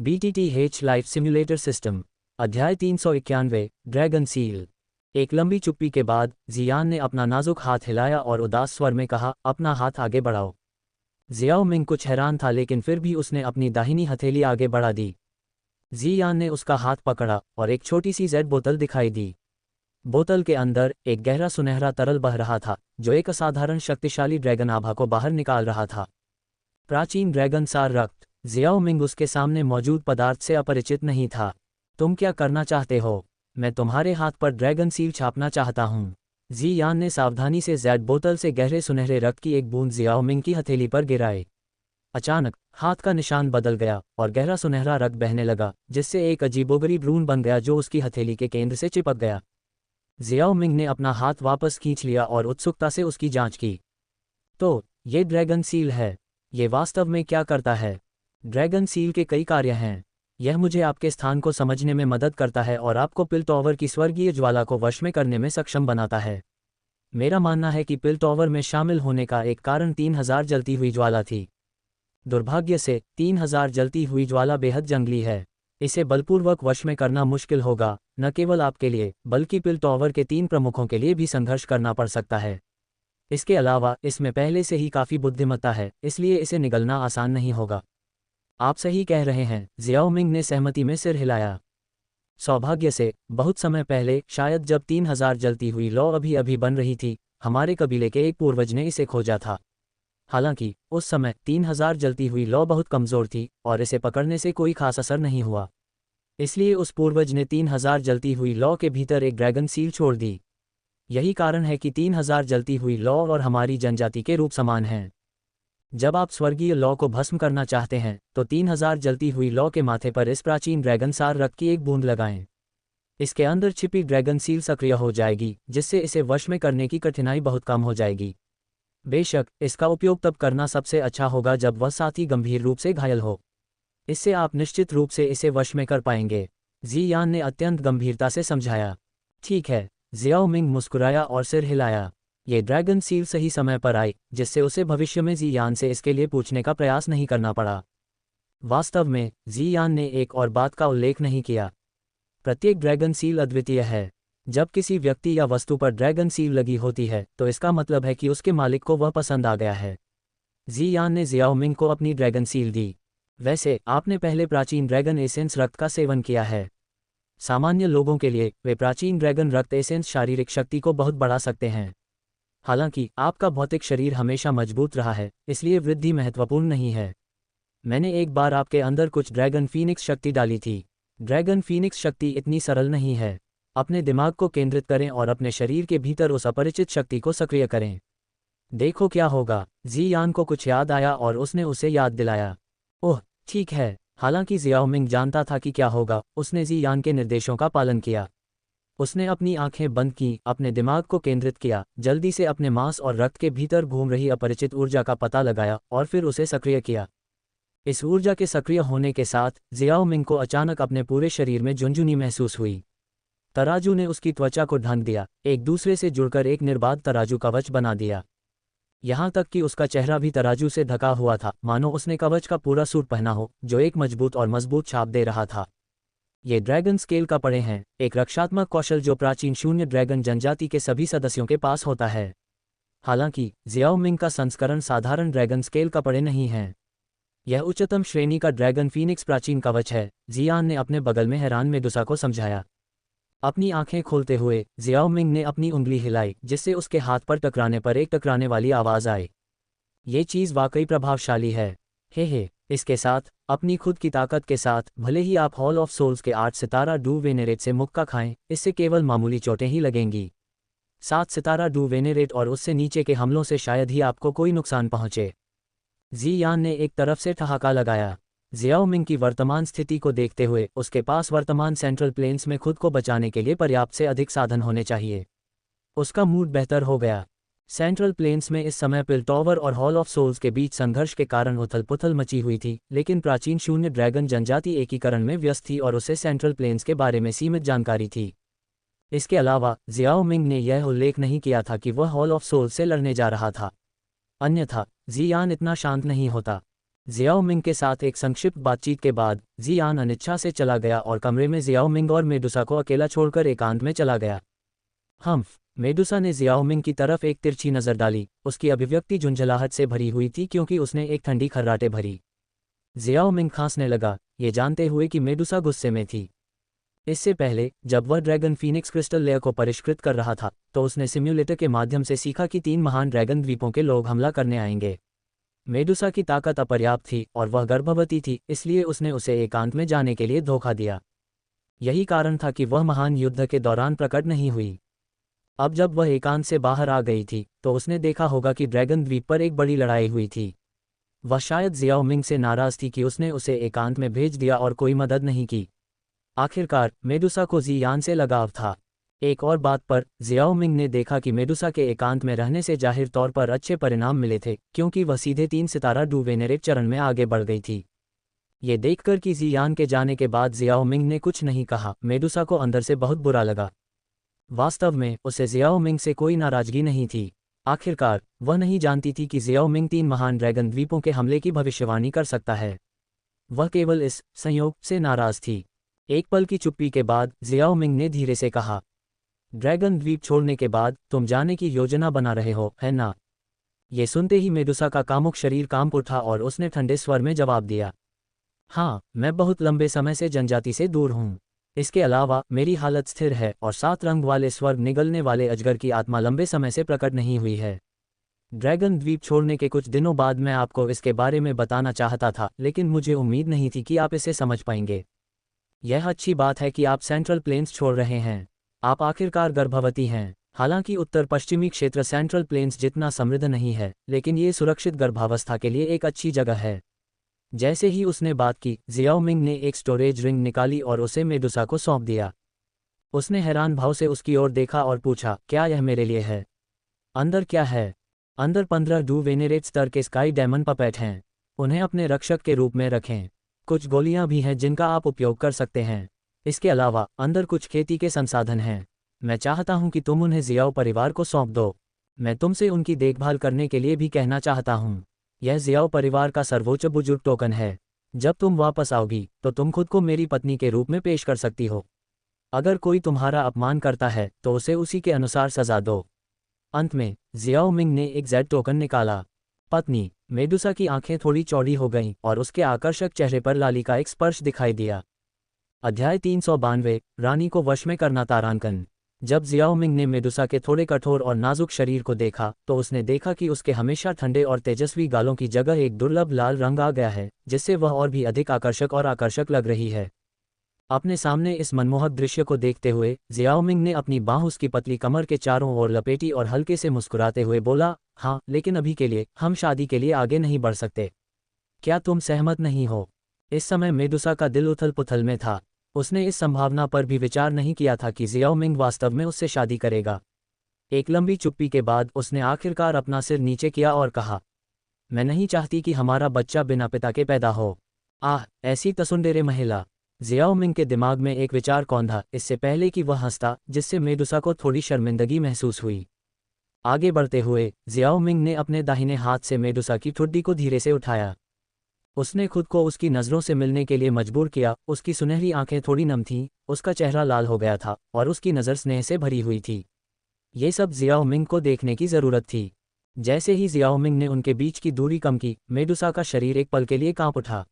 BTTH life simulator system. अध्याय 391 dragon seal. एक लंबी चुप्पी के बाद जियान ने अपना नाजुक हाथ हिलाया और उदास स्वर में कहा, अपना हाथ आगे बढ़ाओ। जियाओ मिंग कुछ हैरान था, लेकिन फिर भी उसने अपनी दाहिनी हथेली आगे बढ़ा दी। जियान ने उसका हाथ पकड़ा और एक छोटी सी जेड बोतल दिखाई दी। बोतल के अंदर एक गहरा सुनहरा तरल बह रहा था, जो एक असाधारण शक्तिशाली ड्रैगन आभा को बाहर निकाल रहा था। प्राचीन ड्रैगन सार रक्त। जियाओ मिंग उसके सामने मौजूद पदार्थ से अपरिचित नहीं था। तुम क्या करना चाहते हो? मैं तुम्हारे हाथ पर ड्रैगन सील छापना चाहता हूँ। जियान ने सावधानी से जेड बोतल से गहरे सुनहरे रक्त की एक बूंद जियाओ मिंग की हथेली पर गिराई। अचानक हाथ का निशान बदल गया और गहरा सुनहरा रक्त बहने लगा, जिससे एक अजीबोगरीब रून बन गया जो उसकी हथेली के केंद्र से चिपक गया। जियाओ मिंग ने अपना हाथ वापस खींच लिया और उत्सुकता से उसकी जांच की। तो ये ड्रैगन सील है। ये वास्तव में क्या करता है? ड्रैगन सील के कई कार्य हैं। यह मुझे आपके स्थान को समझने में मदद करता है और आपको पिलटॉवर की स्वर्गीय ज्वाला को वश में करने में सक्षम बनाता है। मेरा मानना है कि पिलटॉवर में शामिल होने का एक कारण 3000 जलती हुई ज्वाला थी। दुर्भाग्य से 3000 जलती हुई ज्वाला बेहद जंगली है। इसे बलपूर्वक वश में करना मुश्किल होगा, न केवल आपके लिए बल्कि पिलटॉवर के 3 प्रमुखों के लिए भी संघर्ष करना पड़ सकता है। इसके अलावा इसमें पहले से ही काफ़ी बुद्धिमत्ता है, इसलिए इसे निगलना आसान नहीं होगा। आप सही कह रहे हैं, जियाओ मिंग ने सहमति में सिर हिलाया। सौभाग्य से बहुत समय पहले, शायद जब 3000 जलती हुई लौ अभी अभी बन रही थी, हमारे कबीले के एक पूर्वज ने इसे खोजा था। हालांकि उस समय 3000 जलती हुई लौ बहुत कमज़ोर थी और इसे पकड़ने से कोई खास असर नहीं हुआ। इसलिए उस पूर्वज ने 3000 जलती हुई लौ के भीतर एक ड्रैगन सील छोड़ दी। यही कारण है कि 3000 जलती हुई लौ और हमारी जनजाति के रूप समान हैं। जब आप स्वर्गीय लौ को भस्म करना चाहते हैं तो 3000 जलती हुई लौ के माथे पर इस प्राचीन ड्रैगन सार रक्त की एक बूंद लगाएं। इसके अंदर छिपी ड्रैगन सील सक्रिय हो जाएगी, जिससे इसे वश में करने की कठिनाई बहुत कम हो जाएगी। बेशक इसका उपयोग तब करना सबसे अच्छा होगा जब वह साथी गंभीर रूप से घायल हो। इससे आप निश्चित रूप से इसे वश में कर पाएंगे, जियान ने अत्यंत गंभीरता से समझाया। ठीक है, जियाओ मिंग मुस्कुराया और सिर हिलाया। ये ड्रैगन सील सही समय पर आई, जिससे उसे भविष्य में जियान से इसके लिए पूछने का प्रयास नहीं करना पड़ा। वास्तव में जियान ने एक और बात का उल्लेख नहीं किया। प्रत्येक ड्रैगन सील अद्वितीय है। जब किसी व्यक्ति या वस्तु पर ड्रैगन सील लगी होती है तो इसका मतलब है कि उसके मालिक को वह पसंद आ गया है। जियान ने जियाओ मिंग को अपनी ड्रैगन सील दी। वैसे आपने पहले प्राचीन ड्रैगन एसेंस रक्त का सेवन किया है। सामान्य लोगों के लिए वे प्राचीन ड्रैगन रक्त एसेंस शारीरिक शक्ति को बहुत बढ़ा सकते हैं। हालांकि आपका भौतिक शरीर हमेशा मजबूत रहा है, इसलिए वृद्धि महत्वपूर्ण नहीं है। मैंने एक बार आपके अंदर कुछ ड्रैगन फीनिक्स शक्ति डाली थी। ड्रैगन फीनिक्स शक्ति इतनी सरल नहीं है। अपने दिमाग को केंद्रित करें और अपने शरीर के भीतर उस अपरिचित शक्ति को सक्रिय करें। देखो क्या होगा। जियान को कुछ याद आया और उसने उसे याद दिलाया। ओह ठीक है। हालांकि जियाओ मिंग जानता था कि क्या होगा, उसने जियान के निर्देशों का पालन किया। उसने अपनी आंखें बंद की, अपने दिमाग को केंद्रित किया, जल्दी से अपने मांस और रक्त के भीतर घूम रही अपरिचित ऊर्जा का पता लगाया और फिर उसे सक्रिय किया। इस ऊर्जा के सक्रिय होने के साथ जियाओ मिंग को अचानक अपने पूरे शरीर में झुनझुनी महसूस हुई। तराजू ने उसकी त्वचा को ढक दिया, एक दूसरे से जुड़कर एक निर्बाध तराजू कवच बना दिया। यहाँ तक कि उसका चेहरा भी तराजू से ढका हुआ था, मानो उसने कवच का पूरा सूट पहना हो, जो एक मजबूत और मजबूत छाप दे रहा था। ये ड्रैगन स्केल कपड़े हैं, एक रक्षात्मक कौशल जो प्राचीन शून्य ड्रैगन जनजाति के सभी सदस्यों के पास होता है। हालांकि जियाओ मिंग का संस्करण साधारण ड्रैगन स्केल कपड़े नहीं हैं। यह उच्चतम श्रेणी का ड्रैगन फीनिक्स प्राचीन कवच है, जियान ने अपने बगल में हैरान मेडुसा को समझाया। अपनी आंखें खोलते हुए जियाओ मिंग ने अपनी उंगली हिलाई, जिससे उसके हाथ पर टकराने पर एक टकराने वाली आवाज़ आई। ये चीज़ वाकई प्रभावशाली है। हे इसके साथ अपनी खुद की ताकत के साथ, भले ही आप हॉल ऑफ सोल्स के 8 सितारा डू वेनेरेट से मुक्का खाएं, इससे केवल मामूली चोटें ही लगेंगी। 7 सितारा डू वेनेरेट और उससे नीचे के हमलों से शायद ही आपको कोई नुकसान पहुंचे। जियान ने एक तरफ से ठहाका लगाया। जियाओ मिंग की वर्तमान स्थिति को देखते हुए उसके पास वर्तमान सेंट्रल प्लेन्स में खुद को बचाने के लिए पर्याप्त से अधिक साधन होने चाहिए। उसका मूड बेहतर हो गया। सेंट्रल प्लेन्स में इस समय पिलटॉवर और हॉल ऑफ सोल्स के बीच संघर्ष के कारण उथल पुथल मची हुई थी, लेकिन प्राचीन शून्य ड्रैगन जनजाति एकीकरण में व्यस्त थी और उसे सेंट्रल प्लेन्स के बारे में सीमित जानकारी थी। इसके अलावा जियाओ मिंग ने यह उल्लेख नहीं किया था कि वह हॉल ऑफ सोल्स से लड़ने जा रहा था, अन्यथा जियान इतना शांत नहीं होता। जियाओ मिंग के साथ एक संक्षिप्त बातचीत के बाद जियान अनिच्छा से चला गया और कमरे में जियाओ मिंग और मेडुसा को अकेला छोड़कर एकांत में चला गया। मेडुसा ने जियाओ मिंग की तरफ एक तिरछी नज़र डाली। उसकी अभिव्यक्ति झुंझलाहट से भरी हुई थी क्योंकि उसने एक ठंडी खर्राटे भरी। जियाओ मिंग खांसने लगा, ये जानते हुए कि मेडुसा गुस्से में थी। इससे पहले जब वह ड्रैगन फीनिक्स क्रिस्टल लेयर को परिष्कृत कर रहा था तो उसने सिम्युलेटर के माध्यम से सीखा कि 3 महान ड्रैगन द्वीपों के लोग हमला करने आएंगे। मेडुसा की ताकत अपर्याप्त थी और वह गर्भवती थी, इसलिए उसने उसे एकांत में जाने के लिए धोखा दिया। यही कारण था कि वह महान युद्ध के दौरान प्रकट नहीं हुई। अब जब वह एकांत से बाहर आ गई थी तो उसने देखा होगा कि ड्रैगन द्वीप पर एक बड़ी लड़ाई हुई थी। वह शायद जियाओ मिंग से नाराज थी कि उसने उसे एकांत में भेज दिया और कोई मदद नहीं की। आखिरकार मेडुसा को जियान से लगाव था। एक और बात पर जियाओ मिंग ने देखा कि मेडुसा के एकांत में रहने से जाहिर तौर पर अच्छे परिणाम मिले थे, क्योंकि वह सीधे 3 सितारा डू वेनेरेट चरण में आगे बढ़ गई थी। ये देखकर कि जियान के जाने के बाद जियाओ मिंग ने कुछ नहीं कहा, मेडुसा को अंदर से बहुत बुरा लगा। वास्तव में उसे जियाओ मिंग से कोई नाराजगी नहीं थी। आखिरकार वह नहीं जानती थी कि जियाओ मिंग 3 महान ड्रैगन द्वीपों के हमले की भविष्यवाणी कर सकता है। वह केवल इस संयोग से नाराज थी। एक पल की चुप्पी के बाद जियाओ मिंग ने धीरे से कहा, ड्रैगन द्वीप छोड़ने के बाद तुम जाने की योजना बना रहे हो, है ना? ये सुनते ही मेडुसा का कामुक शरीर कांप उठा और उसने ठंडे स्वर में जवाब दिया, हाँ, मैं बहुत लंबे समय से जनजाति से दूर हूँ। इसके अलावा मेरी हालत स्थिर है और 7 रंग वाले स्वर्ग निगलने वाले अजगर की आत्मा लंबे समय से प्रकट नहीं हुई है। ड्रैगन द्वीप छोड़ने के कुछ दिनों बाद मैं आपको इसके बारे में बताना चाहता था, लेकिन मुझे उम्मीद नहीं थी कि आप इसे समझ पाएंगे। यह अच्छी बात है कि आप सेंट्रल प्लेन्स छोड़ रहे हैं। आप आखिरकार गर्भवती हैं। हालांकि उत्तर पश्चिमी क्षेत्र सेंट्रल प्लेन्स जितना समृद्ध नहीं है, लेकिन ये सुरक्षित गर्भावस्था के लिए एक अच्छी जगह है। जैसे ही उसने बात की, जियाओ मिंग ने एक स्टोरेज रिंग निकाली और उसे मेडुसा को सौंप दिया। उसने हैरान भाव से उसकी ओर देखा और पूछा, क्या यह मेरे लिए है? अंदर क्या है? अंदर 15 डू वेनेरेट स्तर के स्काई डायमंड पपेट हैं। उन्हें अपने रक्षक के रूप में रखें। कुछ गोलियां भी हैं जिनका आप उपयोग कर सकते हैं। इसके अलावा अंदर कुछ खेती के संसाधन हैं। मैं चाहता हूं कि तुम उन्हें जियाओ परिवार को सौंप दो। मैं तुमसे उनकी देखभाल करने के लिए भी कहना चाहता हूं। यह जियाओ परिवार का सर्वोच्च बुजुर्ग टोकन है। जब तुम वापस आओगी तो तुम खुद को मेरी पत्नी के रूप में पेश कर सकती हो। अगर कोई तुम्हारा अपमान करता है तो उसे उसी के अनुसार सजा दो। अंत में जियाओ मिंग ने एक जेड टोकन निकाला। पत्नी मेडुसा की आंखें थोड़ी चौड़ी हो गईं और उसके आकर्षक चेहरे पर लाली का एक स्पर्श दिखाई दिया। अध्याय 392 रानी को वश में करना तारांकन। जब जियाओ मिंग ने मेडुसा के थोड़े कठोर और नाजुक शरीर को देखा तो उसने देखा कि उसके हमेशा ठंडे और तेजस्वी गालों की जगह एक दुर्लभ लाल रंग आ गया है, जिससे वह और भी अधिक आकर्षक लग रही है। अपने सामने इस मनमोहक दृश्य को देखते हुए जियाओ मिंग ने अपनी बाँह उसकी पतली कमर के चारों ओर लपेटी और हल्के से मुस्कुराते हुए बोला, हाँ, लेकिन अभी के लिए हम शादी के लिए आगे नहीं बढ़ सकते। क्या तुम सहमत नहीं हो? इस समय मेडुसा का दिल उथल पुथल में था। उसने इस संभावना पर भी विचार नहीं किया था कि जियाओ मिंग वास्तव में उससे शादी करेगा। एक लंबी चुप्पी के बाद उसने आखिरकार अपना सिर नीचे किया और कहा, मैं नहीं चाहती कि हमारा बच्चा बिना पिता के पैदा हो। आह, ऐसी तसुंडेरे महिला। जियाओ मिंग के दिमाग में एक विचार कौंधा इससे पहले कि वह हंसता, जिससे मेडुसा को थोड़ी शर्मिंदगी महसूस हुई। आगे बढ़ते हुए जियाओ मिंग ने अपने दाहिने हाथ से मेडुसा की ठुड्डी को धीरे से उठाया। उसने खुद को उसकी नज़रों से मिलने के लिए मजबूर किया। उसकी सुनहरी आंखें थोड़ी नम थीं, उसका चेहरा लाल हो गया था और उसकी नज़र स्नेह से भरी हुई थी। ये सब जियाओ मिंग को देखने की ज़रूरत थी। जैसे ही जियाओ मिंग ने उनके बीच की दूरी कम की, मेडुसा का शरीर एक पल के लिए कांप उठा।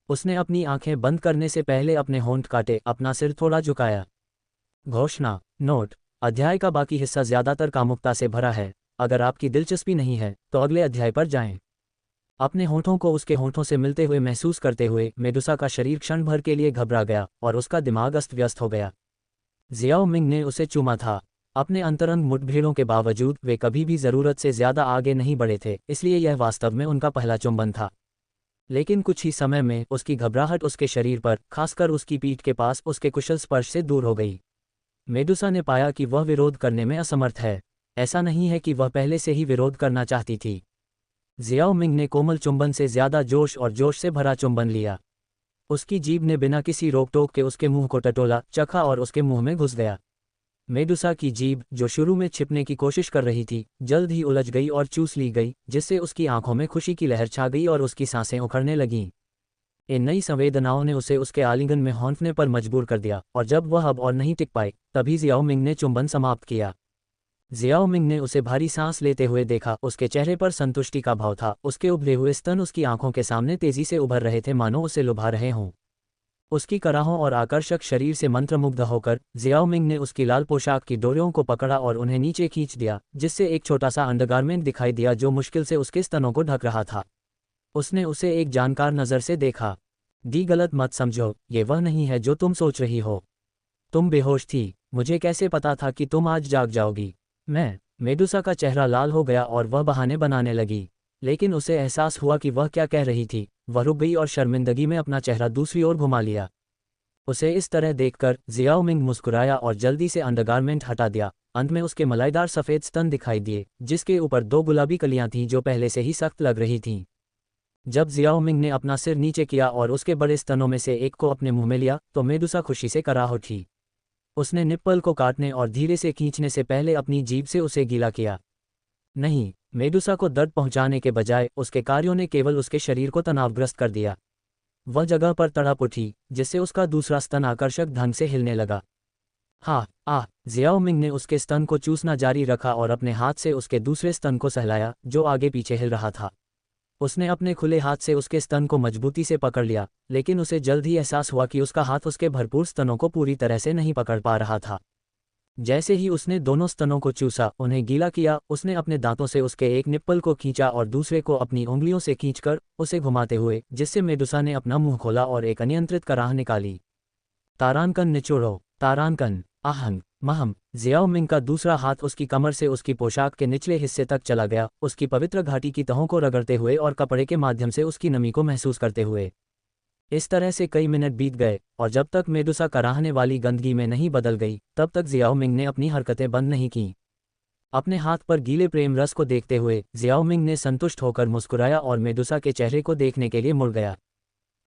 उसने अपनी आंखें बंद करने से पहले अपने होंठ काटे, अपना सिर थोड़ा झुकाया। घोषणा नोट: अध्याय का बाकी हिस्सा ज़्यादातर कामुकता से भरा है। अगर आपकी दिलचस्पी नहीं है तो अगले अध्याय पर जाएं। अपने होंठों को उसके होंठों से मिलते हुए महसूस करते हुए मेडुसा का शरीर क्षण भर के लिए घबरा गया और उसका दिमाग अस्त व्यस्त हो गया। जियाओ मिंग ने उसे चूमा था। अपने अंतरंग मुठभेड़ों के बावजूद वे कभी भी ज़रूरत से ज़्यादा आगे नहीं बढ़े थे, इसलिए यह वास्तव में उनका पहला चुंबन था। लेकिन कुछ ही समय में उसकी घबराहट उसके शरीर पर, खासकर उसकी पीठ के पास उसके कुशल स्पर्श से दूर हो गई। मेडुसा ने पाया कि वह विरोध करने में असमर्थ है। ऐसा नहीं है कि वह पहले से ही विरोध करना चाहती थी। जियाओ मिंग ने कोमल चुंबन से ज़्यादा जोश से भरा चुंबन लिया। उसकी जीभ ने बिना किसी रोक टोक के उसके मुंह को टटोला, चखा और उसके मुंह में घुस गया। मेडुसा की जीभ, जो शुरू में छिपने की कोशिश कर रही थी, जल्द ही उलझ गई और चूस ली गई, जिससे उसकी आंखों में खुशी की लहर छा गई और उसकी सांसें उखड़ने लगीं। इन नई संवेदनाओं ने उसे उसके आलिंगन में हौंकने पर मजबूर कर दिया, और जब वह अब और नहीं टिक पाई, तभी जियाओ मिंग ने चुंबन समाप्त किया। जियाओ मिंग ने उसे भारी सांस लेते हुए देखा, उसके चेहरे पर संतुष्टि का भाव था, उसके उभरे हुए स्तन उसकी आंखों के सामने तेजी से उभर रहे थे, मानो उसे लुभा रहे हों। उसकी कराहों और आकर्षक शरीर से मंत्रमुग्ध होकर जियाओ मिंग ने उसकी लाल पोशाक की डोरियों को पकड़ा और उन्हें नीचे खींच दिया, जिससे एक छोटा सा अंडरगारमेंट दिखाई दिया जो मुश्किल से उसके स्तनों को ढक रहा था। उसने उसे एक जानकार नज़र से देखा। दी, गलत मत समझो, ये वह नहीं है जो तुम सोच रही हो। तुम बेहोश थी, मुझे कैसे पता था कि तुम आज जाग जाओगी। मेडुसा का चेहरा लाल हो गया और वह बहाने बनाने लगी, लेकिन उसे एहसास हुआ कि वह क्या कह रही थी। वह रुक गई और शर्मिंदगी में अपना चेहरा दूसरी ओर घुमा लिया। उसे इस तरह देखकर जियाओ मिंग मुस्कुराया और जल्दी से अंडरगारमेंट हटा दिया। अंत में उसके मलाईदार सफ़ेद स्तन दिखाई दिए, जिसके ऊपर 2 गुलाबी कलियां थीं जो पहले से ही सख्त लग रही थीं। जब जियाओ मिंग ने अपना सिर नीचे किया और उसके बड़े स्तनों में से एक को अपने मुंह में लिया, तो मेडुसा खुशी से कराह उठी। उसने निप्पल को काटने और धीरे से खींचने से पहले अपनी जीभ से उसे गीला किया। नहीं, मेडुसा को दर्द पहुंचाने के बजाय उसके कार्यों ने केवल उसके शरीर को तनावग्रस्त कर दिया। वह जगह पर तड़प उठी, जिससे उसका दूसरा स्तन आकर्षक ढंग से हिलने लगा। हाँ, जियाओ मिंग ने उसके स्तन को चूसना जारी रखा और अपने हाथ से उसके दूसरे स्तन को सहलाया, जो आगे पीछे हिल रहा था। उसने अपने खुले हाथ से उसके स्तन को मजबूती से पकड़ लिया, लेकिन उसे जल्द ही एहसास हुआ कि उसका हाथ उसके भरपूर स्तनों को पूरी तरह से नहीं पकड़ पा रहा था। जैसे ही उसने दोनों स्तनों को चूसा, उन्हें गीला किया, उसने अपने दांतों से उसके एक निप्पल को खींचा और दूसरे को अपनी उंगलियों से खींचकर उसे घुमाते हुए, जिससे मेडुसा ने अपना मुंह खोला और एक अनियंत्रित कराह निकाली। तारानकन निचोड़ो, तारानकन, आहंग, महम। जियाओ मिंग का दूसरा हाथ उसकी कमर से उसकी पोशाक के निचले हिस्से तक चला गया, उसकी पवित्र घाटी की तहों को रगड़ते हुए और कपड़े के माध्यम से उसकी नमी को महसूस करते हुए। इस तरह से कई मिनट बीत गए, और जब तक मेडुसा कराहने वाली गंदगी में नहीं बदल गई, तब तक जियाओ मिंग ने अपनी हरकतें बंद नहीं कीं। अपने हाथ पर गीले प्रेम रस को देखते हुए जियाओ मिंग ने संतुष्ट होकर मुस्कुराया और मेडुसा के चेहरे को देखने के लिए मुड़ गया।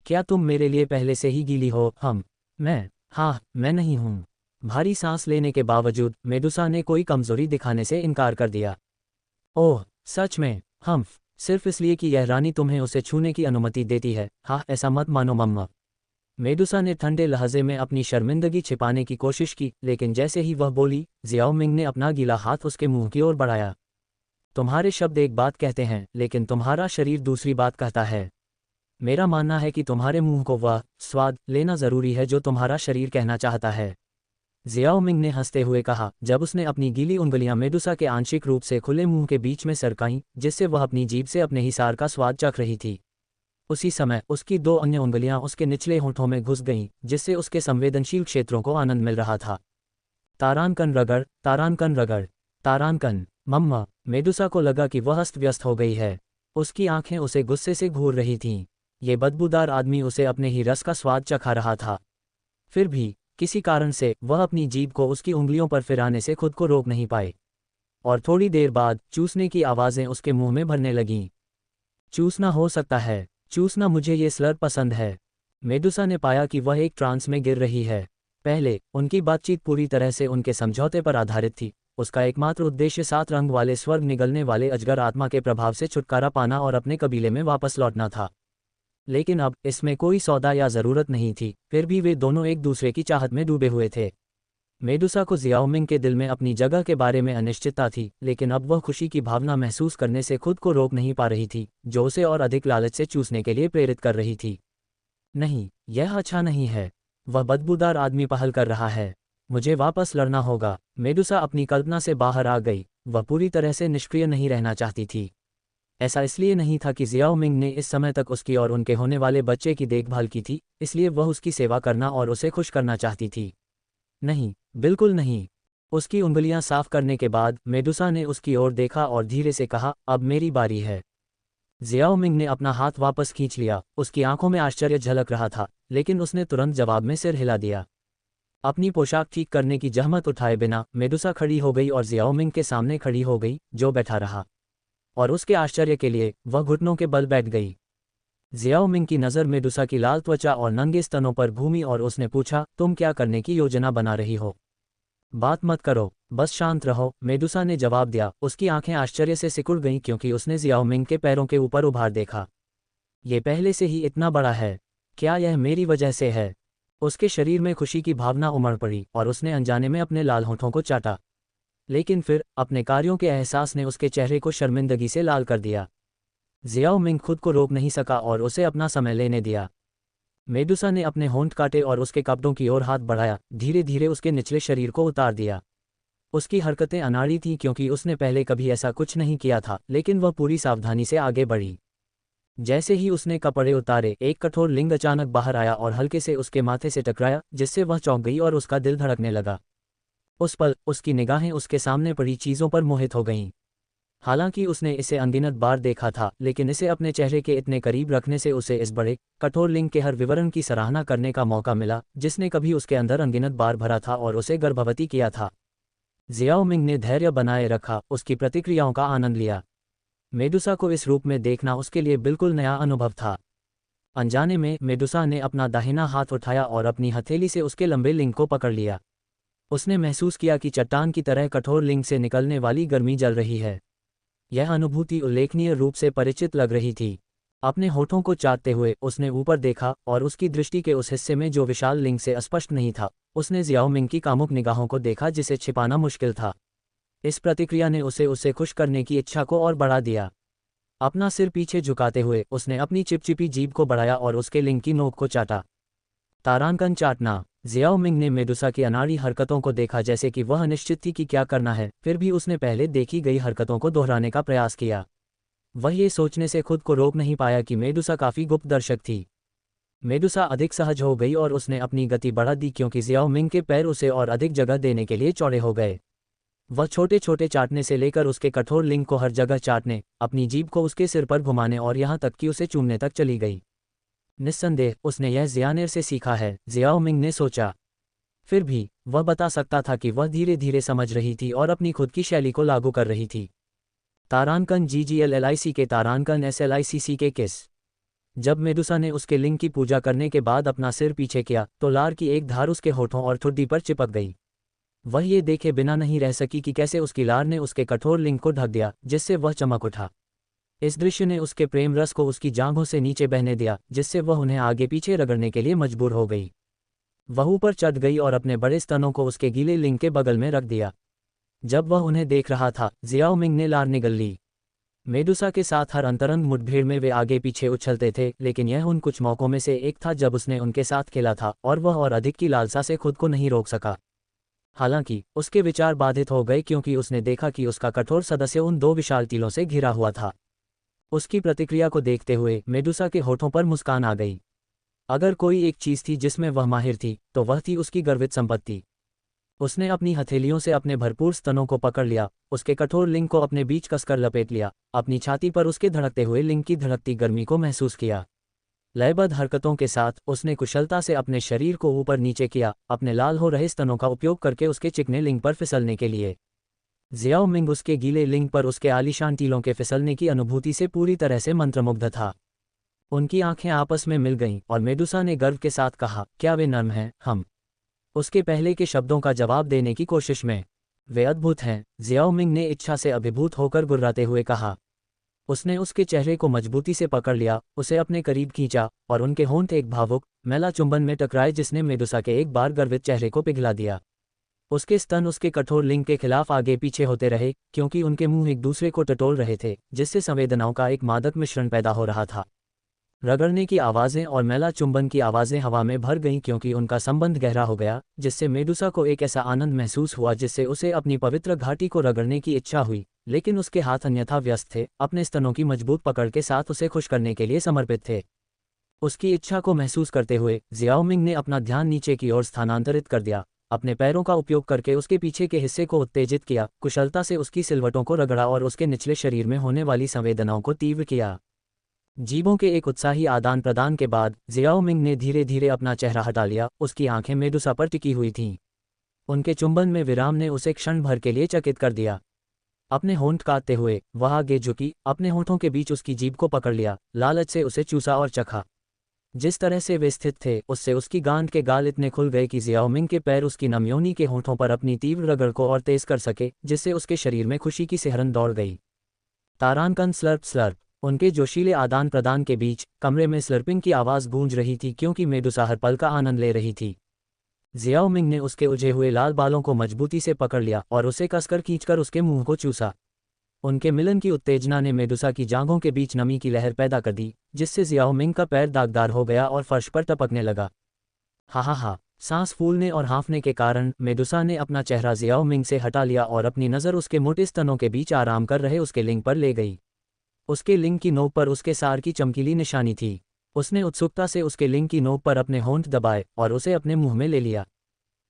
क्या तुम मेरे लिए पहले से ही गीली हो? हाँ, मैं नहीं हूँ। भारी सांस लेने के बावजूद मेडुसा ने कोई कमजोरी दिखाने से इनकार कर दिया। ओह, सच में? सिर्फ इसलिए कि यह रानी तुम्हें उसे छूने की अनुमति देती है? हाँ, ऐसा मत मानो मम्मा। मेडुसा ने ठंडे लहजे में अपनी शर्मिंदगी छिपाने की कोशिश की, लेकिन जैसे ही वह बोली, जियाओ मिंग ने अपना गीला हाथ उसके मुंह की ओर बढ़ाया। तुम्हारे शब्द एक बात कहते हैं, लेकिन तुम्हारा शरीर दूसरी बात कहता है। मेरा मानना है कि तुम्हारे मुंह को वह स्वाद लेना जरूरी है जो तुम्हारा शरीर कहना चाहता है। जियाओ मिंग ने हंसते हुए कहा, जब उसने अपनी गीली उंगलियां मेडुसा के आंशिक रूप से खुले मुंह के बीच में सरकाईं, जिससे वह अपनी जीभ से अपने हिसार का स्वाद चख रही थी। उसी समय उसकी 2 अन्य उंगलियां उसके निचले होंठों में घुस गईं, जिससे उसके संवेदनशील क्षेत्रों को आनंद मिल रहा था। तारानकन रगड़, तारानकन रगड़, तारानकन। मम्मा। मेडुसा को लगा कि वह अस्त व्यस्त हो गई है। उसकी आंखें उसे गुस्से से घूर रही थीं। ये बदबूदार आदमी उसे अपने ही रस का स्वाद चखा रहा था। फिर भी किसी कारण से वह अपनी जीभ को उसकी उंगलियों पर फिराने से खुद को रोक नहीं पाए, और थोड़ी देर बाद चूसने की आवाज़ें उसके मुंह में भरने लगीं। चूसना हो सकता है, चूसना, मुझे ये स्लर पसंद है। मेडुसा ने पाया कि वह एक ट्रांस में गिर रही है। पहले उनकी बातचीत पूरी तरह से उनके समझौते पर आधारित थी। उसका एकमात्र उद्देश्य 7 रंग वाले स्वर्ग निगलने वाले अजगर आत्मा के प्रभाव से छुटकारा पाना और अपने कबीले में वापस लौटना था। लेकिन अब इसमें कोई सौदा या ज़रूरत नहीं थी। फिर भी वे दोनों एक दूसरे की चाहत में डूबे हुए थे। मेडुसा को जियाओ मिंग के दिल में अपनी जगह के बारे में अनिश्चितता थी, लेकिन अब वह खुशी की भावना महसूस करने से खुद को रोक नहीं पा रही थी, जो उसे और अधिक लालच से चूसने के लिए प्रेरित कर रही थी। नहीं, यह अच्छा नहीं है। वह बदबूदार आदमी पहल कर रहा है। मुझे वापस लड़ना होगा। मेडुसा अपनी कल्पना से बाहर आ गई। वह पूरी तरह से निष्क्रिय नहीं रहना चाहती थी। ऐसा इसलिए नहीं था कि जियाओ मिंग ने इस समय तक उसकी और उनके होने वाले बच्चे की देखभाल की थी, इसलिए वह उसकी सेवा करना और उसे खुश करना चाहती थी। नहीं, बिल्कुल नहीं। उसकी उंगलियां साफ करने के बाद मेडुसा ने उसकी ओर देखा और धीरे से कहा, अब मेरी बारी है। जियाओ मिंग ने अपना हाथ वापस खींच लिया। उसकी आंखों में आश्चर्य झलक रहा था, लेकिन उसने तुरंत जवाब में सिर हिला दिया। अपनी पोशाक ठीक करने की जहमत उठाए बिना मेडुसा खड़ी हो गई और जियाओ मिंग के सामने खड़ी हो गई, जो बैठा रहा, और उसके आश्चर्य के लिए वह घुटनों के बल बैठ गई। जियाओ मिंग की नज़र मेडुसा की लाल त्वचा और नंगे स्तनों पर घूमी और उसने पूछा, तुम क्या करने की योजना बना रही हो? बात मत करो, बस शांत रहो, मेडुसा ने जवाब दिया। उसकी आंखें आश्चर्य से सिकुड़ गईं क्योंकि उसने जियाओ मिंग के पैरों के ऊपर उभार देखा। ये पहले से ही इतना बड़ा है। क्या यह मेरी वजह से है? उसके शरीर में खुशी की भावना उमड़ पड़ी और उसने अनजाने में अपने लाल होठों को चाटा। लेकिन फिर अपने कार्यों के एहसास ने उसके चेहरे को शर्मिंदगी से लाल कर दिया। जियाओ मिंग खुद को रोक नहीं सका और उसे अपना समय लेने दिया। मेडुसा ने अपने होंठ काटे और उसके कपड़ों की ओर हाथ बढ़ाया, धीरे धीरे उसके निचले शरीर को उतार दिया। उसकी हरकतें अनाड़ी थीं क्योंकि उसने पहले कभी ऐसा कुछ नहीं किया था, लेकिन वह पूरी सावधानी से आगे बढ़ी। जैसे ही उसने कपड़े उतारे, एक कठोर लिंग अचानक बाहर आया और हल्के से उसके माथे से टकराया, जिससे वह चौंक गई और उसका दिल धड़कने लगा। उस पल उसकी निगाहें उसके सामने पड़ी चीज़ों पर मोहित हो गईं। हालांकि उसने इसे अनगिनत बार देखा था, लेकिन इसे अपने चेहरे के इतने करीब रखने से उसे इस बड़े कठोर लिंग के हर विवरण की सराहना करने का मौका मिला, जिसने कभी उसके अंदर अनगिनत बार भरा था और उसे गर्भवती किया था। जियाओ मिंग ने धैर्य बनाए रखा, उसकी प्रतिक्रियाओं का आनंद लिया। मेडुसा को इस रूप में देखना उसके लिए बिल्कुल नया अनुभव था। अनजाने में मेडुसा ने अपना दाहिना हाथ उठाया और अपनी हथेली से उसके लंबे लिंग को पकड़ लिया। उसने महसूस किया कि चट्टान की तरह कठोर लिंग से निकलने वाली गर्मी जल रही है। यह अनुभूति उल्लेखनीय रूप से परिचित लग रही थी। अपने होठों को चाटते हुए उसने ऊपर देखा और उसकी दृष्टि के उस हिस्से में जो विशाल लिंग से अस्पष्ट नहीं था, उसने जियाओ मिंग की कामुक निगाहों को देखा जिसे छिपाना मुश्किल था। इस प्रतिक्रिया ने उसे खुश करने की इच्छा को और बढ़ा दिया। अपना सिर पीछे झुकाते हुए उसने अपनी चिपचिपी जीभ को बढ़ाया और उसके लिंग की नोक को चाटा। तारांकन चाटना। जियाओ मिंग ने मेडुसा की अनाड़ी हरकतों को देखा, जैसे कि वह अनिश्चित थी कि क्या करना है, फिर भी उसने पहले देखी गई हरकतों को दोहराने का प्रयास किया। वह ये सोचने से खुद को रोक नहीं पाया कि मेडुसा काफ़ी गुप्त दर्शक थी। मेडुसा अधिक सहज हो गई और उसने अपनी गति बढ़ा दी क्योंकि जियाओ मिंग के पैर उसे और अधिक जगह देने के लिए चौड़े हो गए। वह छोटे छोटे चाटने से लेकर उसके कठोर लिंग को हर जगह चाटने, अपनी जीभ को उसके सिर पर घुमाने और यहाँ तक कि उसे चूमने तक चली गई। निस्संदेह उसने यह जियानेर से सीखा है, जियाओ मिंग ने सोचा। फिर भी वह बता सकता था कि वह धीरे धीरे समझ रही थी और अपनी खुद की शैली को लागू कर रही थी। तारांकन GGLLIC के तारांकन SLICC के किस। जब मेडुसा ने उसके लिंग की पूजा करने के बाद अपना सिर पीछे किया तो लार की एक धार उसके होठों और ठुड्डी पर चिपक गई। वह ये देखे बिना नहीं रह सकी कि कैसे उसकी लार ने उसके कठोर लिंग को ढक दिया, जिससे वह चमक उठा। इस दृश्य ने उसके प्रेम रस को उसकी जांघों से नीचे बहने दिया, जिससे वह उन्हें आगे पीछे रगड़ने के लिए मजबूर हो गई। वह ऊपर चढ़ गई और अपने बड़े स्तनों को उसके गीले लिंग के बगल में रख दिया। जब वह उन्हें देख रहा था, जियाओ मिंग ने लार निगल ली। मेडुसा के साथ हर अंतरंग मुठभेड़ में वे आगे पीछे उछलते थे, लेकिन यह उन कुछ मौकों में से एक था जब उसने उनके साथ खेला था और वह और अधिक की लालसा से खुद को नहीं रोक सका। हालांकि उसके विचार बाधित हो गए क्योंकि उसने देखा कि उसका कठोर सदस्य उन दो विशाल टीलों से घिरा हुआ था। उसकी प्रतिक्रिया को देखते हुए मेडुसा के होठों पर मुस्कान आ गई। अगर कोई एक चीज थी जिसमें वह माहिर थी, तो वह थी उसकी गर्वित संपत्ति। उसने अपनी हथेलियों से अपने भरपूर स्तनों को पकड़ लिया, उसके कठोर लिंग को अपने बीच कसकर लपेट लिया, अपनी छाती पर उसके धड़कते हुए लिंग की धड़कती गर्मी को महसूस किया। लयबद्ध हरकतों के साथ उसने कुशलता से अपने शरीर को ऊपर नीचे किया, अपने लाल हो रहे स्तनों का उपयोग करके उसके चिकने लिंग पर फिसलने के लिए। जियाओ मिंग उसके गीले लिंग पर उसके आलीशान टीलों के फिसलने की अनुभूति से पूरी तरह से मंत्रमुग्ध था। उनकी आंखें आपस में मिल गईं और मेडुसा ने गर्व के साथ कहा, क्या वे नर्म हैं, हम? उसके पहले के शब्दों का जवाब देने की कोशिश में। वे अद्भुत हैं, जियाओ मिंग ने इच्छा से अभिभूत होकर गुर्राते हुए कहा। उसने उसके चेहरे को मजबूती से पकड़ लिया, उसे अपने करीब खींचा और उनके होंठ एक भावुक मैला चुंबन में टकराए जिसने मेडुसा के एक बार गर्वित चेहरे को पिघला दिया। उसके स्तन उसके कठोर लिंग के खिलाफ आगे पीछे होते रहे क्योंकि उनके मुंह एक दूसरे को टटोल रहे थे, जिससे संवेदनाओं का एक मादक मिश्रण पैदा हो रहा था। रगड़ने की आवाज़ें और मैला चुंबन की आवाज़ें हवा में भर गईं क्योंकि उनका संबंध गहरा हो गया, जिससे मेडुसा को एक ऐसा आनंद महसूस हुआ जिससे उसे अपनी पवित्र घाटी को रगड़ने की इच्छा हुई, लेकिन उसके हाथ अन्यथा व्यस्त थे, अपने स्तनों की मजबूत पकड़ के साथ उसे खुश करने के लिए समर्पित थे। उसकी इच्छा को महसूस करते हुए जियाओ मिंग ने अपना ध्यान नीचे की ओर स्थानांतरित कर दिया, अपने पैरों का उपयोग करके उसके पीछे के हिस्से को उत्तेजित किया, कुशलता से उसकी सिलवटों को रगड़ा और उसके निचले शरीर में होने वाली संवेदनाओं को तीव्र किया। जीभों के एक उत्साही आदान प्रदान के बाद जियाओ मिंग ने धीरे धीरे अपना चेहरा हटा लिया, उसकी आंखें मेडुसा पर टिकी हुई थीं। उनके चुंबन में विराम ने उसे क्षण भर के लिए चकित कर दिया। अपने होंठ काटते हुए वह आगे झुकी, अपने होंठों के बीच उसकी जीभ को पकड़ लिया, लालच से उसे चूसा और चखा। जिस तरह से वे स्थित थे उससे उसकी गांड के गाल इतने खुल गए कि जियाओमिंग के पैर उसकी नमयोनी के होंठों पर अपनी तीव्र रगड़ को और तेज कर सके, जिससे उसके शरीर में खुशी की सिहरन दौड़ गई। तारानकन स्लर्प स्लर्प। उनके जोशीले आदान प्रदान के बीच कमरे में स्लर्पिंग की आवाज़ गूंज रही थी, क्योंकि मेडुसा हर पल का आनंद ले रही थी। जियाओमिंग ने उसके उलझे हुए लाल बालों को मजबूती से पकड़ लिया और उसे कसकर खींचकर उसके मुंह को चूसा। उनके मिलन की उत्तेजना ने मेडुसा की जांघों के बीच नमी की लहर पैदा कर दी, जिससे जियाओमिंग का पैर दागदार हो गया और फर्श पर टपकने लगा। हा हा हा। सांस फूलने और हाँफने के कारण मेडुसा ने अपना चेहरा जियाओमिंग से हटा लिया और अपनी नज़र उसके मोटे स्तनों के बीच आराम कर रहे उसके लिंग पर ले गई। उसके लिंग की नोक पर उसके सार की चमकीली निशानी थी। उसने उत्सुकता से उसके लिंग की नोक पर अपने होंठ दबाए और उसे अपने मुंह में ले लिया।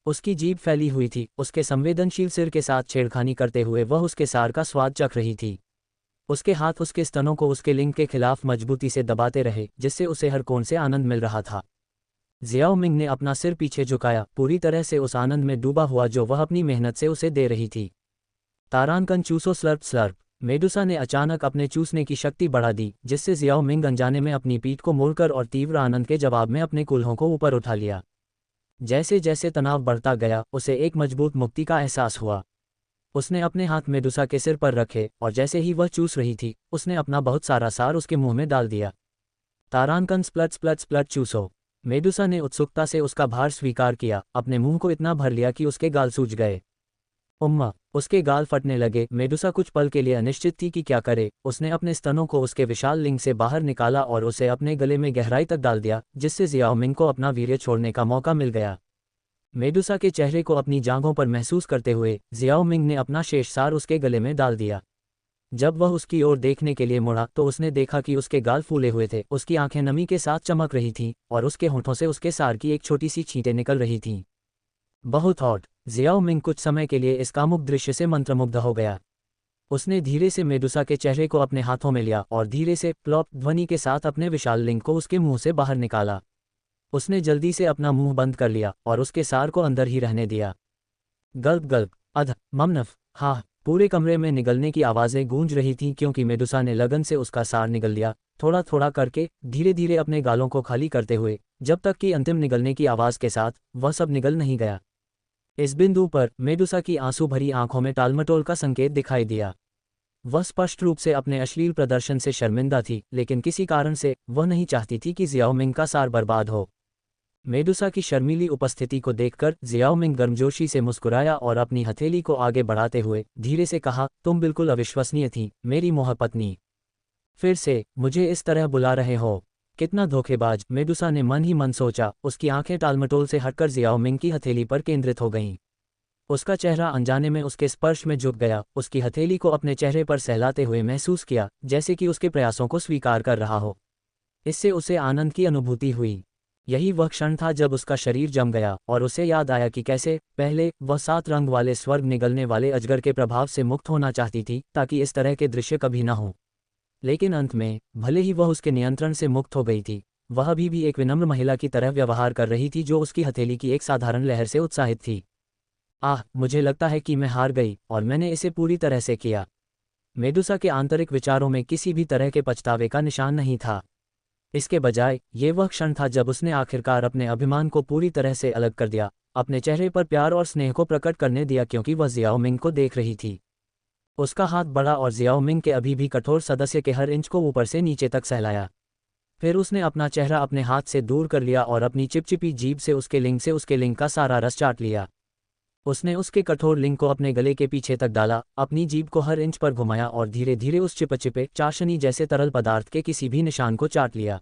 उसकी जीभ फैली हुई थी, उसके संवेदनशील सिर के साथ छेड़खानी करते हुए वह उसके सार का स्वाद चख रही थी। उसके हाथ उसके स्तनों को उसके लिंग के खिलाफ मजबूती से दबाते रहे, जिससे उसे हर कोण से आनंद मिल रहा था। जियाओमिंग ने अपना सिर पीछे झुकाया, पूरी तरह से उस आनंद में डूबा हुआ जो वह अपनी मेहनत से उसे दे रही थी। तारानकन चूसो स्लर्प स्लर्प। मेडुसा ने अचानक अपने चूसने की शक्ति बढ़ा दी, जिससे जियाओमिंग अनजाने में अपनी पीठ को मोड़कर और तीव्र आनंद के जवाब में अपने कूल्हों को ऊपर उठा लिया। जैसे जैसे तनाव बढ़ता गया उसे एक मजबूत मुक्ति का एहसास हुआ। उसने अपने हाथ मेडुसा के सिर पर रखे और जैसे ही वह चूस रही थी उसने अपना बहुत सारा सार उसके मुंह में डाल दिया। तारानकन स्प्लट स्प्लट स्प्लट चूसो। मेडुसा ने उत्सुकता से उसका भार स्वीकार किया, अपने मुंह को इतना भर लिया कि उसके गाल सूज गए। उम्मा। उसके गाल फटने लगे। मेडुसा कुछ पल के लिए अनिश्चित थी कि क्या करे। उसने अपने स्तनों को उसके विशाल लिंग से बाहर निकाला और उसे अपने गले में गहराई तक डाल दिया, जिससे जियाओमिंग को अपना वीर्य छोड़ने का मौका मिल गया। मेडुसा के चेहरे को अपनी जांघों पर महसूस करते हुए जियाओमिंग ने अपना शेष सार उसके गले में डाल दिया। जब वह उसकी ओर देखने के लिए मुड़ा तो उसने देखा कि उसके गाल फूले हुए थे, उसकी आंखें नमी के साथ चमक रही थीं और उसके होंठों से उसके सार की एक छोटी सी छींटें निकल रही थीं। बहुत हॉट। जियाओमिंग कुछ समय के लिए इस कामुक दृश्य से मंत्रमुग्ध हो गया। उसने धीरे से मेडुसा के चेहरे को अपने हाथों में लिया और धीरे से प्लॉप ध्वनि के साथ अपने विशाल लिंग को उसके मुंह से बाहर निकाला। उसने जल्दी से अपना मुंह बंद कर लिया और उसके सार को अंदर ही रहने दिया। गल्प गल्प अध ममनफ हा। पूरे कमरे में निगलने की आवाज़ें गूंज रही थीं, क्योंकि मेडुसा ने लगन से उसका सार निगल लिया, थोड़ा थोड़ा करके, धीरे धीरे अपने गालों को खाली करते हुए, जब तक कि अंतिम निगलने की आवाज़ के साथ वह सब निगल नहीं गया। इस बिंदु पर मेडुसा की आंसू भरी आंखों में टालमटोल का संकेत दिखाई दिया। वह स्पष्ट रूप से अपने अश्लील प्रदर्शन से शर्मिंदा थी, लेकिन किसी कारण से वह नहीं चाहती थी कि जियाओमिंग का सार बर्बाद हो। मेडुसा की शर्मीली उपस्थिति को देखकर जियाओमिंग गर्मजोशी से मुस्कुराया और अपनी हथेली को आगे बढ़ाते हुए धीरे से कहा, तुम बिल्कुल अविश्वसनीय थी, मेरी मोहपत्नी। फिर से मुझे इस तरह बुला रहे हो? कितना धोखेबाज। मेडुसा ने मन ही मन सोचा। उसकी आंखें टालमटोल से हटकर जियाओमिंग की हथेली पर केंद्रित हो गईं। उसका चेहरा अनजाने में उसके स्पर्श में झुक गया, उसकी हथेली को अपने चेहरे पर सहलाते हुए महसूस किया, जैसे कि उसके प्रयासों को स्वीकार कर रहा हो। इससे उसे आनंद की अनुभूति हुई। यही वह क्षण था जब उसका शरीर जम गया और उसे याद आया कि कैसे पहले वह 7 रंग वाले स्वर्ग निगलने वाले अजगर के प्रभाव से मुक्त होना चाहती थी, ताकि इस तरह के दृश्य कभी न हो। लेकिन अंत में भले ही वह उसके नियंत्रण से मुक्त हो गई थी, वह अभी भी एक विनम्र महिला की तरह व्यवहार कर रही थी, जो उसकी हथेली की एक साधारण लहर से उत्साहित थी। आह, मुझे लगता है कि मैं हार गई और मैंने इसे पूरी तरह से किया। मेडुसा के आंतरिक विचारों में किसी भी तरह के पछतावे का निशान नहीं था। इसके बजाय ये वह क्षण था जब उसने आखिरकार अपने अभिमान को पूरी तरह से अलग कर दिया, अपने चेहरे पर प्यार और स्नेह को प्रकट करने दिया, क्योंकि वह जियाओमिंग को देख रही थी। उसका हाथ बढ़ा और जियाओमिंग के अभी भी कठोर सदस्य के हर इंच को ऊपर से नीचे तक सहलाया। फिर उसने अपना चेहरा अपने हाथ से दूर कर लिया और अपनी चिपचिपी जीभ से उसके लिंग का सारा रस चाट लिया। उसने उसके कठोर लिंग को अपने गले के पीछे तक डाला, अपनी जीभ को हर इंच पर घुमाया और धीरे धीरे उस चिपचिपे चाशनी जैसे तरल पदार्थ के किसी भी निशान को चाट लिया।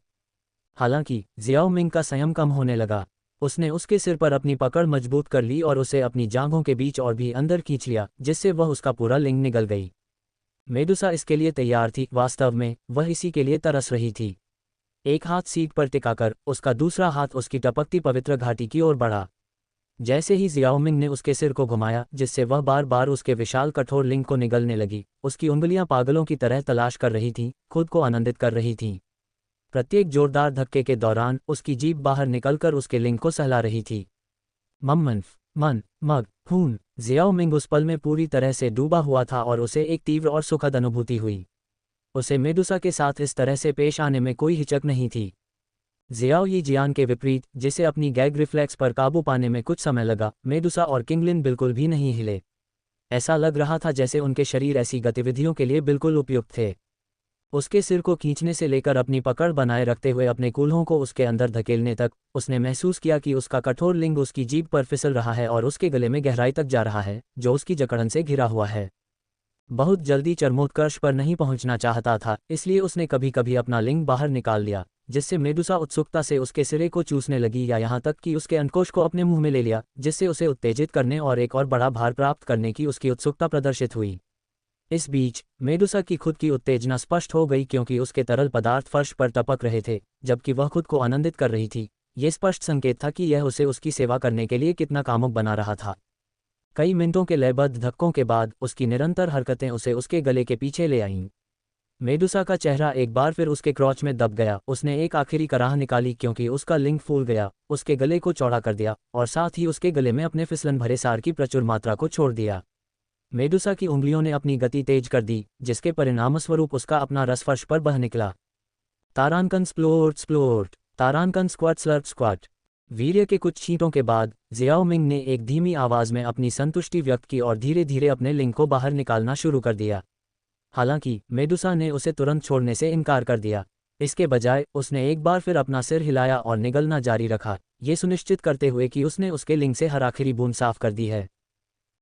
हालांकि जियाओमिंग का संयम कम होने लगा। उसने उसके सिर पर अपनी पकड़ मजबूत कर ली और उसे अपनी जांघों के बीच और भी अंदर खींच लिया, जिससे वह उसका पूरा लिंग निगल गई। मेडुसा इसके लिए तैयार थी, वास्तव में वह इसी के लिए तरस रही थी। एक हाथ सीट पर टिकाकर उसका दूसरा हाथ उसकी टपकती पवित्र घाटी की ओर बढ़ा। जैसे ही जियाओमिंग ने उसके सिर को घुमाया, जिससे वह बार बार उसके विशाल कठोर लिंग को निगलने लगी, उसकी उंगलियां पागलों की तरह तलाश कर रही थीं, खुद को आनंदित कर रही थीं। प्रत्येक जोरदार धक्के के दौरान उसकी जीभ बाहर निकलकर उसके लिंग को सहला रही थी। मम्मन्फ मन मग खून। जियाओमिंग उस पल में पूरी तरह से डूबा हुआ था और उसे एक तीव्र और सुखद अनुभूति हुई। उसे मेडुसा के साथ इस तरह से पेश आने में कोई हिचक नहीं थी। जियाओ यी जियान के विपरीत, जिसे अपनी गैग रिफ्लेक्स पर काबू पाने में कुछ समय लगा, मेडुसा और किंगलिन बिल्कुल भी नहीं हिले। ऐसा लग रहा था जैसे उनके शरीर ऐसी गतिविधियों के लिए बिल्कुल उपयुक्त थे। उसके सिर को खींचने से लेकर अपनी पकड़ बनाए रखते हुए अपने कूल्हों को उसके अंदर धकेलने तक, उसने महसूस किया कि उसका कठोर लिंग उसकी जीभ पर फिसल रहा है और उसके गले में गहराई तक जा रहा है, जो उसकी जकड़न से घिरा हुआ है। बहुत जल्दी चरमोत्कर्ष पर नहीं पहुंचना चाहता था, इसलिए उसने कभी कभी अपना लिंग बाहर निकाल लिया, जिससे मेडुसा उत्सुकता से उसके सिरे को चूसने लगी या यहाँ तक कि उसके अंडकोश को अपने मुंह में ले लिया, जिससे उसे उत्तेजित करने और एक और बड़ा भार प्राप्त करने की उसकी उत्सुकता प्रदर्शित हुई। इस बीच मेडुसा की खुद की उत्तेजना स्पष्ट हो गई क्योंकि उसके तरल पदार्थ फर्श पर टपक रहे थे, जबकि वह खुद को आनंदित कर रही थी। ये स्पष्ट संकेत था कि यह उसे उसकी सेवा करने के लिए कितना कामुक बना रहा था। कई मिनटों के लयबद्ध धक्कों के बाद उसकी निरंतर हरकतें उसे उसके गले के पीछे ले आईं। मेडुसा का चेहरा एक बार फिर उसके क्रोच में दब गया। उसने एक आखिरी कराह निकाली क्योंकि उसका लिंग फूल गया, उसके गले को चौड़ा कर दिया और साथ ही उसके गले में अपने फिसलन भरे सार की प्रचुर मात्रा को छोड़ दिया। मेडुसा की उंगलियों ने अपनी गति तेज कर दी, जिसके परिणामस्वरूप उसका अपना रस फर्श पर बह निकला। तारांकन स्प्लोर्ट स्प्लोर्ट, तारांकन स्क्वाट स्लर्प स्क्वाट। वीर्य के कुछ छींटों के बाद जियाओ मिंग ने एक धीमी आवाज में अपनी संतुष्टि व्यक्त की और धीरे धीरे अपने लिंग को बाहर निकालना शुरू कर दिया। हालांकि मेडुसा ने उसे तुरंत छोड़ने से इनकार कर दिया। इसके बजाय उसने एक बार फिर अपना सिर हिलाया और निगलना जारी रखा, ये सुनिश्चित करते हुए कि उसने उसके लिंग से हर आखिरी बूंद साफ कर दी है।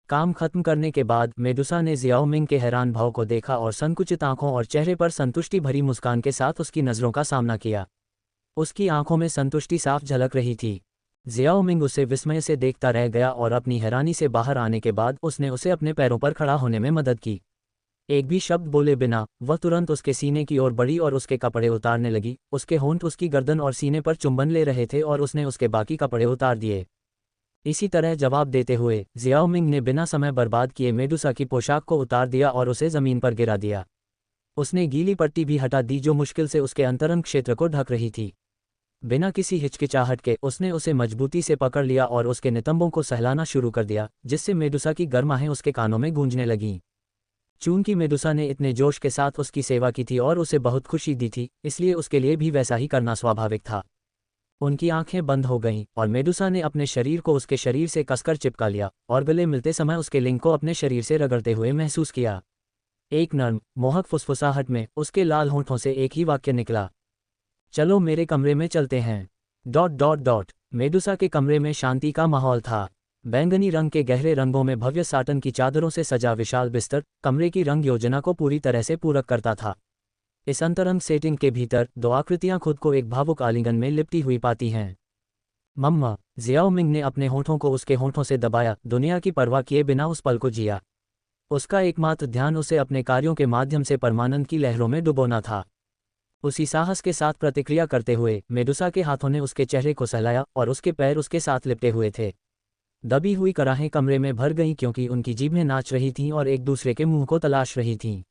काम खत्म करने के बाद मेडुसा ने जियाओ मिंग के हैरान भाव को देखा और संकुचित आंखों और चेहरे पर संतुष्टि भरी मुस्कान के साथ उसकी नज़रों का सामना किया। उसकी आंखों में संतुष्टि साफ झलक रही थी। जियाओ मिंग उसे विस्मय से देखता रह गया और अपनी हैरानी से बाहर आने के बाद उसने उसे अपने पैरों पर खड़ा होने में मदद की। एक भी शब्द बोले बिना वह तुरंत उसके सीने की ओर बढ़ी और उसके कपड़े उतारने लगी। उसके होंठ उसकी गर्दन और सीने पर चुंबन ले रहे थे और उसने उसके बाकी कपड़े उतार दिए। इसी तरह जवाब देते हुए जियाओ मिंग ने बिना समय बर्बाद किए मेडुसा की पोशाक को उतार दिया और उसे जमीन पर गिरा दिया। उसने गीली पट्टी भी हटा दी जो मुश्किल से उसके अंतरंग क्षेत्र को ढक रही थी। बिना किसी हिचकिचाहट के उसने उसे मजबूती से पकड़ लिया और उसके नितंबों को सहलाना शुरू कर दिया, जिससे मेडुसा की गर्माहें उसके कानों में गूंजने लगीं। चूंकि मेडुसा ने इतने जोश के साथ उसकी सेवा की थी और उसे बहुत खुशी दी थी, इसलिए उसके लिए भी वैसा ही करना स्वाभाविक था। उनकी आंखें बंद हो गईं और मेडुसा ने अपने शरीर को उसके शरीर से कसकर चिपका लिया और गले मिलते समय उसके लिंग को अपने शरीर से रगड़ते हुए महसूस किया। एक नर्म मोहक फुसफुसाहट में उसके लाल होंठों से एक ही वाक्य निकला, चलो मेरे कमरे में चलते हैं। Dot dot dot. मेडुसा के कमरे में शांति का माहौल था। बैंगनी रंग के गहरे रंगों में भव्य साटन की चादरों से सजा विशाल बिस्तर कमरे की रंग योजना को पूरी तरह से पूरक करता था। इस अंतरंग सेटिंग के भीतर दो आकृतियां खुद को एक भावुक आलिंगन में लिपटी हुई पाती हैं। मम्मा। जियाओ मिंग ने अपने होंठों को उसके होंठों से दबाया, दुनिया की परवाह किए बिना उस पल को जिया। उसका एकमात्र ध्यान उसे अपने कार्यों के माध्यम से परमानंद की लहरों में डुबोना था। उसी साहस के साथ प्रतिक्रिया करते हुए मेडुसा के हाथों ने उसके चेहरे को सहलाया और उसके पैर उसके साथ लिपटे हुए थे। दबी हुई कराहें कमरे में भर गईं क्योंकि उनकी जीभें नाच रही थीं और एक दूसरे के मुंह को तलाश रही थीं।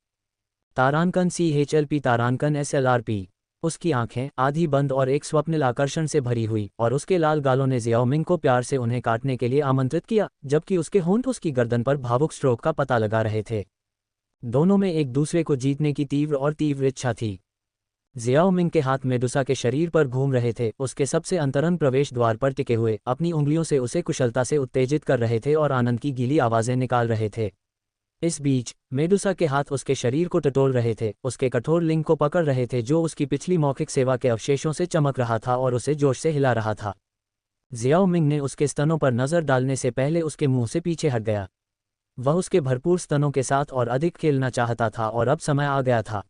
तारांकन CHLP, तारांकन SLRP। उसकी आंखें आधी बंद और एक स्वप्निल आकर्षण से भरी हुई और उसके लाल गालों ने जियाओ मिंग को प्यार से उन्हें काटने के लिए आमंत्रित किया, जबकि उसके होंठ उसकी गर्दन पर भावुक स्ट्रोक का पता लगा रहे थे। दोनों में एक दूसरे को जीतने की तीव्र इच्छा थी। जियाओ मिंग के हाथ मेडुसा के शरीर पर घूम रहे थे, उसके सबसे अंतरंग प्रवेश द्वार पर टिके हुए अपनी उंगलियों से उसे कुशलता से उत्तेजित कर रहे थे और आनंद की गीली आवाजें निकाल रहे थे। इस बीच मेडुसा के हाथ उसके शरीर को टटोल रहे थे, उसके कठोर लिंग को पकड़ रहे थे जो उसकी पिछली मौखिक सेवा के अवशेषों से चमक रहा था और उसे जोश से हिला रहा था। जियाओ मिंग ने उसके स्तनों पर नजर डालने से पहले उसके मुंह से पीछे हट गया। वह उसके भरपूर स्तनों के साथ और अधिक खेलना चाहता था और अब समय आ गया था।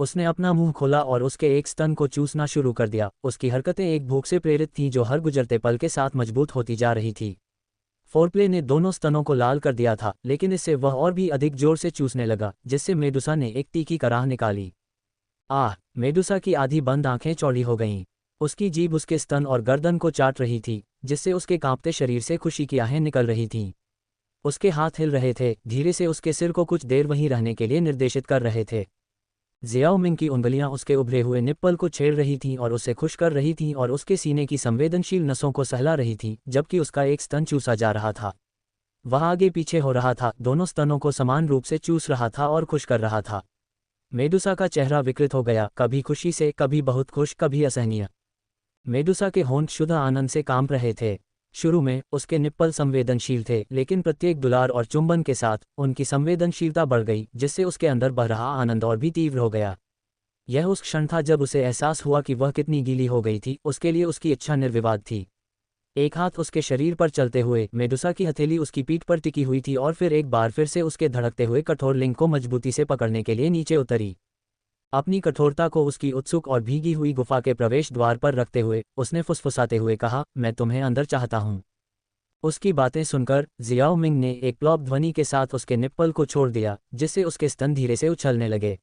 उसने अपना मुंह खोला और उसके एक स्तन को चूसना शुरू कर दिया। उसकी हरकतें एक भूख से प्रेरित थीं जो हर गुजरते पल के साथ मजबूत होती जा रही थी। फोरप्ले ने दोनों स्तनों को लाल कर दिया था, लेकिन इससे वह और भी अधिक जोर से चूसने लगा, जिससे मेडुसा ने एक तीखी कराह निकाली। आह! मेडुसा की आधी बंद आंखें चौड़ी हो गईं। उसकी जीभ उसके स्तन और गर्दन को चाट रही थी, जिससे उसके कांपते शरीर से खुशी की आहें निकल रही थीं। उसके हाथ हिल रहे थे, धीरे से उसके सिर को कुछ देर वहीं रहने के लिए निर्देशित कर रहे थे। जियाओ मिंग की उंगलियां उसके उभरे हुए निप्पल को छेड़ रही थीं और उसे खुश कर रही थीं और उसके सीने की संवेदनशील नसों को सहला रही थीं, जबकि उसका एक स्तन चूसा जा रहा था। वह आगे पीछे हो रहा था, दोनों स्तनों को समान रूप से चूस रहा था और खुश कर रहा था। मेडुसा का चेहरा विकृत हो गया, कभी खुशी से, कभी बहुत खुश, कभी असहनीय। मेडुसा के होंठ शुद्ध आनंद से कांप रहे थे। शुरू में उसके निप्पल संवेदनशील थे, लेकिन प्रत्येक दुलार और चुंबन के साथ उनकी संवेदनशीलता बढ़ गई, जिससे उसके अंदर बह रहा आनंद और भी तीव्र हो गया। यह उस क्षण था जब उसे एहसास हुआ कि वह कितनी गीली हो गई थी। उसके लिए उसकी इच्छा निर्विवाद थी। एक हाथ उसके शरीर पर चलते हुए मेडुसा की हथेली उसकी पीठ पर टिकी हुई थी और फिर एक बार फिर से उसके धड़कते हुए कठोर लिंग को मजबूती से पकड़ने के लिए नीचे उतरी। अपनी कठोरता को उसकी उत्सुक और भीगी हुई गुफा के प्रवेश द्वार पर रखते हुए उसने फुसफुसाते हुए कहा, मैं तुम्हें अंदर चाहता हूँ। उसकी बातें सुनकर जियाओ मिंग ने एक प्लॉप ध्वनि के साथ उसके निप्पल को छोड़ दिया, जिससे उसके स्तन धीरे से उछलने लगे।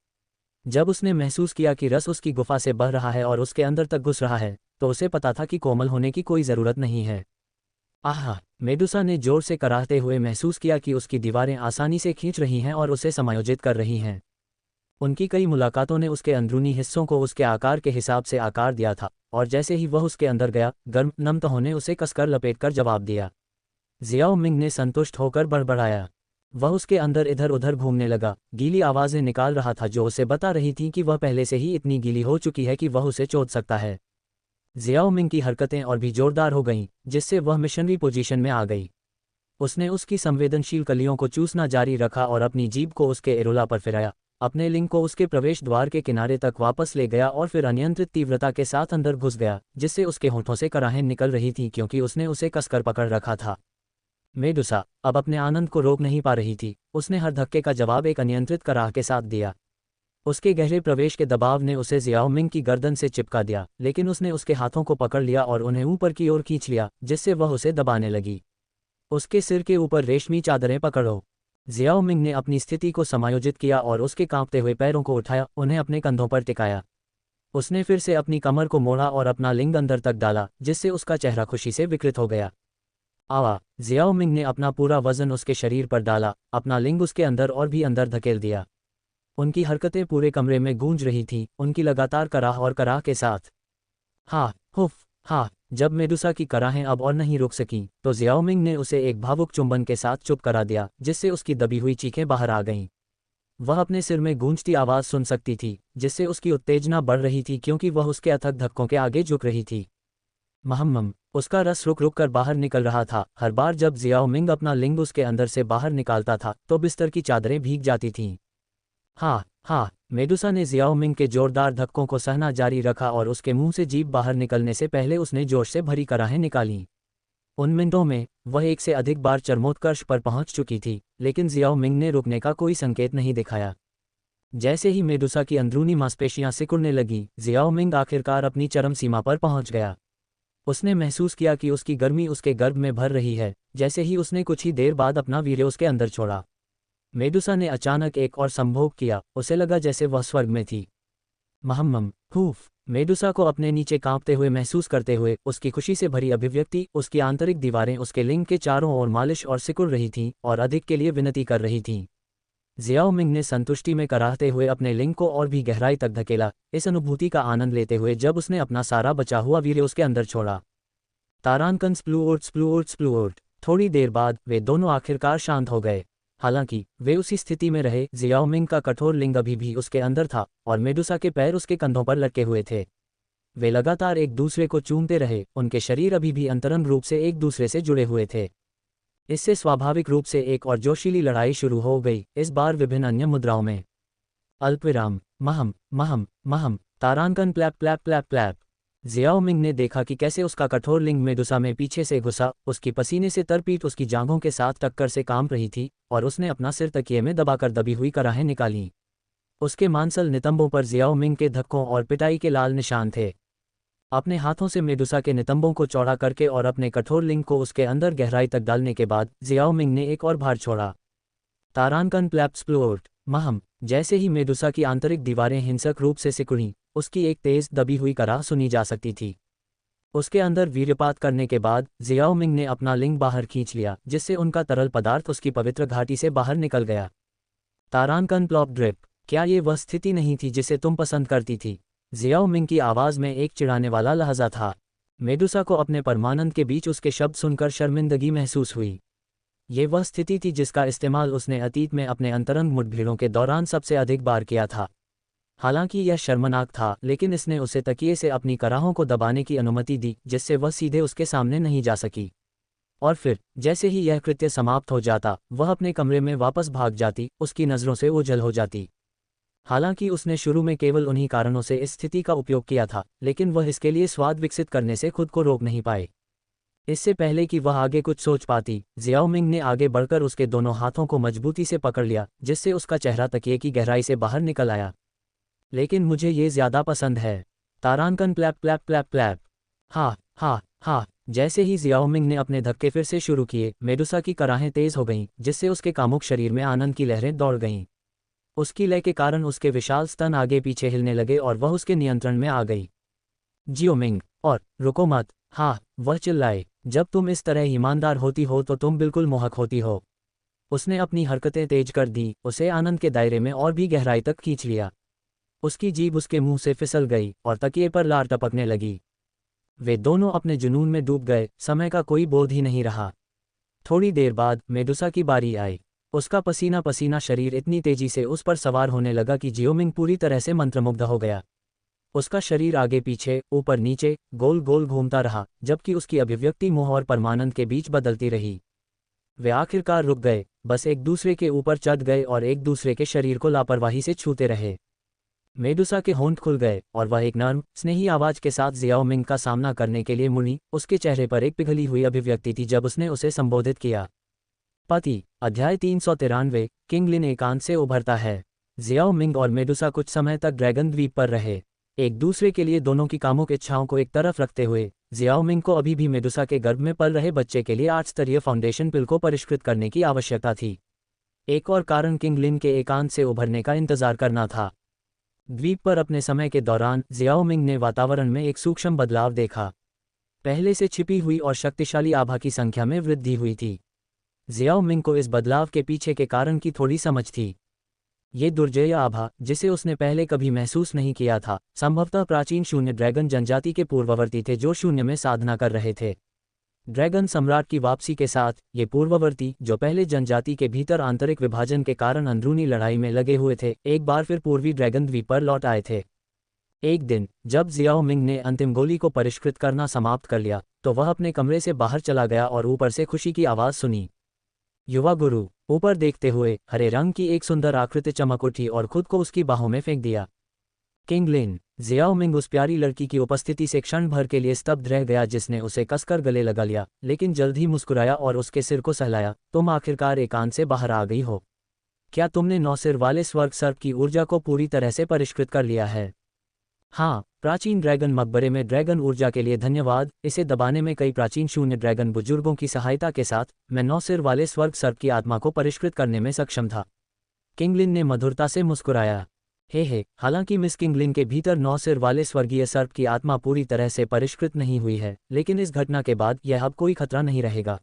जब उसने महसूस किया कि रस उसकी गुफा से बह रहा है और उसके अंदर तक घुस रहा है, तो उसे पता था कि कोमल होने की कोई ज़रूरत नहीं है। आहा! मेडुसा ने जोर से कराहते हुए महसूस किया कि उसकी दीवारें आसानी से खींच रही हैं और उसे समायोजित कर रही हैं। उनकी कई मुलाकातों ने उसके अंदरूनी हिस्सों को उसके आकार के हिसाब से आकार दिया था, और जैसे ही वह उसके अंदर गया, गर्म नम तहों ने उसे कसकर लपेटकर जवाब दिया। जियाओ मिंग ने संतुष्ट होकर बड़बड़ाया। वह उसके अंदर इधर उधर घूमने लगा, गीली आवाज़ें निकाल रहा था जो उसे बता रही थीं कि वह पहले से ही इतनी गीली हो चुकी है कि वह उसे चोद सकता है। जियाओ मिंग की हरकतें और भी जोरदार हो गईं, जिससे वह मिशनरी पोजीशन में आ गई। उसने उसकी संवेदनशील कलियों को चूसना जारी रखा और अपनी जीभ को उसके एरोला पर फिराया, अपने लिंग को उसके प्रवेश द्वार के किनारे तक वापस ले गया और फिर अनियंत्रित तीव्रता के साथ अंदर घुस गया, जिससे उसके होंठों से कराहें निकल रही थीं क्योंकि उसने उसे कसकर पकड़ रखा था। मेडुसा अब अपने आनंद को रोक नहीं पा रही थी। उसने हर धक्के का जवाब एक अनियंत्रित कराह के साथ दिया। उसके गहरे प्रवेश के दबाव ने उसे जियाओ मिंग की गर्दन से चिपका दिया, लेकिन उसने उसके हाथों को पकड़ लिया और उन्हें ऊपर की ओर खींच लिया, जिससे वह उसे दबाने लगी। उसके सिर के ऊपर रेशमी चादरें पकड़ो। जियाओ मिंग ने अपनी स्थिति को समायोजित किया और उसके कांपते हुए पैरों को उठाया, उन्हें अपने कंधों पर टिकाया। उसने फिर से अपनी कमर को मोड़ा और अपना लिंग अंदर तक डाला, जिससे उसका चेहरा खुशी से विकृत हो गया। आवा! जियाओ मिंग ने अपना पूरा वजन उसके शरीर पर डाला, अपना लिंग उसके अंदर और भी अंदर धकेल दिया। उनकी हरकतें पूरे कमरे में गूंज रही थीं, उनकी लगातार कराह और कराह के साथ। हाँ, हुफ, हाँ। जब मेडुसा की कराहें अब और नहीं रुक सकीं, तो जियाओ मिंग ने उसे एक भावुक चुंबन के साथ चुप करा दिया, जिससे उसकी दबी हुई चीखें बाहर आ गईं। वह अपने सिर में गूंजती आवाज़ सुन सकती थी, जिससे उसकी उत्तेजना बढ़ रही थी क्योंकि वह उसके अथक धक्कों के आगे झुक रही थी। महम्मम! उसका रस रुक रुक कर बाहर निकल रहा था। हर बार जब जियाओ मिंग अपना लिंग उसके अंदर से बाहर निकालता था, तो बिस्तर की चादरें भीग जाती थीं। हाँ, हाँ। मेडुसा ने जियाओ मिंग के जोरदार धक्कों को सहना जारी रखा और उसके मुंह से जीभ बाहर निकलने से पहले उसने जोश से भरी कराहें निकालीं। उन मिनटों में वह एक से अधिक बार चरमोत्कर्ष पर पहुंच चुकी थी, लेकिन जियाओ मिंग ने रुकने का कोई संकेत नहीं दिखाया। जैसे ही मेडुसा की अंदरूनी मांसपेशियां सिकुड़ने लगीं, जियाओ मिंग आखिरकार अपनी चरम सीमा पर पहुंच गया। उसने महसूस किया कि उसकी गर्मी उसके गर्भ में भर रही है। जैसे ही उसने कुछ ही देर बाद अपना वीर्य उसके अंदर छोड़ा, मेडुसा ने अचानक एक और संभोग किया। उसे लगा जैसे वह स्वर्ग में थी। महम्मम! हूफ! मेडुसा को अपने नीचे कांपते हुए महसूस करते हुए उसकी खुशी से भरी अभिव्यक्ति, उसकी आंतरिक दीवारें उसके लिंग के चारों ओर मालिश और सिकुड़ रही थीं और अधिक के लिए विनती कर रही थीं। जियाओ मिंग ने संतुष्टि में कराहते हुए अपने लिंग को और भी गहराई तक धकेला, इस अनुभूति का आनंद लेते हुए जब उसने अपना सारा बचा हुआ वीर्य उसके अंदर छोड़ा। तारानकन स्प्लूओर्ट स्प्लूओर्ट स्प्लूओर्ट। थोड़ी देर बाद वे दोनों आखिरकार शांत हो गए। हालांकि वे उसी स्थिति में रहे। जियाओ मिंग का कठोर लिंग अभी भी उसके अंदर था और मेडुसा के पैर उसके कंधों पर लटके हुए थे। वे लगातार एक दूसरे को चूमते रहे, उनके शरीर अभी भी अंतरंग रूप से एक दूसरे से जुड़े हुए थे। इससे स्वाभाविक रूप से एक और जोशीली लड़ाई शुरू हो गई, इस बार विभिन्न अन्य मुद्राओं में। अल्पविराम। महम महम महम। तारानकन प्लैप प्लैप प्लैप प्लैप। जियाओ मिंग ने देखा कि कैसे उसका कठोर लिंग मेडुसा में पीछे से घुसा, उसकी पसीने से तरपीट उसकी जांघों के साथ टक्कर से कांप रही थी और उसने अपना सिर तकिए में दबाकर दबी हुई कराहें निकालीं। उसके मांसल नितंबों पर जियाओ मिंग के धक्कों और पिटाई के लाल निशान थे। अपने हाथों से मेडुसा के नितंबों को चौड़ा करके और अपने कठोर लिंग को उसके अंदर गहराई तक डालने के बाद जियाओ मिंग ने एक और भार छोड़ा। तारानकन प्लैप स्प्लोर्ट। महम! जैसे ही मेडुसा की आंतरिक दीवारें हिंसक रूप से सिकुड़ीं, उसकी एक तेज दबी हुई कराह सुनी जा सकती थी। उसके अंदर वीर्यपात करने के बाद जियाओ मिंग ने अपना लिंग बाहर खींच लिया, जिससे उनका तरल पदार्थ उसकी पवित्र घाटी से बाहर निकल गया। तारानकन प्लॉप ड्रिप। क्या ये वह स्थिति नहीं थी जिसे तुम पसंद करती थी? जियाओ मिंग की आवाज़ में एक चिढ़ाने वाला लहजा था। मेडुसा को अपने परमानंद के बीच उसके शब्द सुनकर शर्मिंदगी महसूस हुई। ये वह स्थिति थी जिसका इस्तेमाल उसने अतीत में अपने अंतरंग मुठभेड़ों के दौरान सबसे अधिक बार किया था। हालांकि यह शर्मनाक था, लेकिन इसने उसे तकिए से अपनी कराहों को दबाने की अनुमति दी, जिससे वह सीधे उसके सामने नहीं जा सकी। और फिर जैसे ही यह कृत्य समाप्त हो जाता, वह अपने कमरे में वापस भाग जाती, उसकी नज़रों से ओझल हो जाती। हालांकि उसने शुरू में केवल उन्हीं कारणों से इस स्थिति का उपयोग किया था, लेकिन वह इसके लिए स्वाद विकसित करने से खुद को रोक नहीं पाए। इससे पहले कि वह आगे कुछ सोच पाती, जियाओ मिंग ने आगे बढ़कर उसके दोनों हाथों को मजबूती से पकड़ लिया, जिससे उसका चेहरा तकिए की गहराई से बाहर निकल आया। लेकिन मुझे ये ज़्यादा पसंद है। तारांकन प्लैप प्लैप प्लैप प्लैप। हाँ हाँ हाँ। जैसे ही जियाओ मिंग ने अपने धक्के फिर से शुरू किए, मेडुसा की कराहें तेज हो गईं, जिससे उसके कामुक शरीर में आनंद की लहरें दौड़ गईं। उसकी लय के कारण उसके विशाल स्तन आगे पीछे हिलने लगे और वह उसके नियंत्रण में आ गई। जियो मिंग, और रुको मत। हाँ, वह चिल्लाए, जब तुम इस तरह ईमानदार होती हो तो तुम बिल्कुल मोहक होती हो। उसने अपनी हरकतें तेज कर दी, उसे आनंद के दायरे में और भी गहराई तक खींच लिया। उसकी जीभ उसके मुंह से फिसल गई और तकिए पर लार टपकने लगी। वे दोनों अपने जुनून में डूब गए, समय का कोई बोध ही नहीं रहा। थोड़ी देर बाद मेडुसा की बारी आई। उसका पसीना पसीना शरीर इतनी तेजी से उस पर सवार होने लगा कि जियोमिंग पूरी तरह से मंत्रमुग्ध हो गया। उसका शरीर आगे पीछे, ऊपर नीचे, गोल गोल घूमता रहा, जबकि उसकी अभिव्यक्ति मोह और परमानंद के बीच बदलती रही। वे आखिरकार रुक गए, बस एक दूसरे के ऊपर चढ़ गए और एक दूसरे के शरीर को लापरवाही से छूते रहे। मेडुसा के होंठ खुल गए और वह एक नर्म, स्नेही आवाज के साथ जियाओ मिंग का सामना करने के लिए मुड़ी। उसके चेहरे पर एक पिघली हुई अभिव्यक्ति थी जब उसने उसे संबोधित किया। पति, अध्याय 393, किंग लिन एकांत से उभरता है। जियाओ मिंग और मेडुसा कुछ समय तक ड्रैगन द्वीप पर रहे, एक दूसरे के लिए दोनों की कामुक इच्छाओं को एक तरफ रखते हुए। जियाओ मिंग को अभी भी मेडुसा के गर्भ में पल रहे बच्चे के लिए 8 स्तरीय फाउंडेशन पिल को परिष्कृत करने की आवश्यकता थी। एक और कारण किंग लिन के एकांत से उभरने का इंतजार करना था। द्वीप पर अपने समय के दौरान जियाओ मिंग ने वातावरण में एक सूक्ष्म बदलाव देखा। पहले से छिपी हुई और शक्तिशाली आभा की संख्या में वृद्धि हुई थी। जियाओ मिंग को इस बदलाव के पीछे के कारण की थोड़ी समझ थी। ये दुर्जय आभा, जिसे उसने पहले कभी महसूस नहीं किया था, संभवतः प्राचीन शून्य ड्रैगन जनजाति के पूर्ववर्ती थे जो शून्य में साधना कर रहे थे। ड्रैगन सम्राट की वापसी के साथ, ये पूर्ववर्ती, जो पहले जनजाति के भीतर आंतरिक विभाजन के कारण अंदरूनी लड़ाई में लगे हुए थे, एक बार फिर पूर्वी ड्रैगन द्वीप पर लौट आए थे। एक दिन, जब जियाओ मिंग ने अंतिम गोली को परिष्कृत करना समाप्त कर लिया, तो वह अपने कमरे से बाहर चला गया और ऊपर से खुशी की आवाज़ सुनी। युवा गुरु, ऊपर देखते हुए हरे रंग की एक सुंदर आकृति चमक उठी और खुद को उसकी बाहों में फेंक दिया। किंग लिन। जियाओ मिंग उस प्यारी लड़की की उपस्थिति से क्षण भर के लिए स्तब्ध रह गया, जिसने उसे कसकर गले लगा लिया, लेकिन जल्द ही मुस्कुराया और उसके सिर को सहलाया। तुम आखिरकार एकांत से बाहर आ गई हो। क्या तुमने 9 सिर वाले स्वर्ग सर्प की ऊर्जा को पूरी तरह से परिष्कृत कर लिया है? हाँ, प्राचीन ड्रैगन मकबरे में ड्रैगन ऊर्जा के लिए धन्यवाद। इसे दबाने में कई प्राचीन शून्य ड्रैगन बुजुर्गों की सहायता के साथ, मैं 9 सिर वाले स्वर्ग सर्प की आत्मा को परिष्कृत करने में सक्षम था। किंगलिन ने मधुरता से मुस्कुराया। हे, हालांकि मिस किंगलिन के भीतर 9 सिर वाले स्वर्गीय सर्प की आत्मा पूरी तरह से परिष्कृत नहीं हुई है, लेकिन इस घटना के बाद यह अब कोई खतरा नहीं रहेगा।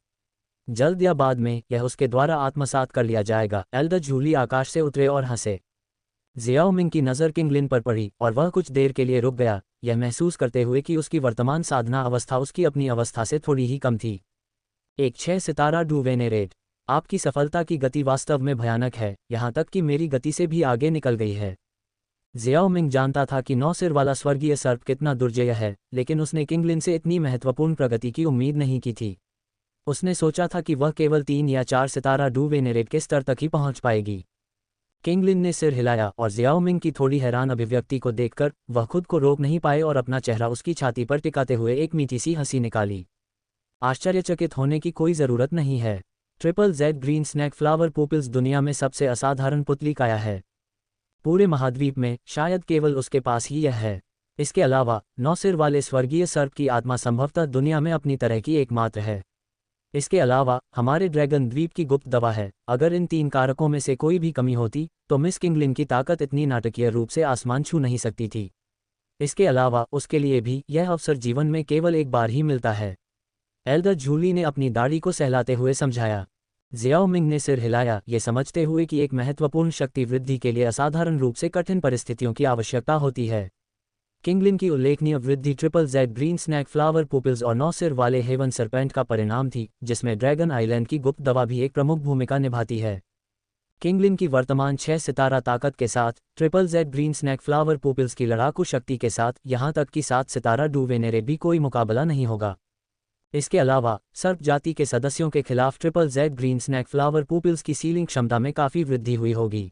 जल्द या बाद में यह उसके द्वारा आत्मसात कर लिया जाएगा। एल्डर जूली आकाश से उतरे और हंसे। जियाओ मिंग की नज़र किंगलिन पर पड़ी और वह कुछ देर के लिए रुक गया, यह महसूस करते हुए कि उसकी वर्तमान साधना अवस्था उसकी अपनी अवस्था से थोड़ी ही कम थी। एक 6 सितारा डू वेनेरेट। आपकी सफलता की गति वास्तव में भयानक है, यहाँ तक कि मेरी गति से भी आगे निकल गई है। जियाओ मिंग जानता था कि 9 सिर वाला स्वर्गीय सर्प कितना दुर्जय है, लेकिन उसने किंगलिन से इतनी महत्वपूर्ण प्रगति की उम्मीद नहीं की थी। उसने सोचा था कि वह केवल 3 या 4 सितारा डू वेनेरेट के स्तर तक ही पहुंच पाएगी। किंगलिन ने सिर हिलाया और जियाओ मिंग की थोड़ी हैरान अभिव्यक्ति को देखकर वह खुद को रोक नहीं पाए और अपना चेहरा उसकी छाती पर टिकाते हुए एक मीठी सी हंसी निकाली। आश्चर्यचकित होने की कोई ज़रूरत नहीं है। Triple Z green snake flower pupils दुनिया में सबसे असाधारण पुतली काया है। पूरे महाद्वीप में शायद केवल उसके पास ही यह है। इसके अलावा 9 सिर वाले स्वर्गीय सर्प की आत्मा संभवतः दुनिया में अपनी तरह की एकमात्र है। इसके अलावा हमारे ड्रैगन द्वीप की गुप्त दवा है। अगर इन 3 कारकों में से कोई भी कमी होती, तो मिस किंगलिन की ताकत इतनी नाटकीय रूप से आसमान छू नहीं सकती थी। इसके अलावा उसके लिए भी यह अवसर जीवन में केवल एक बार ही मिलता है। एल्डर जूली ने अपनी दाढ़ी को सहलाते हुए समझाया। जियाओ मिंग ने सिर हिलाया, ये समझते हुए कि एक महत्वपूर्ण शक्ति वृद्धि के लिए असाधारण रूप से कठिन परिस्थितियों की आवश्यकता होती है। किंगलिन की उल्लेखनीय वृद्धि triple Z green snake flower pupils और 9 सिर वाले हेवन सरपेंट का परिणाम थी, जिसमें ड्रैगन आइलैंड की गुप्त दवा भी एक प्रमुख भूमिका निभाती है। किंगलिन की वर्तमान 6 सितारा ताकत के साथ triple Z green snake flower pupils की लड़ाकू शक्ति के साथ यहाँ तक कि 7 सितारा डू वेनेरे भी कोई मुकाबला नहीं होगा। इसके अलावा सर्प जाति के सदस्यों के खिलाफ triple Z green snake flower pupils की सीलिंग क्षमता में काफ़ी वृद्धि हुई होगी।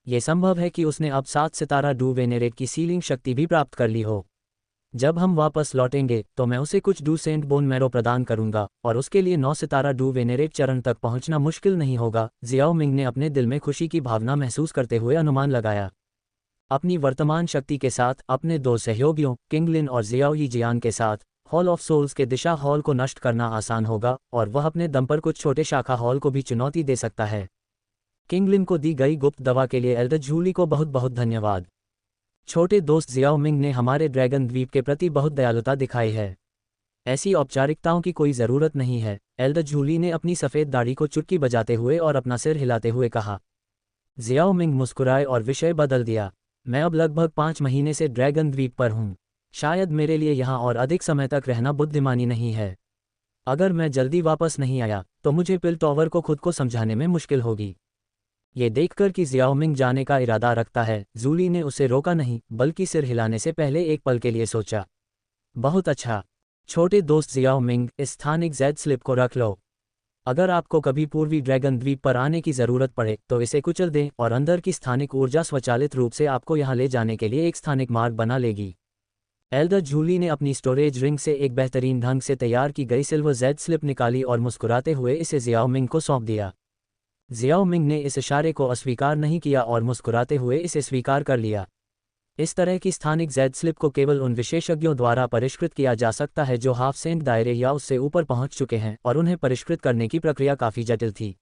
ये संभव है कि उसने अब 7 सितारा डू वेनेरेट की सीलिंग शक्ति भी प्राप्त कर ली हो। जब हम वापस लौटेंगे तो मैं उसे कुछ डू सेंट बोन मैरो प्रदान करूंगा और उसके लिए 9 सितारा डू वेनेरेट चरण तक पहुंचना मुश्किल नहीं होगा। जियाओ मिंग ने अपने दिल में खुशी की भावना महसूस करते हुए अनुमान लगाया। अपनी वर्तमान शक्ति के साथ अपने 2 सहयोगियों किंगलिन और जियाओ यीजियान के साथ हॉल ऑफ सोल्स के दिशा हॉल को नष्ट करना आसान होगा और वह अपने दम पर कुछ छोटे शाखा हॉल को भी चुनौती दे सकता है। किंगलिन को दी गई गुप्त दवा के लिए एल्डर जूली को बहुत बहुत धन्यवाद। छोटे दोस्त जियाओ मिंग ने हमारे ड्रैगन द्वीप के प्रति बहुत दयालुता दिखाई है। ऐसी औपचारिकताओं की कोई ज़रूरत नहीं है, एल्डर जूली ने अपनी सफ़ेद दाढ़ी को चुटकी बजाते हुए और अपना सिर हिलाते हुए कहा। जियाओ मिंग मुस्कुराए और विषय बदल दिया। मैं अब लगभग 5 महीने से ड्रैगन द्वीप पर हूँ। शायद मेरे लिए यहाँ और अधिक समय तक रहना बुद्धिमानी नहीं है। अगर मैं जल्दी वापस नहीं आया तो मुझे पिलटॉवर को खुद को समझाने में मुश्किल होगी। ये देखकर कि जियाओ मिंग जाने का इरादा रखता है, जूली ने उसे रोका नहीं बल्कि सिर हिलाने से पहले एक पल के लिए सोचा। बहुत अच्छा छोटे दोस्त जियाओ मिंग, इस स्थानिक जेड स्लिप को रख लो। अगर आपको कभी पूर्वी ड्रैगन द्वीप पर आने की ज़रूरत पड़े तो इसे कुचल दें और अंदर की स्थानिक ऊर्जा स्वचालित रूप से आपको यहाँ ले जाने के लिए एक स्थानिक मार्ग बना लेगी। एल्डर जूली ने अपनी स्टोरेज रिंग से एक बेहतरीन ढंग से तैयार की गई सिल्वर जेड स्लिप निकाली और मुस्कुराते हुए इसे जियाओ मिंग को सौंप दिया। जियाओ मिंग ने इस इशारे को अस्वीकार नहीं किया और मुस्कुराते हुए इसे स्वीकार कर लिया। इस तरह की स्थानिक जेड स्लिप को केवल उन विशेषज्ञों द्वारा परिष्कृत किया जा सकता है जो हाफ सेंट दायरे या उससे ऊपर पहुंच चुके हैं और उन्हें परिष्कृत करने की प्रक्रिया काफ़ी जटिल थी।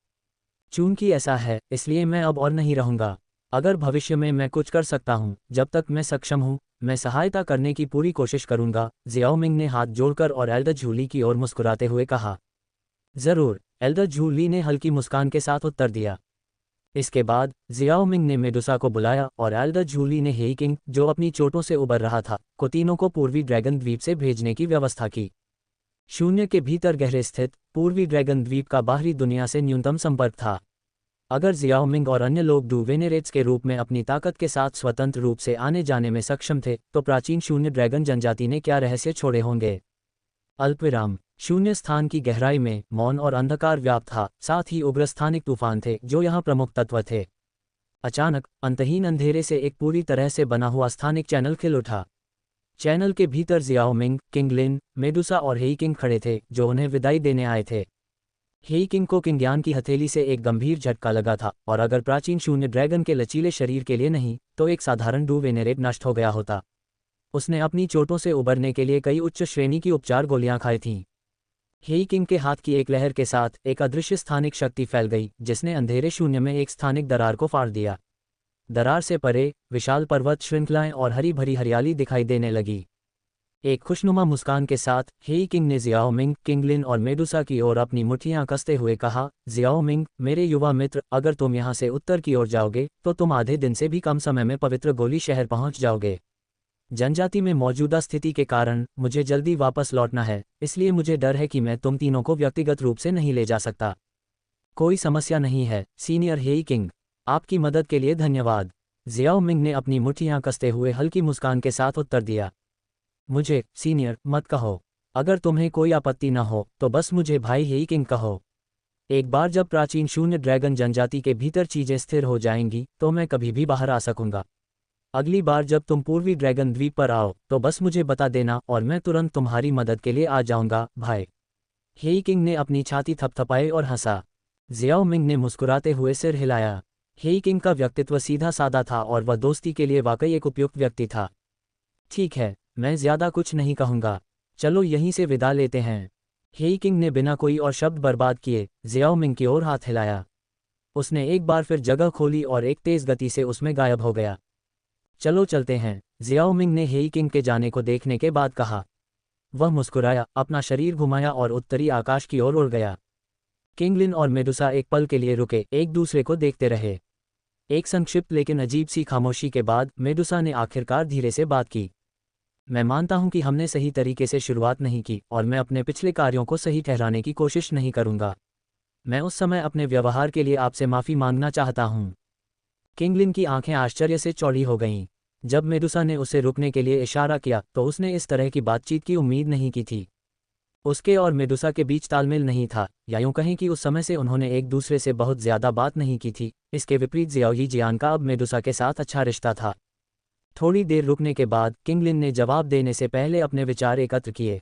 चूंकि ऐसा है इसलिए मैं अब और नहीं रहूंगा। अगर भविष्य में मैं कुछ कर सकता हूं, जब तक मैं सक्षम हूं, मैं सहायता करने की पूरी कोशिश करूंगा। जियाओ मिंग ने हाथ जोड़कर और एल्डर जूली की ओर मुस्कुराते हुए कहा। ज़रूर, एल्डर जूली ने हल्की मुस्कान के साथ उत्तर दिया। इसके बाद जियाओ मिंग ने मेडुसा को बुलाया और एल्डर जूली ने हेई किंग, जो अपनी चोटों से उबर रहा था, को तीनों को पूर्वी ड्रैगन द्वीप से भेजने की व्यवस्था की। शून्य के भीतर गहरे स्थित पूर्वी ड्रैगन द्वीप का बाहरी दुनिया से न्यूनतम संपर्क था। अगर जियाओ मिंग और अन्य लोग डू वेनेरेट्स के रूप में अपनी ताकत के साथ स्वतंत्र रूप से आने जाने में सक्षम थे तो प्राचीन शून्य ड्रैगन जनजाति ने क्या रहस्य छोड़े होंगे। अल्पविराम। शून्य स्थान की गहराई में मौन और अंधकार व्याप्त था, साथ ही उग्र स्थानिक तूफान थे जो यहाँ प्रमुख तत्व थे। अचानक अंतहीन अंधेरे से एक पूरी तरह से बना हुआ स्थानिक चैनल खिल उठा। चैनल के भीतर जियाओ मिंग, किंगलिन, मेडुसा और हेई किंग खड़े थे जो उन्हें विदाई देने आए थे। हेई किंग को किंग्यान की हथेली से एक गंभीर झटका लगा था और अगर प्राचीन शून्य ड्रैगन के लचीले शरीर के लिए नहीं तो एक साधारण डू वेनेरेट नष्ट हो गया होता। उसने अपनी चोटों से उबरने के लिए कई उच्च श्रेणी की उपचार गोलियां खाई थीं। हेई किंग के हाथ की एक लहर के साथ एक अदृश्य स्थानिक शक्ति फैल गई जिसने अंधेरे शून्य में एक स्थानिक दरार को फाड़ दिया। दरार से परे विशाल पर्वत श्रृंखलाएं और हरी भरी हरियाली दिखाई देने लगी। एक खुशनुमा मुस्कान के साथ हेई किंग ने जियाओ मिंग, किंगलिन और मेडुसा की ओर अपनी मुट्ठियां कसते हुए कहा, जियाओ मिंग, मेरे युवा मित्र, अगर तुम यहाँ से उत्तर की ओर जाओगे तो तुम आधे दिन से भी कम समय में पवित्र गोली शहर पहुंच जाओगे। जनजाति में मौजूदा स्थिति के कारण मुझे जल्दी वापस लौटना है, इसलिए मुझे डर है कि मैं तुम तीनों को व्यक्तिगत रूप से नहीं ले जा सकता। कोई समस्या नहीं है सीनियर हेई किंग, आपकी मदद के लिए धन्यवाद। जियाओ मिंग ने अपनी मुट्ठियां कसते हुए हल्की मुस्कान के साथ उत्तर दिया। मुझे सीनियर मत कहो, अगर तुम्हें कोई आपत्ति न हो तो बस मुझे भाई हेई किंग कहो। एक बार जब प्राचीन शून्य ड्रैगन जनजाति के भीतर चीजें स्थिर हो जाएंगी तो मैं कभी भी बाहर आ सकूंगा। अगली बार जब तुम पूर्वी ड्रैगन द्वीप पर आओ तो बस मुझे बता देना और मैं तुरंत तुम्हारी मदद के लिए आ जाऊंगा भाई। हेई किंग ने अपनी छाती थपथपाई और हंसा। जियाओ मिंग ने मुस्कुराते हुए सिर हिलाया। हेई किंग का व्यक्तित्व सीधा सादा था और वह दोस्ती के लिए वाकई एक उपयुक्त व्यक्ति था। ठीक है, मैं ज्यादा कुछ नहीं कहूंगा, चलो यहीं से विदा लेते हैं। हेई किंग ने बिना कोई और शब्द बर्बाद किए जियाओ मिंग की ओर हाथ हिलाया। उसने एक बार फिर जगह खोली और एक तेज गति से उसमें गायब हो गया। चलो चलते हैं, जियाओ मिंग ने हेई किंग के जाने को देखने के बाद कहा। वह मुस्कुराया, अपना शरीर घुमाया और उत्तरी आकाश की ओर उड़ गया। किंगलिन और मेडुसा एक पल के लिए रुके, एक दूसरे को देखते रहे। एक संक्षिप्त लेकिन अजीब सी खामोशी के बाद मेडुसा ने आखिरकार धीरे से बात की। मैं मानता हूं कि हमने सही तरीके से शुरुआत नहीं की और मैं अपने पिछले कार्यों को सही ठहराने की कोशिश नहीं करूंगा। मैं उस समय अपने व्यवहार के लिए आपसे माफ़ी मांगना चाहता हूँ। किंगलिन की आंखें आश्चर्य से चौड़ी हो गईं। जब मेडुसा ने उसे रुकने के लिए इशारा किया तो उसने इस तरह की बातचीत की उम्मीद नहीं की थी। उसके और मेडुसा के बीच तालमेल नहीं था, या यूं कहें कि उस समय से उन्होंने एक दूसरे से बहुत ज़्यादा बात नहीं की थी। इसके विपरीत जियाओ यीजियान का अब मेडुसा के साथ अच्छा रिश्ता था। थोड़ी देर रुकने के बाद किंगलिन ने जवाब देने से पहले अपने विचार एकत्र किए।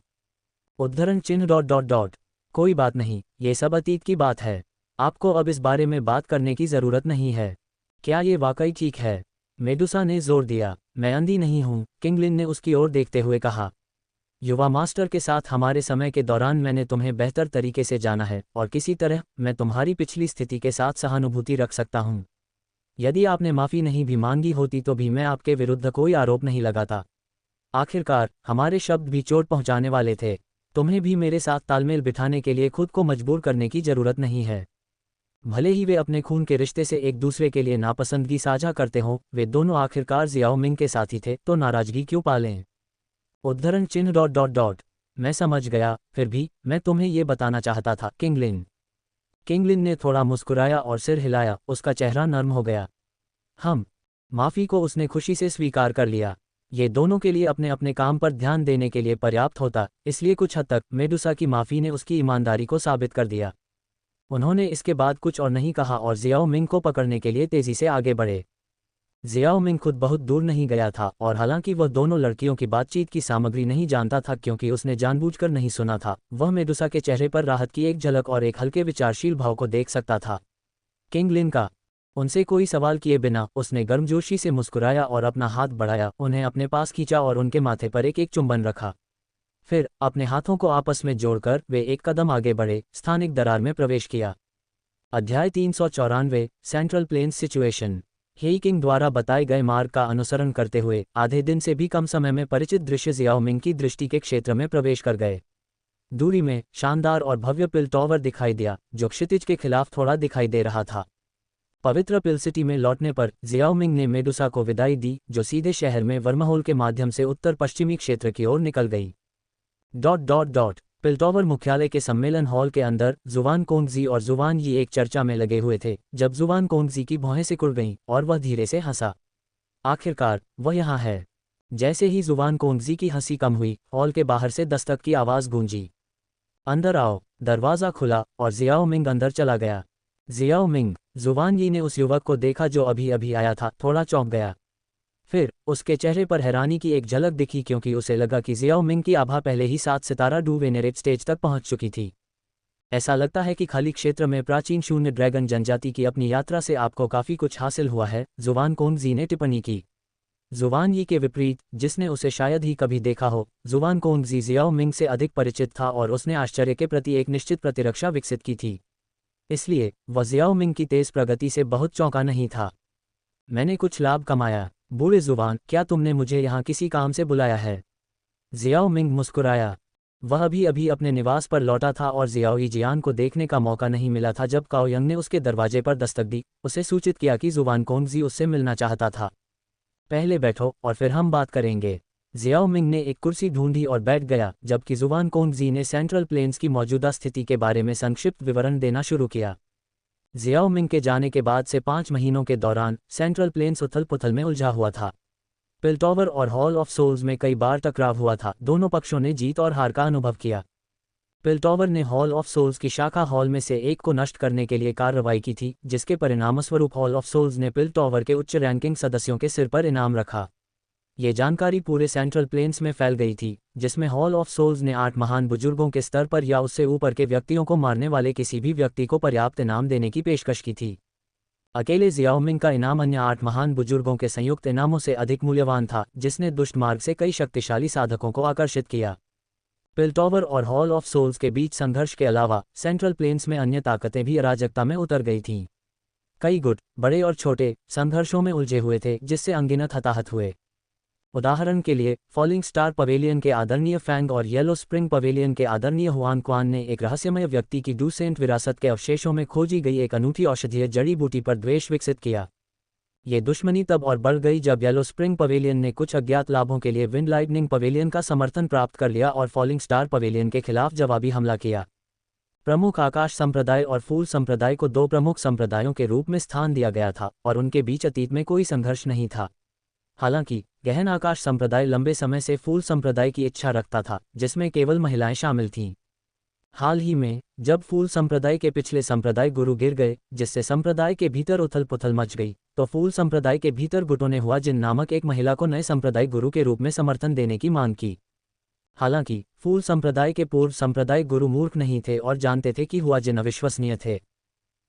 उद्धरण चिन्ह डॉट डॉट डॉट। कोई बात नहीं, ये सब अतीत की बात है। आपको अब इस बारे में बात करने की ज़रूरत नहीं है। क्या ये वाकई ठीक है? मेडुसा ने जोर दिया। मैं अंधी नहीं हूँ, किंगलिन ने उसकी ओर देखते हुए कहा। युवा मास्टर के साथ हमारे समय के दौरान मैंने तुम्हें बेहतर तरीके से जाना है और किसी तरह मैं तुम्हारी पिछली स्थिति के साथ सहानुभूति रख सकता हूँ। यदि आपने माफ़ी नहीं भी मांगी होती तो भी मैं आपके विरुद्ध कोई आरोप नहीं लगाता। आखिरकार हमारे शब्द भी चोट पहुंचाने वाले थे। तुम्हें भी मेरे साथ तालमेल बिठाने के लिए खुद को मजबूर करने की ज़रूरत नहीं है। भले ही वे अपने खून के रिश्ते से एक दूसरे के लिए नापसंदगी साझा करते हों, वे दोनों आखिरकार जियाओ मिंग के साथी थे, तो नाराजगी क्यों पालें? उद्धरण चिन्ह डॉट डॉट डॉट। मैं समझ गया, फिर भी मैं तुम्हें ये बताना चाहता था, किंगलिन। किंगलिन ने थोड़ा मुस्कुराया और सिर हिलाया, उसका चेहरा नर्म हो गया। हम माफ़ी को उसने खुशी से स्वीकार कर लिया। ये दोनों के लिए अपने अपने काम पर ध्यान देने के लिए पर्याप्त होता, इसलिए कुछ हद तक मेडुसा की माफ़ी ने उसकी ईमानदारी को साबित कर दिया। उन्होंने इसके बाद कुछ और नहीं कहा और जियाओ मिंग को पकड़ने के लिए तेज़ी से आगे बढ़े। जियाओ मिंग खुद बहुत दूर नहीं गया था और हालांकि वह दोनों लड़कियों की बातचीत की सामग्री नहीं जानता था क्योंकि उसने जानबूझकर नहीं सुना था, वह मेडुसा के चेहरे पर राहत की एक झलक और एक हल्के विचारशील भाव को देख सकता था। किंगलिन का उनसे कोई सवाल किए बिना उसने गर्मजोशी से मुस्कुराया और अपना हाथ बढ़ाया, उन्हें अपने पास खींचा और उनके माथे पर एक एक चुंबन रखा। फिर अपने हाथों को आपस में जोड़कर वे एक कदम आगे बढ़े, स्थानिक दरार में प्रवेश किया। अध्याय 394 सेंट्रल प्लेन्स सिचुएशन। हेई किंग द्वारा बताए गए मार्ग का अनुसरण करते हुए आधे दिन से भी कम समय में परिचित दृश्य जियाओ मिंग की दृष्टि के क्षेत्र में प्रवेश कर गए। दूरी में शानदार और भव्य पिल टॉवर दिखाई दिया, जो क्षितिज के खिलाफ थोड़ा दिखाई दे रहा था। पवित्र पिल सिटी में लौटने पर जियाओ मिंग ने मेडुसा को विदाई दी, जो सीधे शहर में वर्महोल के माध्यम से उत्तर पश्चिमी क्षेत्र की ओर निकल गई। Dot dot dot. पिलटॉवर मुख्यालय के सम्मेलन हॉल के अंदर जुवान कोंगजी और जुवान यी एक चर्चा में लगे हुए थे जब जुवान कोंगजी की भौहें सिकुड़ गईं और वह धीरे से हंसा। आखिरकार वह यहाँ है। जैसे ही जुवान कोंगजी की हंसी कम हुई, हॉल के बाहर से दस्तक की आवाज़ गूंजी। अंदर आओ। दरवाज़ा खुला और जियाओ मिंग अंदर चला गया। Xiao Ming. जुवान यी ने उस युवक को देखा जो अभी अभी आया था, थोड़ा चौंक गया। फिर उसके चेहरे पर हैरानी की एक झलक दिखी क्योंकि उसे लगा कि जियाओ मिंग की आभा पहले ही 7 सितारा डू वेनेरेट स्टेज तक पहुंच चुकी थी। ऐसा लगता है कि खाली क्षेत्र में प्राचीन शून्य ड्रैगन जनजाति की अपनी यात्रा से आपको काफ़ी कुछ हासिल हुआ है, जुवान कोंगजी ने टिप्पणी की। जुवान यी के विपरीत, जिसने उसे शायद ही कभी देखा हो, जुवान कोंगजी जियाओ मिंग से अधिक परिचित था और उसने आश्चर्य के प्रति एक निश्चित प्रतिरक्षा विकसित की थी। इसलिए वह जियाओ मिंग की तेज़ प्रगति से बहुत चौंका नहीं था। मैंने कुछ लाभ कमाया। बूढ़े जुबान, क्या तुमने मुझे यहाँ किसी काम से बुलाया है? जियाओ मिंग मुस्कुराया। वह अभी अभी अपने निवास पर लौटा था और जियाओ यीजियान को देखने का मौका नहीं मिला था जब काओ यंग ने उसके दरवाजे पर दस्तक दी, उसे सूचित किया कि जुबान कोंगजी उससे मिलना चाहता था। पहले बैठो और फिर हम बात करेंगे। जियाओ मिंग ने एक कुर्सी ढूंढी और बैठ गया, जबकि जुबान कोंगजी ने सेंट्रल प्लेन्स की मौजूदा स्थिति के बारे में संक्षिप्त विवरण देना शुरू किया। जियाओ मिंग के जाने के बाद से 5 महीनों के दौरान सेंट्रल प्लेन्स उथल पुथल में उलझा हुआ था। पिलटॉवर और हॉल ऑफ सोल्स में कई बार टकराव हुआ था, दोनों पक्षों ने जीत और हार का अनुभव किया। पिलटॉवर ने हॉल ऑफ सोल्स की शाखा हॉल में से एक को नष्ट करने के लिए कार्रवाई की थी, जिसके परिणामस्वरूप हॉल ऑफ सोल्स ने पिलटॉवर के उच्च रैंकिंग सदस्यों के सिर पर इनाम रखा। ये जानकारी पूरे सेंट्रल प्लेन्स में फैल गई थी, जिसमें हॉल ऑफ सोल्स ने 8 महान बुजुर्गों के स्तर पर या उससे ऊपर के व्यक्तियों को मारने वाले किसी भी व्यक्ति को पर्याप्त इनाम देने की पेशकश की थी। अकेले जियाओ मिंग का इनाम अन्य 8 महान बुजुर्गों के संयुक्त इनामों से अधिक मूल्यवान था, जिसने दुष्ट मार्ग से कई शक्तिशाली साधकों को आकर्षित किया। पिलटॉवर और हॉल ऑफ सोल्स के बीच संघर्ष के अलावा सेंट्रल प्लेन्स में अन्य ताकतें भी अराजकता में उतर गई थीं। कई गुट, बड़े और छोटे, संघर्षों में उलझे हुए थे जिससे अनगिनत हताहत हुए। उदाहरण के लिए, फॉलिंग स्टार पवेलियन के आदरणीय फैंग और येलो स्प्रिंग पवेलियन के आदरणीय हुआन क्वान ने एक रहस्यमय व्यक्ति की डूसेंट विरासत के अवशेषों में खोजी गई एक अनूठी औषधीय जड़ी बूटी पर द्वेष विकसित किया। ये दुश्मनी तब और बढ़ गई जब येलो स्प्रिंग पवेलियन ने कुछ अज्ञात लाभों के लिए विंड लाइटनिंग पवेलियन का समर्थन प्राप्त कर लिया और फॉलिंग स्टार पवेलियन के खिलाफ जवाबी हमला किया। प्रमुख आकाश संप्रदाय और फूल संप्रदाय को दो प्रमुख संप्रदायों के रूप में स्थान दिया गया था और उनके बीच अतीत में कोई संघर्ष नहीं था। हालांकि गहन आकाश संप्रदाय लंबे समय से फूल संप्रदाय की इच्छा रखता था, जिसमें केवल महिलाएं शामिल थीं। हाल ही में जब फूल संप्रदाय के पिछले संप्रदाय गुरु गिर गए, जिससे संप्रदाय के भीतर उथल पुथल मच गई, तो फूल संप्रदाय के भीतर गुटों ने हुआ जिन नामक एक महिला को नए संप्रदाय गुरु के रूप में समर्थन देने की मांग की। हालांकि फूल संप्रदाय के पूर्व संप्रदाय गुरु मूर्ख नहीं थे और जानते थे कि हुआ जिन अविश्वसनीय थे।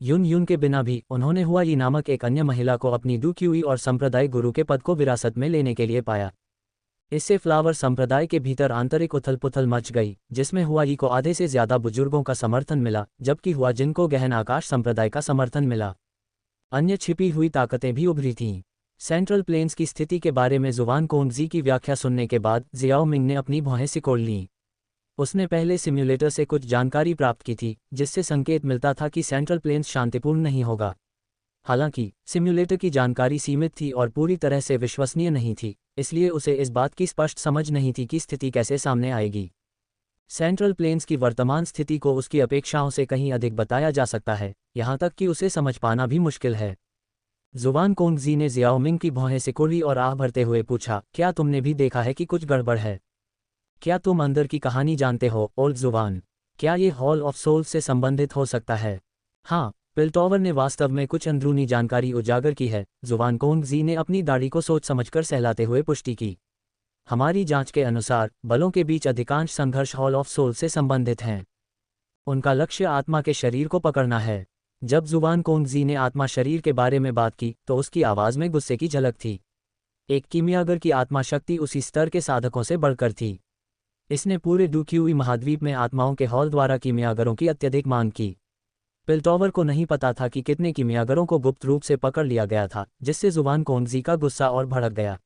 यून के बिना भी उन्होंने हुआ यी नामक एक अन्य महिला को अपनी डूक्यूई और संप्रदाय गुरु के पद को विरासत में लेने के लिए पाया। इससे फ्लावर संप्रदाय के भीतर आंतरिक उथल पुथल मच गई, जिसमें हुआ यी को आधे से ज्यादा बुजुर्गों का समर्थन मिला, जबकि हुआ जिन को गहन आकाश संप्रदाय का समर्थन मिला। अन्य छिपी हुई ताकतें भी उभरी थीं। सेंट्रल प्लेन्स की स्थिति के बारे में जुवान कोंगजी की व्याख्या सुनने के बाद जियाओ मिंग ने अपनी भौहें सिकोड़ लीं। उसने पहले सिम्युलेटर से कुछ जानकारी प्राप्त की थी, जिससे संकेत मिलता था कि सेंट्रल प्लेन्स शांतिपूर्ण नहीं होगा। हालांकि सिम्युलेटर की जानकारी सीमित थी और पूरी तरह से विश्वसनीय नहीं थी, इसलिए उसे इस बात की स्पष्ट समझ नहीं थी कि स्थिति कैसे सामने आएगी। सेंट्रल प्लेन्स की वर्तमान स्थिति को उसकी अपेक्षाओं से कहीं अधिक बताया जा सकता है, यहाँ तक कि उसे समझ पाना भी मुश्किल है। जुवान कोंगजी ने जियाओ मिंग की भौहें सिकोड़ी और आह भरते हुए पूछा, क्या तुमने भी देखा है कि कुछ गड़बड़ है? क्या तुम अंदर की कहानी जानते हो, ओल्ड जुवान? क्या ये हॉल ऑफ सोल्स से संबंधित हो सकता है? हाँ, पिल्टॉवर ने वास्तव में कुछ अंदरूनी जानकारी उजागर की है। जुवान कोंगजी ने अपनी दाढ़ी को सोच समझकर सहलाते हुए पुष्टि की। हमारी जांच के अनुसार बलों के बीच अधिकांश संघर्ष हॉल ऑफ सोल्स से संबंधित हैं। उनका लक्ष्य आत्मा के शरीर को पकड़ना है। जब जुवान कोंगजी ने आत्मा शरीर के बारे में बात की तो उसकी आवाज़ में गुस्से की झलक थी। एक कीमियागर की आत्मा शक्ति उसी स्तर के साधकों से बढ़कर थी। इसने पूरे डूक्यूई महाद्वीप में आत्माओं के हॉल द्वारा कीमियागरों की अत्यधिक मांग की। पिल्टॉवर को नहीं पता था कि कितने कीमियागरों को गुप्त रूप से पकड़ लिया गया था, जिससे जुबान कोंगजी का गुस्सा और भड़क गया।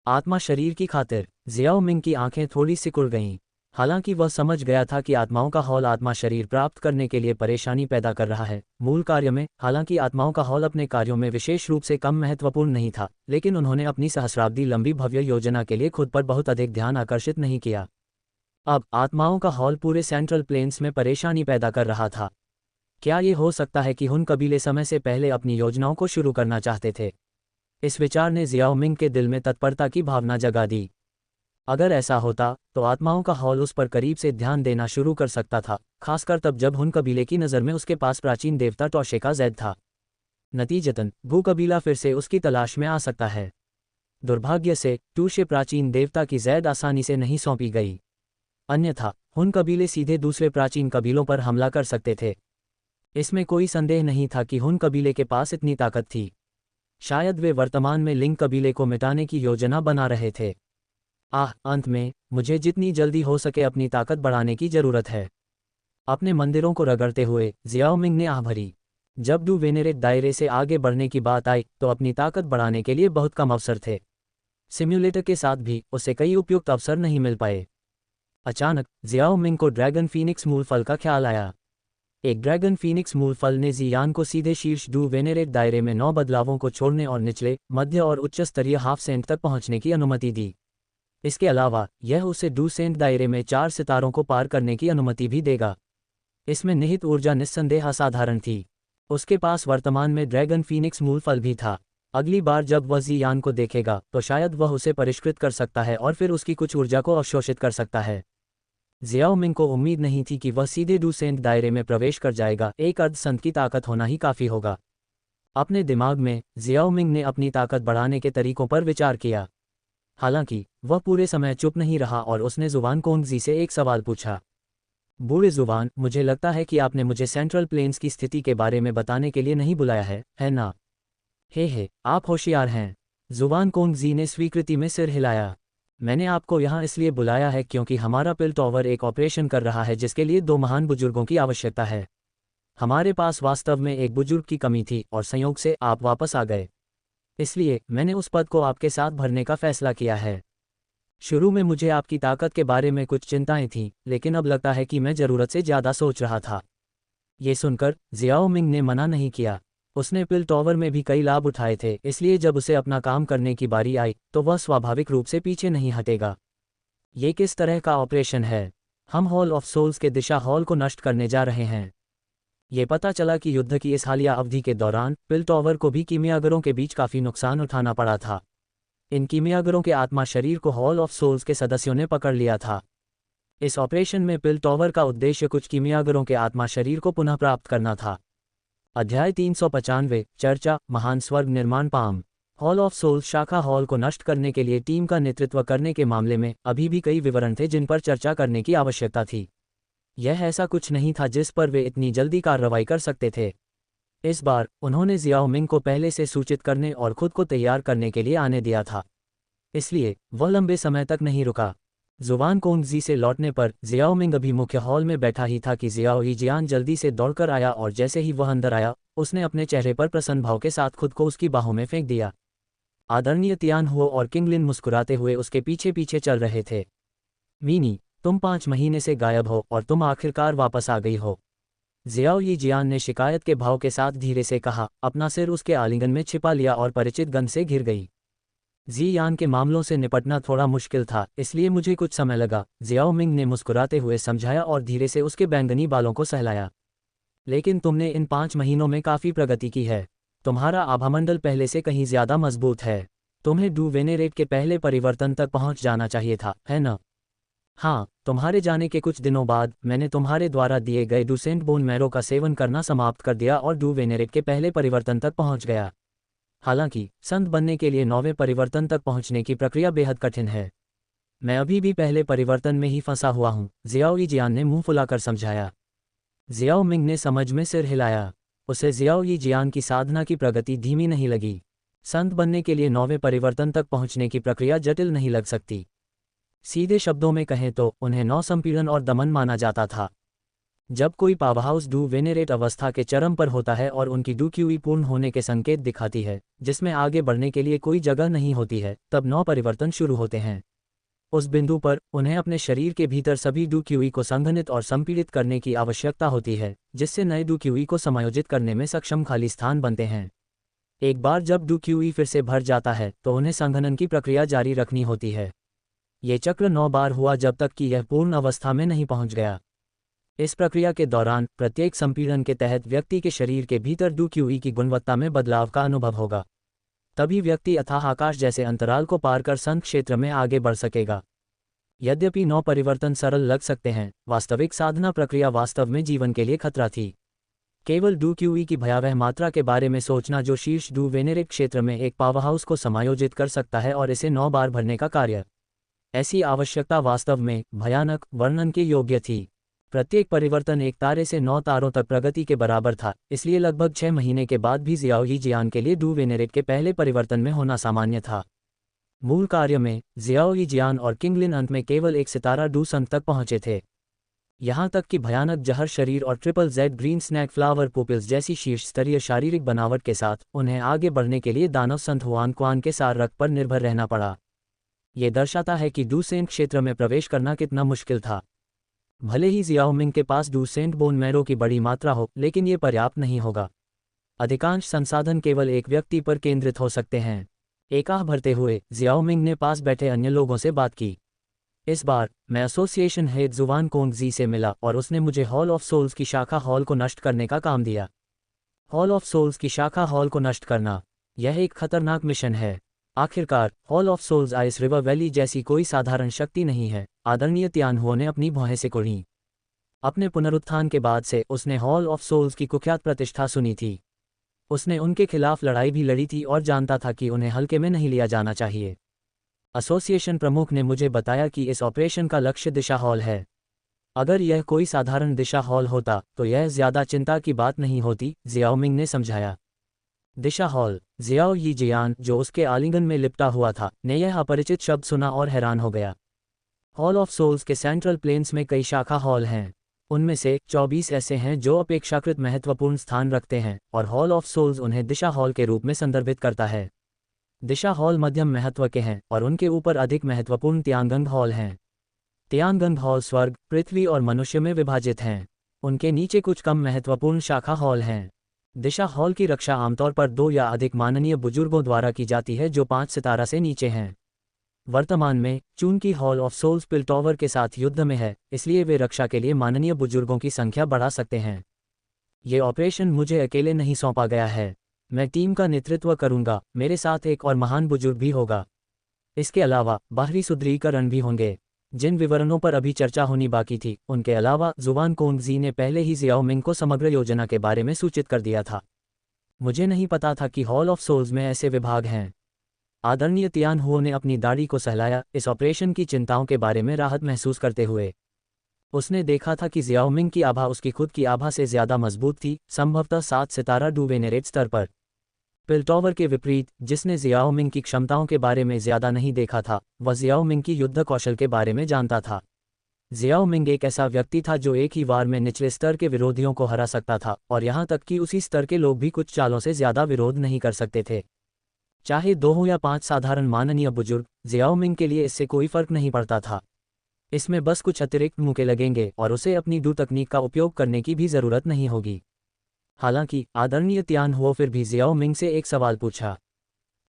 आत्मा शरीर की खातिर जियाओ मिंग की आंखें थोड़ी सिकुड़ गईं। हालांकि वह समझ गया था कि आत्माओं का हॉल आत्मा शरीर प्राप्त करने के लिए परेशानी पैदा कर रहा है। मूल कार्य में हालांकि आत्माओं का हॉल अपने कार्यों में विशेष रूप से कम महत्वपूर्ण नहीं था, लेकिन उन्होंने अपनी सहस्राब्दी लंबी भव्य योजना के लिए खुद पर बहुत अधिक ध्यान आकर्षित नहीं किया। अब आत्माओं का हॉल पूरे सेंट्रल प्लेन्स में परेशानी पैदा कर रहा था। क्या ये हो सकता है कि हुन कबीले समय से पहले अपनी योजनाओं को शुरू करना चाहते थे? इस विचार ने जियाओ मिंग के दिल में तत्परता की भावना जगा दी। अगर ऐसा होता तो आत्माओं का हॉल उस पर करीब से ध्यान देना शुरू कर सकता था, खासकर तब जब हुन कबीले की नज़र में उसके पास प्राचीन देवता टोशे का जैद था। नतीजतन भू कबीला फिर से उसकी तलाश में आ सकता है। दुर्भाग्य से टूशे प्राचीन देवता की जैद आसानी से नहीं सौंपी गई, अन्यथा हुन कबीले सीधे दूसरे प्राचीन कबीलों पर हमला कर सकते थे। इसमें कोई संदेह नहीं था कि हुन कबीले के पास इतनी ताकत थी। शायद वे वर्तमान में लिंग कबीले को मिटाने की योजना बना रहे थे। अंत में मुझे जितनी जल्दी हो सके अपनी ताकत बढ़ाने की जरूरत है। अपने मंदिरों को रगड़ते हुए जियाओ मिंग ने आह भरी। जब डू वेनेरेट दायरे से आगे बढ़ने की बात आई तो अपनी ताकत बढ़ाने के लिए बहुत कम अवसर थे। सिम्युलेटर के साथ भी उसे कई उपयुक्त अवसर नहीं मिल पाए। अचानक जियाओ मिंग को ड्रैगन फीनिक्स मूल फल का ख्याल आया। एक ड्रैगन फीनिक्स मूल फल ने जियान को सीधे शीर्ष डू वेनेरेट दायरे में 9 बदलावों को छोड़ने और निचले, मध्य और उच्च स्तरीय हाफ सेंट तक पहुंचने की अनुमति दी। इसके अलावा यह उसे डू सेंट दायरे में 4 सितारों को पार करने की अनुमति भी देगा। इसमें निहित ऊर्जा निस्संदेह असाधारण थी। उसके पास वर्तमान में ड्रैगन फीनिक्स मूल फल भी था। अगली बार जब वह जियान को देखेगा तो शायद वह उसे परिष्कृत कर सकता है और फिर उसकी कुछ ऊर्जा को अवशोषित कर सकता है। जियाओ मिंग को उम्मीद नहीं थी कि वह सीधे डू सेंट दायरे में प्रवेश कर जाएगा। एक अर्धसंत की ताकत होना ही काफ़ी होगा। अपने दिमाग में जियाओ मिंग ने अपनी ताकत बढ़ाने के तरीकों पर विचार किया। हालांकि वह पूरे समय चुप नहीं रहा और उसने जुबान कोंगजी से एक सवाल पूछा। बूढ़े जुबान, मुझे लगता है कि आपने मुझे सेंट्रल प्लेन्स की स्थिति के बारे में बताने के लिए नहीं बुलाया है ना? हे, आप होशियार हैं। जुबान कोंगजी ने स्वीकृति में सिर हिलाया। मैंने आपको यहाँ इसलिए बुलाया है क्योंकि हमारा पिल्टॉवर एक ऑपरेशन कर रहा है जिसके लिए 2 महान बुजुर्गों की आवश्यकता है। हमारे पास वास्तव में एक बुजुर्ग की कमी थी और संयोग से आप वापस आ गए। इसलिए मैंने उस पद को आपके साथ भरने का फैसला किया है। शुरू में मुझे आपकी ताकत के बारे में कुछ चिंताएं थीं, लेकिन अब लगता है कि मैं ज़रूरत से ज़्यादा सोच रहा था। ये सुनकर जियाओ मिंग ने मना नहीं किया। उसने पिल्टॉवर में भी कई लाभ उठाए थे, इसलिए जब उसे अपना काम करने की बारी आई तो वह स्वाभाविक रूप से पीछे नहीं हटेगा। ये किस तरह का ऑपरेशन है? हम हॉल ऑफ सोल्स के दिशा हॉल को नष्ट करने जा रहे हैं। ये पता चला कि युद्ध की इस हालिया अवधि के दौरान पिलटॉवर को भी कीमियागरों के बीच काफ़ी नुकसान उठाना पड़ा था। इन कीमियागरों के आत्मा शरीर को हॉल ऑफ सोल्स के सदस्यों ने पकड़ लिया था। इस ऑपरेशन में पिलटॉवर का उद्देश्य कुछ कीमियागरों के आत्मा शरीर को पुनः प्राप्त करना था। अध्याय 395 चर्चा महान स्वर्ग निर्माण पाम। हॉल ऑफ सोल्स शाखा हॉल को नष्ट करने के लिए टीम का नेतृत्व करने के मामले में अभी भी कई विवरण थे जिन पर चर्चा करने की आवश्यकता थी। यह ऐसा कुछ नहीं था जिस पर वे इतनी जल्दी कार्रवाई कर सकते थे। इस बार उन्होंने जियाओ मिंग को पहले से सूचित करने और खुद को तैयार करने के लिए आने दिया था, इसलिए वह लंबे समय तक नहीं रुका। जुवान कोंगजी से लौटने पर जियाओ मिंग अभी मुख्य हॉल में बैठा ही था कि जियाओ यीजियान जल्दी से दौड़कर आया और जैसे ही वह अंदर आया उसने अपने चेहरे पर प्रसन्न भाव के साथ खुद को उसकी बाहों में फेंक दिया। आदरणीय तियान हुओ और किंगलिन मुस्कुराते हुए उसके पीछे पीछे चल रहे थे। मीनी, तुम 5 महीने से गायब हो और तुम आखिरकार वापस आ गई हो, जियाओ यीजियान ने शिकायत के भाव के साथ धीरे से कहा, अपना सिर उसके आलिंगन में छिपा लिया और परिचित गंध से घिर गई। जियान के मामलों से निपटना थोड़ा मुश्किल था, इसलिए मुझे कुछ समय लगा, जियाओ मिंग ने मुस्कुराते हुए समझाया और धीरे से उसके बैंगनी बालों को सहलाया। लेकिन तुमने इन 5 महीनों में काफ़ी प्रगति की है। तुम्हारा आभामंडल पहले से कहीं ज़्यादा मजबूत है। तुम्हें डू वेनेरेट के पहले परिवर्तन तक पहुंच जाना चाहिए था, है न? हाँ, तुम्हारे जाने के कुछ दिनों बाद मैंने तुम्हारे द्वारा दिए गए डूसेंट बोन मैरो का सेवन करना समाप्त कर दिया और डू वेनेरेट के पहले परिवर्तन तक पहुंच गया। हालांकि संत बनने के लिए 9वें परिवर्तन तक पहुंचने की प्रक्रिया बेहद कठिन है। मैं अभी भी पहले परिवर्तन में ही फंसा हुआ हूं, जियाओ यीजियान ने मुंह फुलाकर समझाया। जियाओ मिंग ने समझ में सिर हिलाया। उसे जियाओ यीजियान की साधना की प्रगति धीमी नहीं लगी। संत बनने के लिए 9वें परिवर्तन तक पहुंचने की प्रक्रिया जटिल नहीं लग सकती। सीधे शब्दों में कहें तो उन्हें 9 संपीड़न और दमन माना जाता था। जब कोई पावरहाउस डू वेनेरेट अवस्था के चरम पर होता है और उनकी डू क्यूई पूर्ण होने के संकेत दिखाती है, जिसमें आगे बढ़ने के लिए कोई जगह नहीं होती है, तब 9 परिवर्तन शुरू होते हैं। उस बिंदु पर उन्हें अपने शरीर के भीतर सभी डू क्यूई को संघनित और संपीड़ित करने की आवश्यकता होती है, जिससे नए डू क्यूई को समायोजित करने में सक्षम खाली स्थान बनते हैं। एक बार जब डू क्यूई फिर से भर जाता है तो उन्हें संघनन की प्रक्रिया जारी रखनी होती है। ये चक्र 9 बार हुआ जब तक कि यह पूर्ण अवस्था में नहीं पहुंच गया। इस प्रक्रिया के दौरान प्रत्येक संपीड़न के तहत व्यक्ति के शरीर के भीतर डू क्यूई की गुणवत्ता में बदलाव का अनुभव होगा। तभी व्यक्ति अथाह आकाश जैसे अंतराल को पार कर संत क्षेत्र में आगे बढ़ सकेगा। यद्यपि 9 परिवर्तन सरल लग सकते हैं, वास्तविक साधना प्रक्रिया वास्तव में जीवन के लिए खतरा थी। केवल डू क्यूई की भयावह मात्रा के बारे में सोचना जो शीर्ष डू वेनेरेट क्षेत्र में एक पावरहाउस को समायोजित कर सकता है और इसे 9 बार भरने का कार्य, ऐसी आवश्यकता वास्तव में भयानक वर्णन के योग्य थी। प्रत्येक परिवर्तन एक तारे से 9 तारों तक प्रगति के बराबर था, इसलिए लगभग 6 महीने के बाद भी जियाओ यीजियान के लिए डू वेनेरेट के पहले परिवर्तन में होना सामान्य था। मूल कार्य में जियाओ यीजियान और किंगलिन अंत में केवल एक सितारा डू संत तक पहुंचे थे। यहाँ तक कि भयानक जहर शरीर और triple Z green snake flower pupils जैसी शीर्ष स्तरीय शारीरिक बनावट के साथ उन्हें आगे बढ़ने के लिए दानव संत हुआन क्वान के सार रक्त पर निर्भर रहना पड़ा। ये दर्शाता है कि डूसेंट क्षेत्र में प्रवेश करना कितना मुश्किल था। भले ही जियाओ मिंग के पास डूसेंट बोन मैरो की बड़ी मात्रा हो, लेकिन ये पर्याप्त नहीं होगा। अधिकांश संसाधन केवल एक व्यक्ति पर केंद्रित हो सकते हैं। एक आह भरते हुए जियाओ मिंग ने पास बैठे अन्य लोगों से बात की। इस बार मैं एसोसिएशन हेड जुवान कोंगजी से मिला और उसने मुझे हॉल ऑफ सोल्स की शाखा हॉल को नष्ट करने का काम दिया। हॉल ऑफ सोल्स की शाखा हॉल को नष्ट करना, यह एक खतरनाक मिशन है। आखिरकार hall of souls ice river valley जैसी कोई साधारण शक्ति नहीं है, आदरणीय तियानहुओ ने अपनी भौहें से कुढ़ी। अपने पुनरुत्थान के बाद से उसने हॉल ऑफ सोल्स की कुख्यात प्रतिष्ठा सुनी थी। उसने उनके खिलाफ लड़ाई भी लड़ी थी और जानता था कि उन्हें हल्के में नहीं लिया जाना चाहिए। एसोसिएशन प्रमुख ने मुझे बताया कि इस ऑपरेशन का लक्ष्य दिशा हॉल है। अगर यह कोई साधारण दिशा हॉल होता तो यह ज्यादा चिंता की बात नहीं होती, जियाओ मिंग ने समझाया। दिशा हॉल, जियाओ यीजियान जो उसके आलिंगन में लिपटा हुआ था, ने यह अपरिचित शब्द सुना और हैरान हो गया। हॉल ऑफ सोल्स के सेंट्रल प्लेन्स में कई शाखा हॉल हैं। उनमें से 24 ऐसे हैं जो अपेक्षाकृत महत्वपूर्ण स्थान रखते हैं और हॉल ऑफ सोल्स उन्हें दिशा हॉल के रूप में संदर्भित करता है। दिशा हॉल मध्यम महत्व के हैं और उनके ऊपर अधिक महत्वपूर्ण तियांगंग हॉल हैं। तियांगंग हॉल स्वर्ग, पृथ्वी और मनुष्य में विभाजित हैं। उनके नीचे कुछ कम महत्वपूर्ण शाखा हॉल हैं। दिशा हॉल की रक्षा आमतौर पर 2 या अधिक माननीय बुजुर्गों द्वारा की जाती है जो 5 सितारा से नीचे हैं। वर्तमान में चून की हॉल ऑफ सोल्स पिल्टॉवर के साथ युद्ध में है, इसलिए वे रक्षा के लिए माननीय बुजुर्गों की संख्या बढ़ा सकते हैं। ये ऑपरेशन मुझे अकेले नहीं सौंपा गया है। मैं टीम का नेतृत्व करूंगा, मेरे साथ एक और महान बुजुर्ग भी होगा। इसके अलावा बाहरी सुदृढ़ीकरण भी होंगे, जिन विवरणों पर अभी चर्चा होनी बाकी थी। उनके अलावा जुवान कोंगजी ने पहले ही जियाओ मिंग को समग्र योजना के बारे में सूचित कर दिया था। मुझे नहीं पता था कि हॉल ऑफ सोल्स में ऐसे विभाग हैं। आदरणीय तियान हुओ ने अपनी दाढ़ी को सहलाया, इस ऑपरेशन की चिंताओं के बारे में राहत महसूस करते हुए। उसने देखा था कि जियाओ मिंग की आभा उसकी खुद की आभा से ज्यादा मजबूत थी, संभवतः 7 सितारा डू वेनेरेट स्तर पर। पिल्टॉवर के विपरीत, जिसने जियाओ मिंग की क्षमताओं के बारे में ज्यादा नहीं देखा था, वह जियाओ मिंग की युद्ध कौशल के बारे में जानता था। जियाओ मिंग एक ऐसा व्यक्ति था जो एक ही वार में निचले स्तर के विरोधियों को हरा सकता था, और यहाँ तक कि उसी स्तर के लोग भी कुछ चालों से ज्यादा विरोध नहीं कर सकते थे। चाहे 2 या 5 साधारण माननीय बुजुर्ग, जियाओ मिंग के लिए इससे कोई फर्क नहीं पड़ता था। इसमें बस कुछ अतिरिक्त मुके लगेंगे और उसे अपनी डू तकनीक का उपयोग करने की भी जरूरत नहीं होगी। हालांकि आदरणीय तियान हुओ फिर भी जियाओ मिंग से एक सवाल पूछा,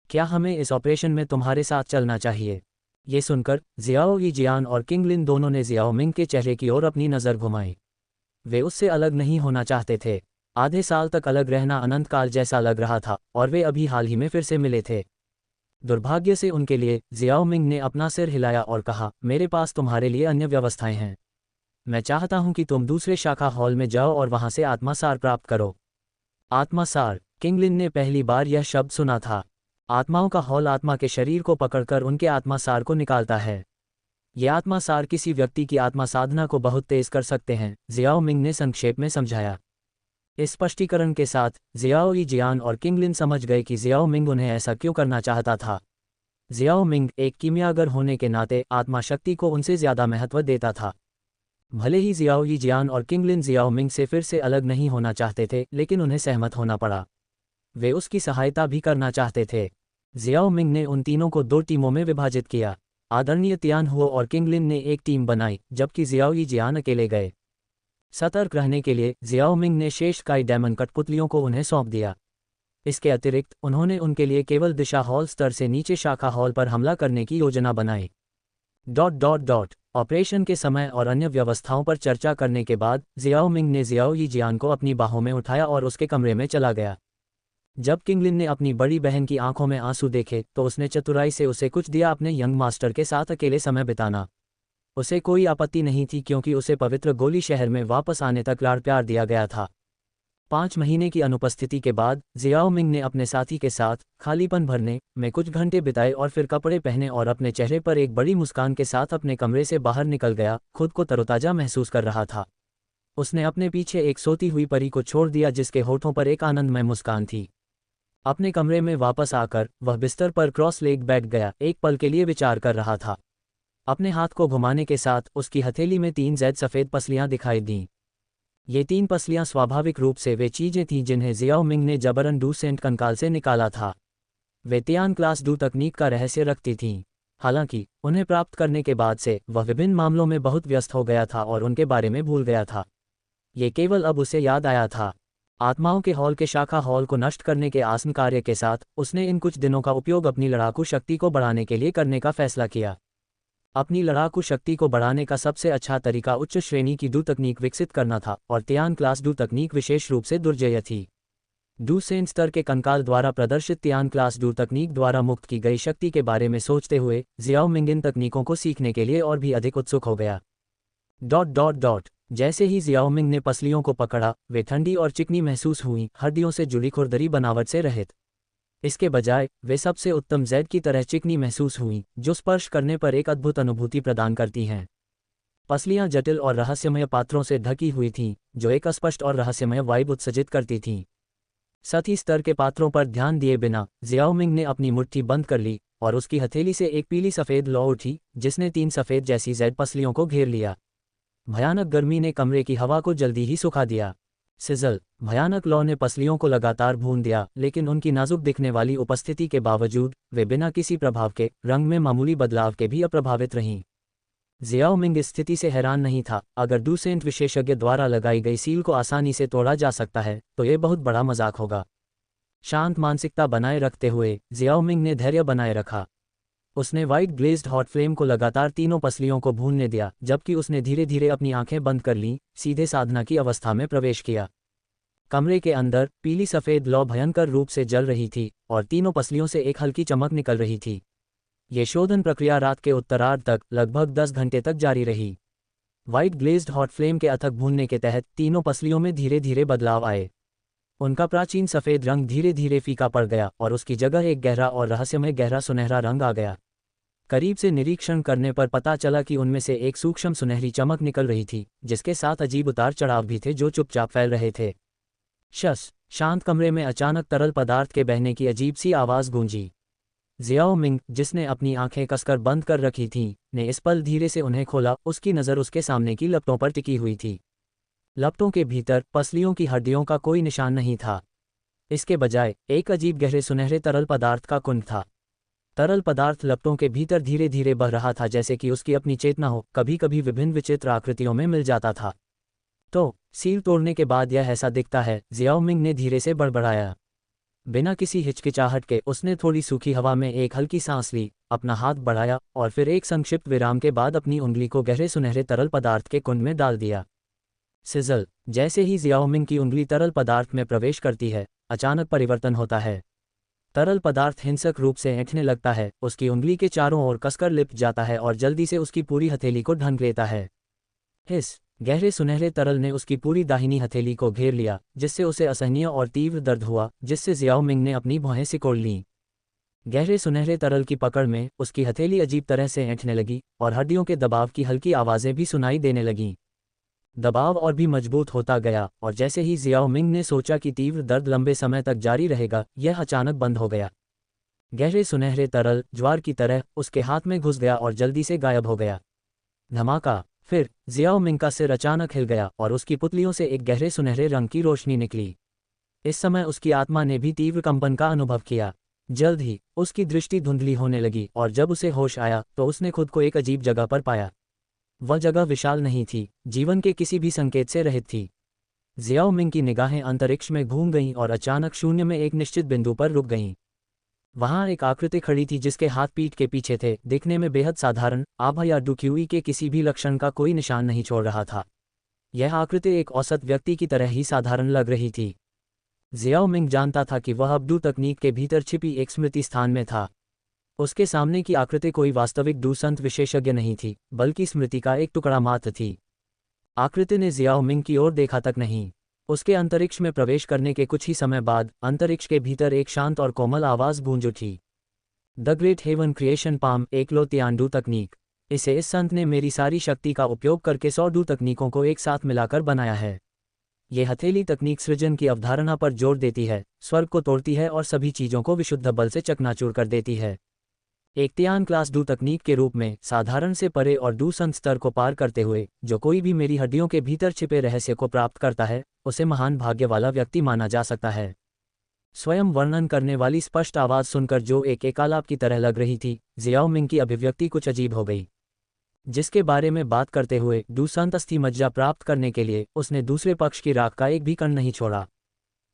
क्या हमें इस ऑपरेशन में तुम्हारे साथ चलना चाहिए? ये सुनकर जियाओ यी जियान और किंग लिन दोनों ने जियाओ मिंग के चेहरे की ओर अपनी नज़र घुमाई। वे उससे अलग नहीं होना चाहते थे। आधे साल तक अलग रहना अनंत काल जैसा लग रहा था, और वे अभी हाल ही में फिर से मिले थे। दुर्भाग्य से उनके लिए, जियाओ मिंग ने अपना सिर हिलाया और कहा, मेरे पास तुम्हारे लिए अन्य व्यवस्थाएं हैं। मैं चाहता हूं कि तुम दूसरे शाखा हॉल में जाओ और वहां से आत्मासार प्राप्त करो। आत्मासार, किंगलिन ने पहली बार यह शब्द सुना था। आत्माओं का हॉल आत्मा के शरीर को पकड़कर उनके आत्मासार को निकालता है। ये आत्मासार किसी व्यक्ति की आत्मा साधना को बहुत तेज कर सकते हैं, जियाओ मिंग ने संक्षेप में समझाया। इस स्पष्टीकरण के साथ जियाओ यी जियान और किंगलिन समझ गए कि जियाओ मिंग उन्हें ऐसा क्यों करना चाहता था। जियाओ मिंग एक कीमियागर होने के नाते आत्मा शक्ति को उनसे ज्यादा महत्व देता था। भले ही जियाओ यी जियान और किंगलिन जियाओ मिंग से फिर से अलग नहीं होना चाहते थे, लेकिन उन्हें सहमत होना पड़ा। वे उसकी सहायता भी करना चाहते थे। जियाओ मिंग ने उन तीनों को 2 टीमों में विभाजित किया। आदरणीय तियान हुओ और किंगलिन ने एक टीम बनाई, जबकि जियाओ यी जियान अकेले गए। सतर्क रहने के लिए जियाओ मिंग ने शेष स्काई डायमंड कठपुतलियों को उन्हें सौंप दिया। इसके अतिरिक्त उन्होंने उनके लिए केवल दिशा हॉल स्तर से नीचे शाखा हॉल पर हमला करने की योजना बनाई। ऑपरेशन के समय और अन्य व्यवस्थाओं पर चर्चा करने के बाद जियाओ मिंग ने जियाओ यी जियान को अपनी बाहों में उठाया और उसके कमरे में चला गया। जब किंगलिन ने अपनी बड़ी बहन की आंखों में आंसू देखे तो उसने चतुराई से उसे कुछ दिया अपने यंग मास्टर के साथ अकेले समय बिताना। उसे कोई आपत्ति नहीं थी, क्योंकि उसे पवित्र गोली शहर में वापस आने तक लाड़ प्यार दिया गया था। 5 महीने की अनुपस्थिति के बाद जियाओ मिंग ने अपने साथी के साथ खालीपन भरने में कुछ घंटे बिताए और फिर कपड़े पहने और अपने चेहरे पर एक बड़ी मुस्कान के साथ अपने कमरे से बाहर निकल गया। खुद को तरोताजा महसूस कर रहा था। उसने अपने पीछे एक सोती हुई परी को छोड़ दिया जिसके होठों पर एक आनंदमय मुस्कान थी। अपने कमरे में वापस आकर वह बिस्तर पर क्रॉस लेग बैठ गया, एक पल के लिए विचार कर रहा था। अपने हाथ को घुमाने के साथ उसकी हथेली में 3 ज़ेड सफ़ेद पसलियां दिखाई दीं। ये 3 पसलियां स्वाभाविक रूप से वे चीजें थीं जिन्हें जियाओ मिंग ने जबरन डू सेंट कंकाल से निकाला था। वे तियान क्लास डू तकनीक का रहस्य रखती थीं। हालांकि उन्हें प्राप्त करने के बाद से वह विभिन्न मामलों में बहुत व्यस्त हो गया था और उनके बारे में भूल गया था। ये केवल अब उसे याद आया था। आत्माओं के हॉल के शाखा हॉल को नष्ट करने के आसन कार्य के साथ उसने इन कुछ दिनों का उपयोग अपनी लड़ाकू शक्ति को बढ़ाने के लिए करने का फैसला किया। अपनी लड़ाकू शक्ति को बढ़ाने का सबसे अच्छा तरीका उच्च श्रेणी की डू तकनीक विकसित करना था, और तियान क्लास डू तकनीक विशेष रूप से दुर्जेय थी। डू सेंट स्तर के कंकाल द्वारा प्रदर्शित तियान क्लास डू तकनीक द्वारा मुक्त की गई शक्ति के बारे में सोचते हुए जियाओ मिंग इन तकनीकों को सीखने के लिए और भी अधिक उत्सुक हो गया। जैसे ही जियाओ मिंग ने पसलियों को पकड़ा, वे ठंडी और चिकनी महसूस हुई, हड्डियों से जुड़ी खुरदरी बनावट से रहित। इसके बजाय वे सबसे उत्तम ज़ेड की तरह चिकनी महसूस हुई, जो स्पर्श करने पर एक अद्भुत अनुभूति प्रदान करती हैं। पसलियां जटिल और रहस्यमय पात्रों से ढकी हुई थीं, जो एक अस्पष्ट और रहस्यमय वाइब उत्सर्जित करती थीं। सतही स्तर के पात्रों पर ध्यान दिए बिना जियाओ मिंग ने अपनी मुट्ठी बंद कर ली और उसकी हथेली से एक पीली सफ़ेद लौ उठी, जिसने 3 सफ़ेद जैसी ज़ेड पसलियों को घेर लिया। भयानक गर्मी ने कमरे की हवा को जल्दी ही सुखा दिया। सिजल, भयानक लौ ने पसलियों को लगातार भून दिया, लेकिन उनकी नाजुक दिखने वाली उपस्थिति के बावजूद वे बिना किसी प्रभाव के, रंग में मामूली बदलाव के भी अप्रभावित रहीं। जियाओ मिंग इस स्थिति से हैरान नहीं था। अगर डू सेंट विशेषज्ञ द्वारा लगाई गई सील को आसानी से तोड़ा जा सकता है, तो ये बहुत बड़ा मजाक होगा। शांत मानसिकता बनाए रखते हुए जियाओ मिंग ने धैर्य बनाए रखा। उसने व्हाइट ग्लेज्ड हॉट फ्लेम को लगातार तीनों पसलियों को भूनने दिया, जबकि उसने धीरे धीरे अपनी आंखें बंद कर लीं, सीधे साधना की अवस्था में प्रवेश किया। कमरे के अंदर पीली सफ़ेद लौ भयंकर रूप से जल रही थी और तीनों पसलियों से एक हल्की चमक निकल रही थी। ये शोधन प्रक्रिया रात के उत्तरार्ध तक लगभग 10 घंटे तक जारी रही। व्हाइट ग्लेज्ड हॉट फ्लेम के अथक भूनने के तहत तीनों पसलियों में धीरे धीरे बदलाव आए। उनका प्राचीन सफ़ेद रंग धीरे धीरे फीका पड़ गया और उसकी जगह एक गहरा और रहस्यमय गहरा सुनहरा रंग आ गया। करीब से निरीक्षण करने पर पता चला कि उनमें से एक सूक्ष्म सुनहरी चमक निकल रही थी, जिसके साथ अजीब उतार चढ़ाव भी थे जो चुपचाप फैल रहे थे। शांत कमरे में अचानक तरल पदार्थ के बहने की अजीब सी आवाज़ गूंजी। जियाओ मिंग, जिसने अपनी आंखें कसकर बंद कर रखी थीं, ने इस पल धीरे से उन्हें खोला। उसकी नज़र उसके सामने की लपटों पर टिकी हुई थी। लपटों के भीतर पसलियों की हड्डियों का कोई निशान नहीं था। इसके बजाय एक अजीब गहरे सुनहरे तरल पदार्थ का कुंड था। तरल पदार्थ लपटों के भीतर धीरे धीरे बह रहा था, जैसे कि उसकी अपनी चेतना हो। कभी कभी विभिन्न विचित्र आकृतियों में मिल जाता था। तो सील तोड़ने के बाद यह ऐसा दिखता है, जियाओ मिंग ने धीरे से बड़बड़ाया। बिना किसी हिचकिचाहट के उसने थोड़ी सूखी हवा में एक हल्की सांस ली, अपना हाथ बढ़ाया और फिर एक संक्षिप्त विराम के बाद अपनी उंगली को गहरे सुनहरे तरल पदार्थ के कुंड में डाल दिया। सिजल, जैसे ही जियाओ मिंग की उंगली तरल पदार्थ में प्रवेश करती है, अचानक परिवर्तन होता है। तरल पदार्थ हिंसक रूप से ऐंठने लगता है, उसकी उंगली के चारों ओर कसकर लिपट जाता है और जल्दी से उसकी पूरी हथेली को ढंक लेता है। हिस, गहरे सुनहरे तरल ने उसकी पूरी दाहिनी हथेली को घेर लिया, जिससे उसे असहनीय और तीव्र दर्द हुआ, जिससे जियाओ मिंग ने अपनी भौहें सिकोड़ लीं। गहरे सुनहरे तरल की पकड़ में उसकी हथेली अजीब तरह से ऐंठने लगी और हड्डियों के दबाव की हल्की आवाज़ें भी सुनाई देने लगीं। दबाव और भी मजबूत होता गया और जैसे ही जियाओ मिंग ने सोचा कि तीव्र दर्द लंबे समय तक जारी रहेगा, यह अचानक बंद हो गया। गहरे सुनहरे तरल ज्वार की तरह उसके हाथ में घुस गया और जल्दी से गायब हो गया। धमाका! फिर जियाओ मिंग का सिर अचानक हिल गया और उसकी पुतलियों से एक गहरे सुनहरे रंग की रोशनी निकली। इस समय उसकी आत्मा ने भी तीव्र कंपन का अनुभव किया। जल्द ही उसकी दृष्टि धुंधली होने लगी और जब उसे होश आया तो उसने खुद को एक अजीब जगह पर पाया। वह जगह विशाल नहीं थी, जीवन के किसी भी संकेत से रहित थी। जियाओ मिंग की निगाहें अंतरिक्ष में घूम गईं और अचानक शून्य में एक निश्चित बिंदु पर रुक गईं। वहां एक आकृति खड़ी थी जिसके हाथ पीठ के पीछे थे, दिखने में बेहद साधारण, आभा या डुक्यूई के किसी भी लक्षण का कोई निशान नहीं छोड़ रहा था। यह आकृति एक औसत व्यक्ति की तरह ही साधारण लग रही थी। जियाओ मिंग जानता था कि वह अब डू तकनीक के भीतर छिपी एक स्मृति स्थान में था। उसके सामने की आकृति कोई वास्तविक डू संत विशेषज्ञ नहीं थी, बल्कि स्मृति का एक टुकड़ा मात्र थी। आकृति ने जियाओ मिंग की ओर देखा तक नहीं। उसके अंतरिक्ष में प्रवेश करने के कुछ ही समय बाद अंतरिक्ष के भीतर एक शांत और कोमल आवाज़ गूंज उठी। The great heaven creation palm एकलोतियान डू तकनीक। इसे इस संत ने मेरी सारी शक्ति का उपयोग करके 100 डू तकनीकों को एक साथ मिलाकर बनाया है। ये हथेली तकनीक सृजन की अवधारणा पर जोर देती है, स्वर्ग को तोड़ती है और सभी चीज़ों को विशुद्ध बल से चकनाचूर कर देती है। एक त्यान क्लास डू तकनीक के रूप में साधारण से परे और डू संत स्तर को पार करते हुए जो कोई भी मेरी हड्डियों के भीतर छिपे रहस्य को प्राप्त करता है, उसे महान भाग्य वाला व्यक्ति माना जा सकता है। स्वयं वर्णन करने वाली स्पष्ट आवाज़ सुनकर जो एक एकालाप की तरह लग रही थी, जियाओ मिंग की अभिव्यक्ति कुछ अजीब हो गई। जिसके बारे में बात करते हुए डू संत अस्थि मज्जा प्राप्त करने के लिए उसने दूसरे पक्ष की राख का एक भी कण नहीं छोड़ा।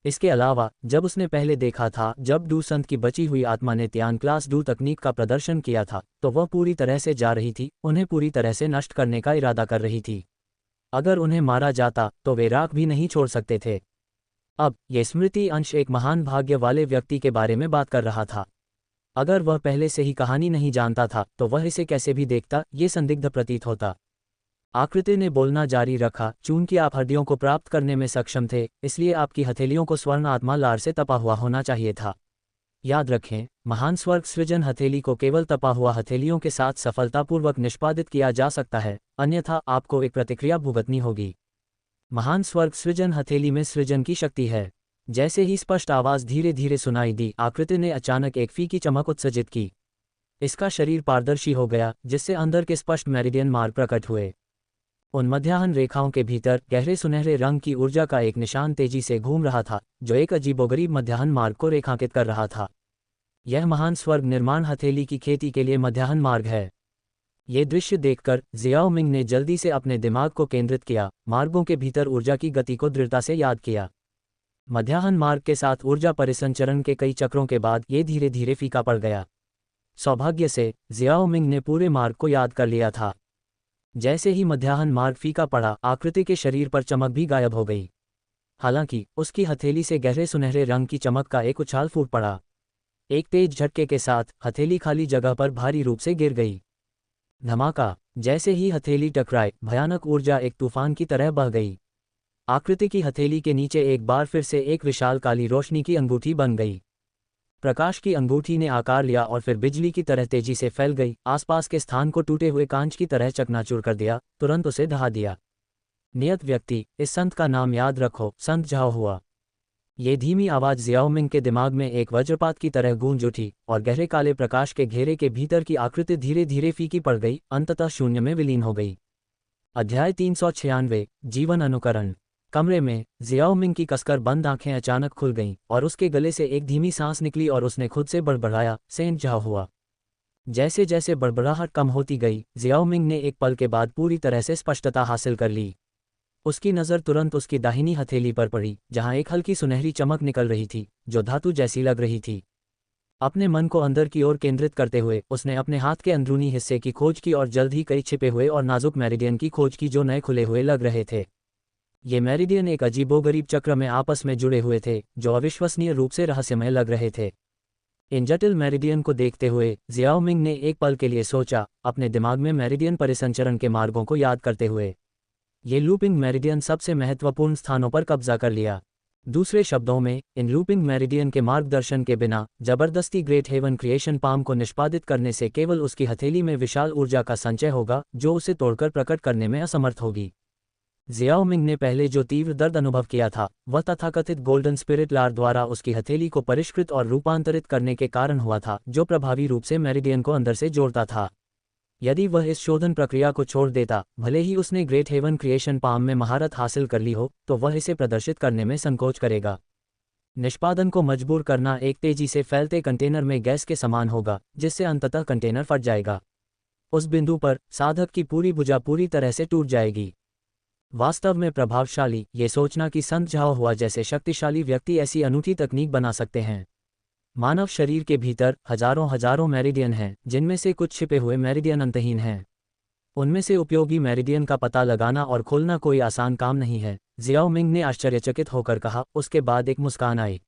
इसके अलावा जब उसने पहले देखा था जब डू संत की बची हुई आत्मा ने त्यान क्लास डू तकनीक का प्रदर्शन किया था, तो वह पूरी तरह से जा रही थी, उन्हें पूरी तरह से नष्ट करने का इरादा कर रही थी। अगर उन्हें मारा जाता तो वे राख भी नहीं छोड़ सकते थे। अब ये स्मृति अंश एक महान भाग्य वाले व्यक्ति के बारे में बात कर रहा था। अगर वह पहले से ही कहानी नहीं जानता था तो वह इसे कैसे भी देखता, ये संदिग्ध प्रतीत होता। आकृति ने बोलना जारी रखा, चूंकि आप हड्डियों को प्राप्त करने में सक्षम थे, इसलिए आपकी हथेलियों को स्वर्ण आत्मा लार से तपा हुआ होना चाहिए था। याद रखें, महान स्वर्ग सृजन हथेली को केवल तपा हुआ हथेलियों के साथ सफलतापूर्वक निष्पादित किया जा सकता है, अन्यथा आपको एक प्रतिक्रिया भुगतनी होगी। महान स्वर्ग सृजन हथेली में सृजन की शक्ति है। जैसे ही स्पष्ट आवाज़ धीरे धीरे सुनाई दी, आकृति ने अचानक एक फीकी चमक उत्सर्जित की। इसका शरीर पारदर्शी हो गया, जिससे अंदर के स्पष्ट मेरिडियन मार्ग प्रकट हुए। उन मध्याह्न रेखाओं के भीतर गहरे सुनहरे रंग की ऊर्जा का एक निशान तेजी से घूम रहा था, जो एक अजीबोगरीब मध्याह्न मार्ग को रेखांकित कर रहा था। यह महान स्वर्ग निर्माण हथेली की खेती के लिए मध्याह्न मार्ग है। ये दृश्य देखकर जियाओ मिंग ने जल्दी से अपने दिमाग को केंद्रित किया, मार्गों के भीतर ऊर्जा की गति को दृढ़ता से याद किया। मध्याह्न मार्ग के साथ ऊर्जा परिसंचरण के कई चक्रों के बाद ये धीरे धीरे फीका पड़ गया। सौभाग्य से जियाओ मिंग ने पूरे मार्ग को याद कर लिया था। जैसे ही मध्याह्न मार्ग फीका पड़ा, आकृति के शरीर पर चमक भी गायब हो गई। हालांकि उसकी हथेली से गहरे सुनहरे रंग की चमक का एक उछाल फूट पड़ा। एक तेज झटके के साथ हथेली खाली जगह पर भारी रूप से गिर गई। धमाका! जैसे ही हथेली टकराई, भयानक ऊर्जा एक तूफान की तरह बह गई। आकृति की हथेली के नीचे एक बार फिर से एक विशाल काली रोशनी की अंगूठी बन गई। प्रकाश की अंगूठी ने आकार लिया और फिर बिजली की तरह तेजी से फैल गई, आसपास के स्थान को टूटे हुए कांच की तरह चकनाचूर कर दिया, तुरंत उसे ढहा दिया। नियत व्यक्ति, इस संत का नाम याद रखो, संत झाओ हुआ। ये धीमी आवाज़ जियाओ मिंग के दिमाग में एक वज्रपात की तरह गूंज उठी और गहरे काले प्रकाश के घेरे के भीतर की आकृति धीरे धीरे फीकी पड़ गई, अंततः शून्य में विलीन हो गई। अध्याय 396 जीवन अनुकरण। कमरे में जियाओ मिंग की कसकर बंद आंखें अचानक खुल गईं और उसके गले से एक धीमी सांस निकली और उसने खुद से बड़बड़ाया, सेंट झाओ हुआ। जैसे जैसे बड़बड़ाहट कम होती गई, जियाओ मिंग ने एक पल के बाद पूरी तरह से स्पष्टता हासिल कर ली। उसकी नज़र तुरंत उसकी दाहिनी हथेली पर पड़ी, जहां एक हल्की सुनहरी चमक निकल रही थी, जो धातु जैसी लग रही थी। अपने मन को अंदर की ओर केंद्रित करते हुए उसने अपने हाथ के अंदरूनी हिस्से की खोज की और जल्द ही कई छिपे हुए और नाजुक मेरिडियन की खोज की जो नए खुले हुए लग रहे थे। ये मेरिडियन एक अजीबोगरीब चक्र में आपस में जुड़े हुए थे, जो अविश्वसनीय रूप से रहस्यमय लग रहे थे। इन जटिल मेरिडियन को देखते हुए जियाओ मिंग ने एक पल के लिए सोचा, अपने दिमाग में मेरिडियन परिसंचरण के मार्गों को याद करते हुए। ये लूपिंग मेरिडियन सबसे महत्वपूर्ण स्थानों पर कब्जा कर लिया। दूसरे शब्दों में, इन लूपिंग मेरिडियन के मार्गदर्शन के बिना जबरदस्ती ग्रेट हेवन क्रिएशन पाम को निष्पादित करने से केवल उसकी हथेली में विशाल ऊर्जा का संचय होगा, जो उसे तोड़कर प्रकट करने में असमर्थ होगी। जियाओ मिंग ने पहले जो तीव्र दर्द अनुभव किया था, वह तथाकथित गोल्डन स्पिरिट लार द्वारा उसकी हथेली को परिष्कृत और रूपांतरित करने के कारण हुआ था, जो प्रभावी रूप से मेरिडियन को अंदर से जोड़ता था। यदि वह इस शोधन प्रक्रिया को छोड़ देता, भले ही उसने ग्रेट हेवन क्रिएशन पाम में महारत हासिल कर ली हो, तो वह इसे प्रदर्शित करने में संकोच करेगा। निष्पादन को मजबूर करना एक तेजी से फैलते कंटेनर में गैस के समान होगा, जिससे अंततः कंटेनर फट जाएगा। उस बिंदु पर साधक की पूरी भुजा पूरी तरह से टूट जाएगी। वास्तव में प्रभावशाली, ये सोचना कि संत झाओ हुआ जैसे शक्तिशाली व्यक्ति ऐसी अनूठी तकनीक बना सकते हैं। मानव शरीर के भीतर हजारों हजारों मेरिडियन हैं, जिनमें से कुछ छिपे हुए मेरिडियन अंतहीन हैं। उनमें से उपयोगी मेरिडियन का पता लगाना और खोलना कोई आसान काम नहीं है, जियाओ मिंग ने आश्चर्यचकित होकर कहा। उसके बाद एक मुस्कान आई।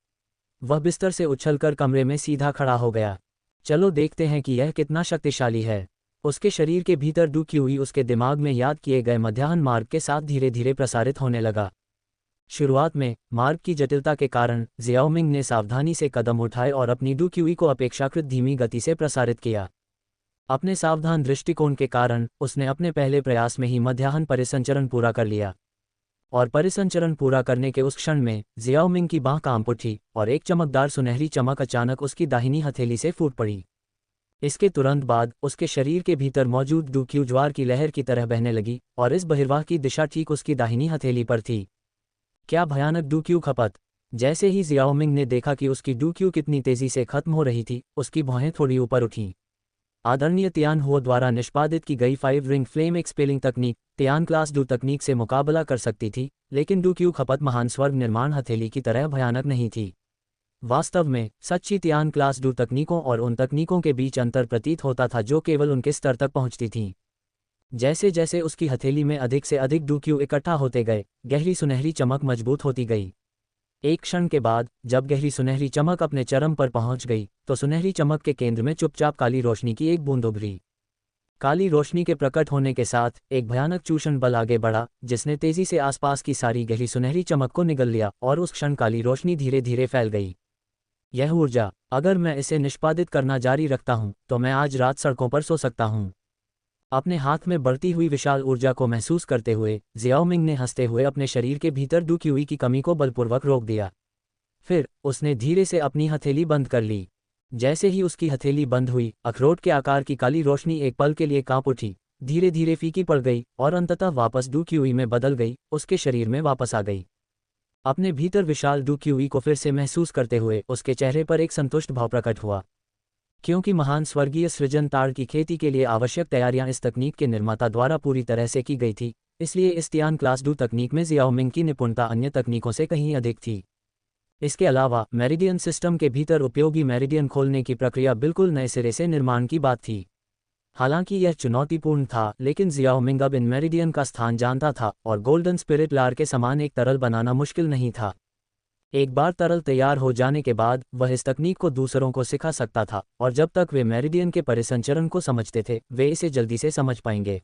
वह बिस्तर से उछलकर कमरे में सीधा खड़ा हो गया। चलो देखते हैं कि यह कितना शक्तिशाली है। उसके शरीर के भीतर डू क्यूई उसके दिमाग में याद किए गए मध्याह्न मार्ग के साथ धीरे धीरे प्रसारित होने लगा। शुरुआत में मार्ग की जटिलता के कारण जियाओ मिंग ने सावधानी से कदम उठाए और अपनी डू क्यूई को अपेक्षाकृत धीमी गति से प्रसारित किया। अपने सावधान दृष्टिकोण के कारण उसने अपने पहले प्रयास में ही मध्याह्न परिसंचरण पूरा कर लिया। और परिसंचरण पूरा करने के उस क्षण में जियाओ मिंग की बांह कांप उठी और एक चमकदार सुनहरी चमक अचानक उसकी दाहिनी हथेली से फूट पड़ी। इसके तुरंत बाद उसके शरीर के भीतर मौजूद डू क्यू ज्वार की लहर की तरह बहने लगी और इस बहिर्वाह की दिशा ठीक उसकी दाहिनी हथेली पर थी। क्या भयानक डू क्यू खपत! जैसे ही जियाओ मिंग ने देखा कि उसकी डू क्यू कितनी तेजी से खत्म हो रही थी, उसकी भौहें थोड़ी ऊपर उठीं। आदरणीय तियान हुओ द्वारा निष्पादित की गई 5 रिंग फ्लेम एक्सपेलिंग तकनीक तियान क्लास डू तकनीक से मुकाबला कर सकती थी, लेकिन डू क्यू खपत महान स्वर्ग निर्माण हथेली की तरह भयानक नहीं थी। वास्तव में सच्ची तियान क्लास डू तकनीकों और उन तकनीकों के बीच अंतर प्रतीत होता था जो केवल उनके स्तर तक पहुंचती थीं। जैसे जैसे उसकी हथेली में अधिक से अधिक डू क्यू इकट्ठा होते गए, गहरी सुनहरी चमक मजबूत होती गई। एक क्षण के बाद जब गहरी सुनहरी चमक अपने चरम पर पहुंच गई, तो सुनहरी चमक के केंद्र में चुपचाप काली रोशनी की एक बूंद उभरी। काली रोशनी के प्रकट होने के साथ एक भयानक चूषण बल आगे बढ़ा, जिसने तेजी से आसपास की सारी गहरी सुनहरी चमक को निगल लिया और उस क्षण काली रोशनी धीरे धीरे फैल गई। यह ऊर्जा, अगर मैं इसे निष्पादित करना जारी रखता हूं, तो मैं आज रात सड़कों पर सो सकता हूं। अपने हाथ में बढ़ती हुई विशाल ऊर्जा को महसूस करते हुए जियाओ मिंग ने हंसते हुए अपने शरीर के भीतर डू क्यूई की कमी को बलपूर्वक रोक दिया। फिर उसने धीरे से अपनी हथेली बंद कर ली। जैसे ही उसकी हथेली बंद हुई, अखरोट के आकार की काली रोशनी एक पल के लिए कांप उठी, धीरे धीरे फीकी पड़ गई और अंततः वापस डू क्यूई में बदल गई, उसके शरीर में वापस आ गई। अपने भीतर विशाल डू क्यूई को फिर से महसूस करते हुए उसके चेहरे पर एक संतुष्ट भाव प्रकट हुआ। क्योंकि महान स्वर्गीय सृजन ताड़ की खेती के लिए आवश्यक तैयारियां इस तकनीक के निर्माता द्वारा पूरी तरह से की गई थी, इसलिए इस तियान क्लास डू तकनीक में जियाओ मिंग की निपुणता अन्य तकनीकों से कहीं अधिक थी। इसके अलावा मेरिडियन सिस्टम के भीतर उपयोगी मेरिडियन खोलने की प्रक्रिया बिल्कुल नए सिरे से निर्माण की बात थी। हालांकि यह चुनौतीपूर्ण था, लेकिन जियाओमिंग अब इन मेरिडियन का स्थान जानता था और गोल्डन स्पिरिट लार के समान एक तरल बनाना मुश्किल नहीं था। एक बार तरल तैयार हो जाने के बाद वह इस तकनीक को दूसरों को सिखा सकता था, और जब तक वे मेरिडियन के परिसंचरण को समझते थे वे इसे जल्दी से समझ पाएंगे।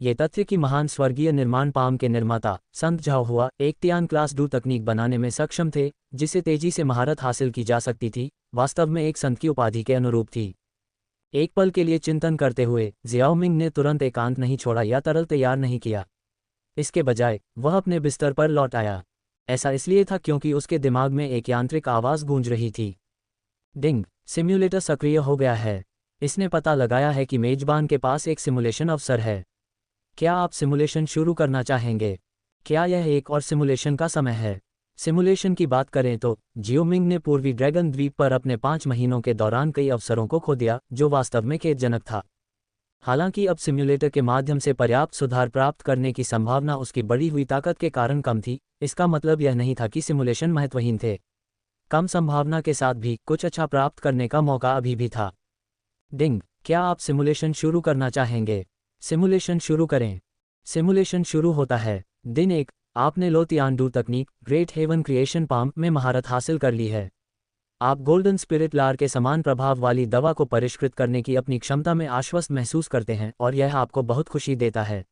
ये तथ्य कि महान स्वर्गीय निर्माण पाम के निर्माता संत झाओहुआ एक तियान क्लास डू तकनीक बनाने में सक्षम थे, जिसे तेजी से महारत हासिल की जा सकती थी, वास्तव में एक संत की उपाधि के अनुरूप थी। एक पल के लिए चिंतन करते हुए जियाओमिंग ने तुरंत एकांत नहीं छोड़ा या तरल तैयार नहीं किया। इसके बजाय वह अपने बिस्तर पर लौट आया। ऐसा इसलिए था क्योंकि उसके दिमाग में एक यांत्रिक आवाज़ गूंज रही थी। डिंग, सिम्युलेटर सक्रिय हो गया है। इसने पता लगाया है कि मेजबान के पास एक सिमुलेशन अवसर है। क्या आप सिमुलेशन शुरू करना चाहेंगे? क्या यह एक और सिमुलेशन का समय है? सिमुलेशन की बात करें तो जियोमिंग ने पूर्वी ड्रैगन द्वीप पर अपने 5 महीनों के दौरान कई अवसरों को खो दिया, जो वास्तव में खेदजनक था। हालांकि अब सिम्युलेटर के माध्यम से पर्याप्त सुधार प्राप्त करने की संभावना उसकी बढ़ी हुई ताकत के कारण कम थी, इसका मतलब यह नहीं था कि सिमुलेशन महत्वहीन थे। कम संभावना के साथ भी कुछ अच्छा प्राप्त करने का मौका अभी भी था। डिंग, क्या आप सिमुलेशन शुरू करना चाहेंगे? सिमुलेशन शुरू करें। सिमुलेशन शुरू होता है। दिन 1, आपने लो तियान डू तकनीक ग्रेट हेवन क्रिएशन पाम में महारत हासिल कर ली है। आप गोल्डन स्पिरिट लार के समान प्रभाव वाली दवा को परिष्कृत करने की अपनी क्षमता में आश्वस्त महसूस करते हैं और यह आपको बहुत खुशी देता है।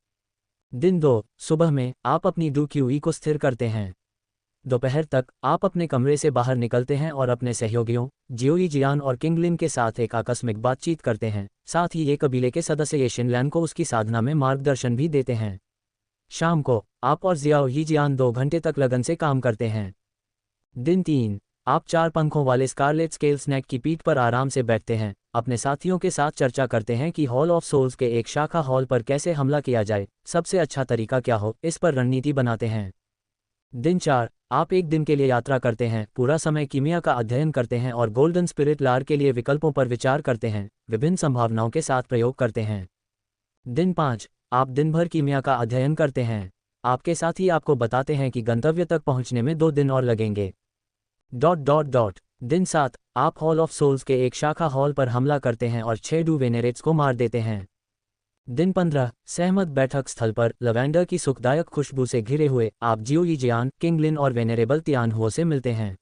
दिन 2, सुबह में आप अपनी डू क्यूई को स्थिर करते हैं। दोपहर तक आप अपने कमरे से बाहर निकलते हैं और अपने सहयोगियों जियोई जियान और किंगलिन के साथ एक आकस्मिक बातचीत करते हैं। साथ ही ये कबीले के सदस्य येशिनलैन को उसकी साधना में मार्गदर्शन भी देते हैं। शाम को आप और जियाओई जियान 2 घंटे तक लगन से काम करते हैं। दिन 3, आप 4 पंखों वाले स्कारलेट स्केल स्नैक की पीठ पर आराम से बैठते हैं, अपने साथियों के साथ चर्चा करते हैं कि हॉल ऑफ सोल्स के एक शाखा हॉल पर कैसे हमला किया जाए, सबसे अच्छा तरीका क्या हो, इस पर रणनीति बनाते हैं। दिन 4, आप एक दिन के लिए यात्रा करते हैं, पूरा समय कीमिया का अध्ययन करते हैं और गोल्डन स्पिरिट लार के लिए विकल्पों पर विचार करते हैं, विभिन्न संभावनाओं के साथ प्रयोग करते हैं। दिन 5, आप दिन भर कीमिया का अध्ययन करते हैं। आपके साथी आपको बताते हैं कि गंतव्य तक पहुंचने में 2 दिन और लगेंगे। दिन 7, आप हॉल ऑफ सोल्स के एक शाखा हॉल पर हमला करते हैं और 6 डू वेनेरेट्स को मार देते हैं। दिन 15, सहमत बैठक स्थल पर लवेंडर की सुखदायक खुशबू से घिरे हुए आप जियोई जियान, किंगलिन और वेनेरेबल तियानहुओ से मिलते हैं।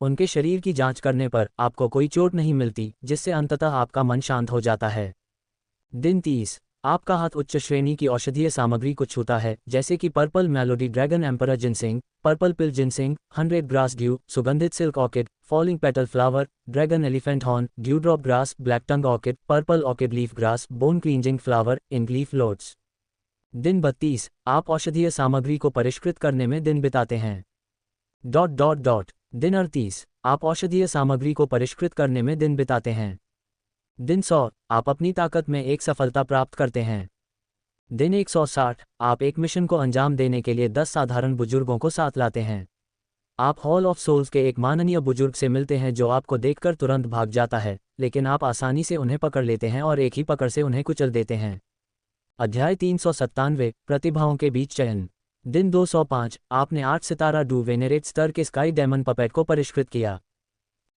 उनके शरीर की जांच करने पर आपको कोई चोट नहीं मिलती, जिससे अंततः आपका मन शांत हो जाता है। दिन 30, आपका हाथ उच्च श्रेणी की औषधीय सामग्री को छूता है, जैसे कि purple melody dragon emperor ginseng, purple pill ginseng, 100 grass dew, सुगंधित silk orchid, falling petal flower, dragon elephant horn, dew drop grass, black tongue orchid, purple orchid leaf grass, bone cleansing flower, इंगलीफ लोड्स। दिन 32, आप औषधीय सामग्री को परिष्कृत करने में दिन बिताते हैं। दिन 38, आप औषधीय सामग्री को परिष्कृत करने में दिन बिताते हैं। दिन 100, आप अपनी ताकत में एक सफलता प्राप्त करते हैं। दिन 160, आप एक मिशन को अंजाम देने के लिए 10 साधारण बुजुर्गों को साथ लाते हैं। आप हॉल ऑफ सोल्स के एक माननीय बुजुर्ग से मिलते हैं जो आपको देखकर तुरंत भाग जाता है, लेकिन आप आसानी से उन्हें पकड़ लेते हैं और एक ही पकड़ से उन्हें कुचल देते हैं। अध्याय 397, प्रतिभाओं के बीच चयन। दिन 205, आपने 8 सितारा डू वेनेरेट स्तर के स्काई डेमन पपेट को परिष्कृत किया।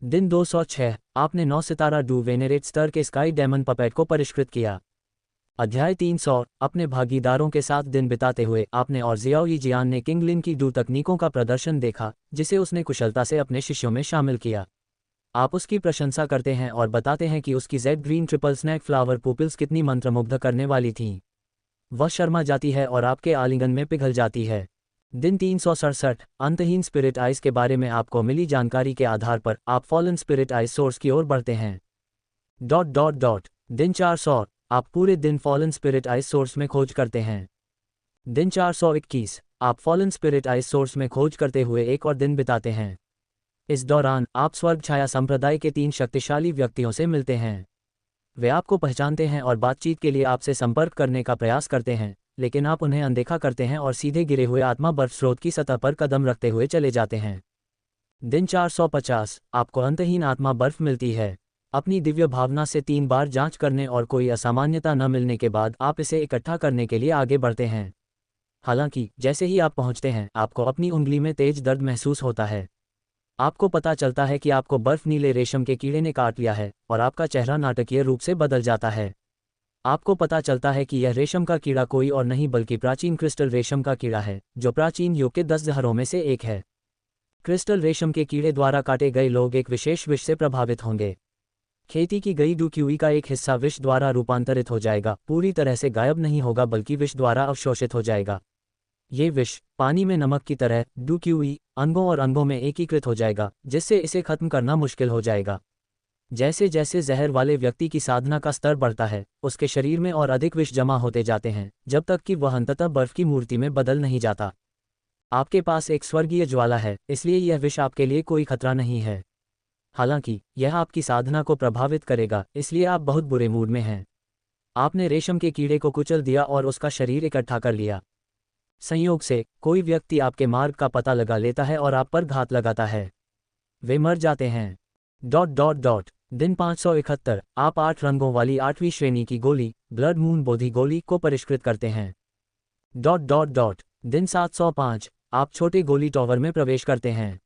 दिन 206, आपने 9 सितारा डू वेनेरेट स्तर के स्काई डेमन पपेट को परिष्कृत किया। अध्याय 300, अपने भागीदारों के साथ दिन बिताते हुए आपने और जियाओई जियान ने किंगलिन की डू तकनीकों का प्रदर्शन देखा, जिसे उसने कुशलता से अपने शिष्यों में शामिल किया। आप उसकी प्रशंसा करते हैं और बताते हैं कि उसकी jade green triple snake flower pupils कितनी मंत्रमुग्ध करने वाली थीं। वह शर्मा जाती है और आपके आलिंगन में पिघल जाती है। दिन 367, अंतहीन स्पिरिट आइस के बारे में आपको मिली जानकारी के आधार पर आप फॉलन स्पिरिट आइस सोर्स की ओर बढ़ते हैं। दिन 400, आप पूरे दिन फॉलन स्पिरिट आइस सोर्स में खोज करते हैं। दिन 421, आप फॉलन स्पिरिट आइस सोर्स में खोज करते हुए एक और दिन बिताते हैं। इस दौरान आप स्वर्ग छाया संप्रदाय के 3 शक्तिशाली व्यक्तियों से मिलते हैं। वे आपको पहचानते हैं और बातचीत के लिए आपसे संपर्क करने का प्रयास करते हैं, लेकिन आप उन्हें अनदेखा करते हैं और सीधे गिरे हुए आत्मा बर्फ स्रोत की सतह पर कदम रखते हुए चले जाते हैं। दिन 450, आपको अंतहीन आत्मा बर्फ मिलती है। अपनी दिव्य भावना से 3 बार जांच करने और कोई असामान्यता न मिलने के बाद आप इसे इकट्ठा करने के लिए आगे बढ़ते हैं। हालांकि जैसे ही आप पहुंचते हैं आपको अपनी उंगली में तेज दर्द महसूस होता है। आपको पता चलता है कि आपको बर्फ नीले रेशम के कीड़े ने काट लिया है और आपका चेहरा नाटकीय रूप से बदल जाता है। आपको पता चलता है कि यह रेशम का कीड़ा कोई और नहीं बल्कि प्राचीन क्रिस्टल रेशम का कीड़ा है, जो प्राचीन युग के 10 जहरों में से एक है। क्रिस्टल रेशम के कीड़े द्वारा काटे गए लोग एक विशेष विष से प्रभावित होंगे। खेती की गई डुक्यूई का एक हिस्सा विष द्वारा रूपांतरित हो जाएगा, पूरी तरह से गायब नहीं होगा बल्कि विष द्वारा अवशोषित हो जाएगा। ये विष पानी में नमक की तरह डुक्यूई अंगों और अंगों में एकीकृत हो जाएगा, जिससे इसे खत्म करना मुश्किल हो जाएगा। जैसे जैसे जहर वाले व्यक्ति की साधना का स्तर बढ़ता है, उसके शरीर में और अधिक विष जमा होते जाते हैं, जब तक कि वह अंततः बर्फ की मूर्ति में बदल नहीं जाता। आपके पास एक स्वर्गीय ज्वाला है, इसलिए यह विष आपके लिए कोई खतरा नहीं है। हालांकि यह आपकी साधना को प्रभावित करेगा, इसलिए आप बहुत बुरे मूड में हैं। आपने रेशम के कीड़े को कुचल दिया और उसका शरीर इकट्ठा कर लिया। संयोग से कोई व्यक्ति आपके मार्ग का पता लगा लेता है और आप पर घात लगाता है। वे मर जाते हैं। ... दिन 571 आप 8 रंगों वाली 8वीं श्रेणी की गोली ब्लड मून बोधि गोली को परिष्कृत करते हैं। ... दिन 705 आप छोटे गोली टॉवर में प्रवेश करते हैं।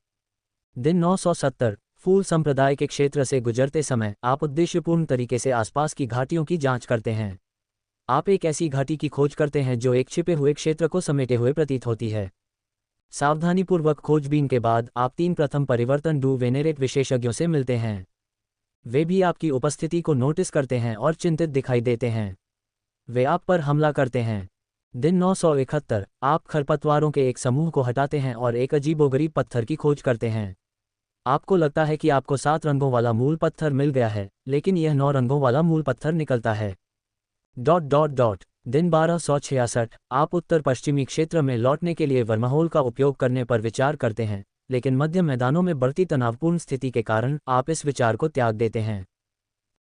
दिन 970 फूल संप्रदाय के क्षेत्र से गुजरते समय आप उद्देश्यपूर्ण तरीके से आसपास की घाटियों की जांच करते हैं। आप एक ऐसी घाटी की खोज करते हैं जो एक छिपे हुए क्षेत्र को समेटे हुए प्रतीत होती है। सावधानीपूर्वक खोजबीन के बाद आप 3 प्रथम परिवर्तन डू वेनेरेट विशेषज्ञों से मिलते हैं। वे भी आपकी उपस्थिति को नोटिस करते हैं और चिंतित दिखाई देते हैं। वे आप पर हमला करते हैं। दिन 971 आप खरपतवारों के एक समूह को हटाते हैं और एक अजीबोगरीब पत्थर की खोज करते हैं। आपको लगता है कि आपको 7 रंगों वाला मूल पत्थर मिल गया है, लेकिन यह 9 रंगों वाला मूल पत्थर निकलता है। ... दिन 1266 आप उत्तर पश्चिमी क्षेत्र में लौटने के लिए वर्महोल का उपयोग करने पर विचार करते हैं, लेकिन मध्य मैदानों में बढ़ती तनावपूर्ण स्थिति के कारण आप इस विचार को त्याग देते हैं।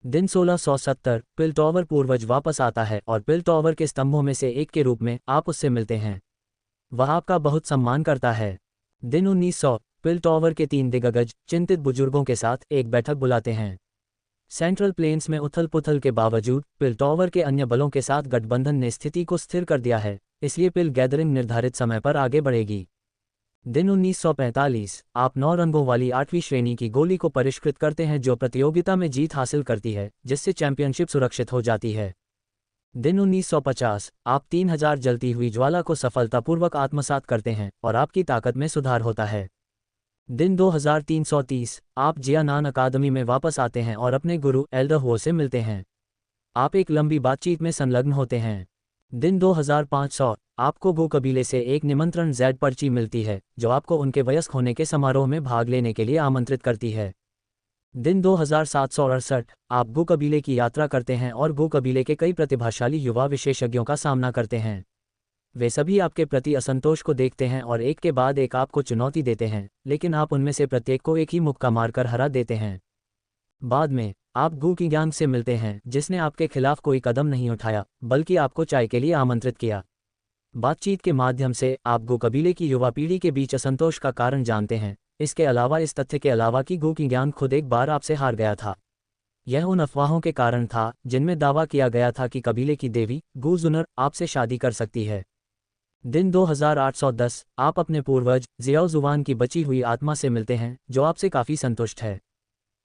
दिन 1670 पिल टॉवर पूर्वज वापस आता है और पिल टॉवर के स्तंभों में से एक के रूप में आप उससे मिलते हैं। वह आपका बहुत सम्मान करता है। दिन 1900 पिल टॉवर के 3 दिग्गज चिंतित बुजुर्गों के साथ एक बैठक बुलाते हैं। सेंट्रल प्लेन्स में उथल पुथल के बावजूद पिल टॉवर के अन्य बलों के साथ गठबंधन ने स्थिति को स्थिर कर दिया है, इसलिए पिल गैदरिंग निर्धारित समय पर आगे बढ़ेगी। दिन 1945 आप 9 रंगों वाली 8वीं श्रेणी की गोली को परिष्कृत करते हैं जो प्रतियोगिता में जीत हासिल करती है, जिससे चैंपियनशिप सुरक्षित हो जाती है। दिन 1950 आप 3000 जलती हुई ज्वाला को सफलतापूर्वक आत्मसात करते हैं और आपकी ताकत में सुधार होता है। दिन 2330 आप जियानान अकादमी में वापस आते हैं और अपने गुरु एल्डर हो से मिलते हैं। आप एक लंबी बातचीत में संलग्न होते हैं। दिन 2500 आपको गो कबीले से एक निमंत्रण जेड पर्ची मिलती है, जो आपको उनके वयस्क होने के समारोह में भाग लेने के लिए आमंत्रित करती है। दिन 2768 आप गो कबीले की यात्रा करते हैं और गो कबीले के कई प्रतिभाशाली युवा विशेषज्ञों का सामना करते हैं। वे सभी आपके प्रति असंतोष को देखते हैं और एक के बाद एक आपको चुनौती देते हैं, लेकिन आप उनमें से प्रत्येक को एक ही मुक्का मारकर हरा देते हैं। बाद में आप गु किंग्यांग से मिलते हैं, जिसने आपके खिलाफ कोई कदम नहीं उठाया बल्कि आपको चाय के लिए आमंत्रित किया। बातचीत के माध्यम से आप गो कबीले की युवा पीढ़ी के बीच असंतोष का कारण जानते हैं। इसके अलावा इस तथ्य के अलावा कि गु किंग्यांग खुद एक बार आपसे हार गया था। यह उन अफवाहों के कारण था जिनमें दावा किया गया था कि कबीले की देवी गु जुनर आपसे शादी कर सकती है। दिन 2810 आप अपने पूर्वज जियाओ जुवान की बची हुई आत्मा से मिलते हैं, जो आपसे काफ़ी संतुष्ट है।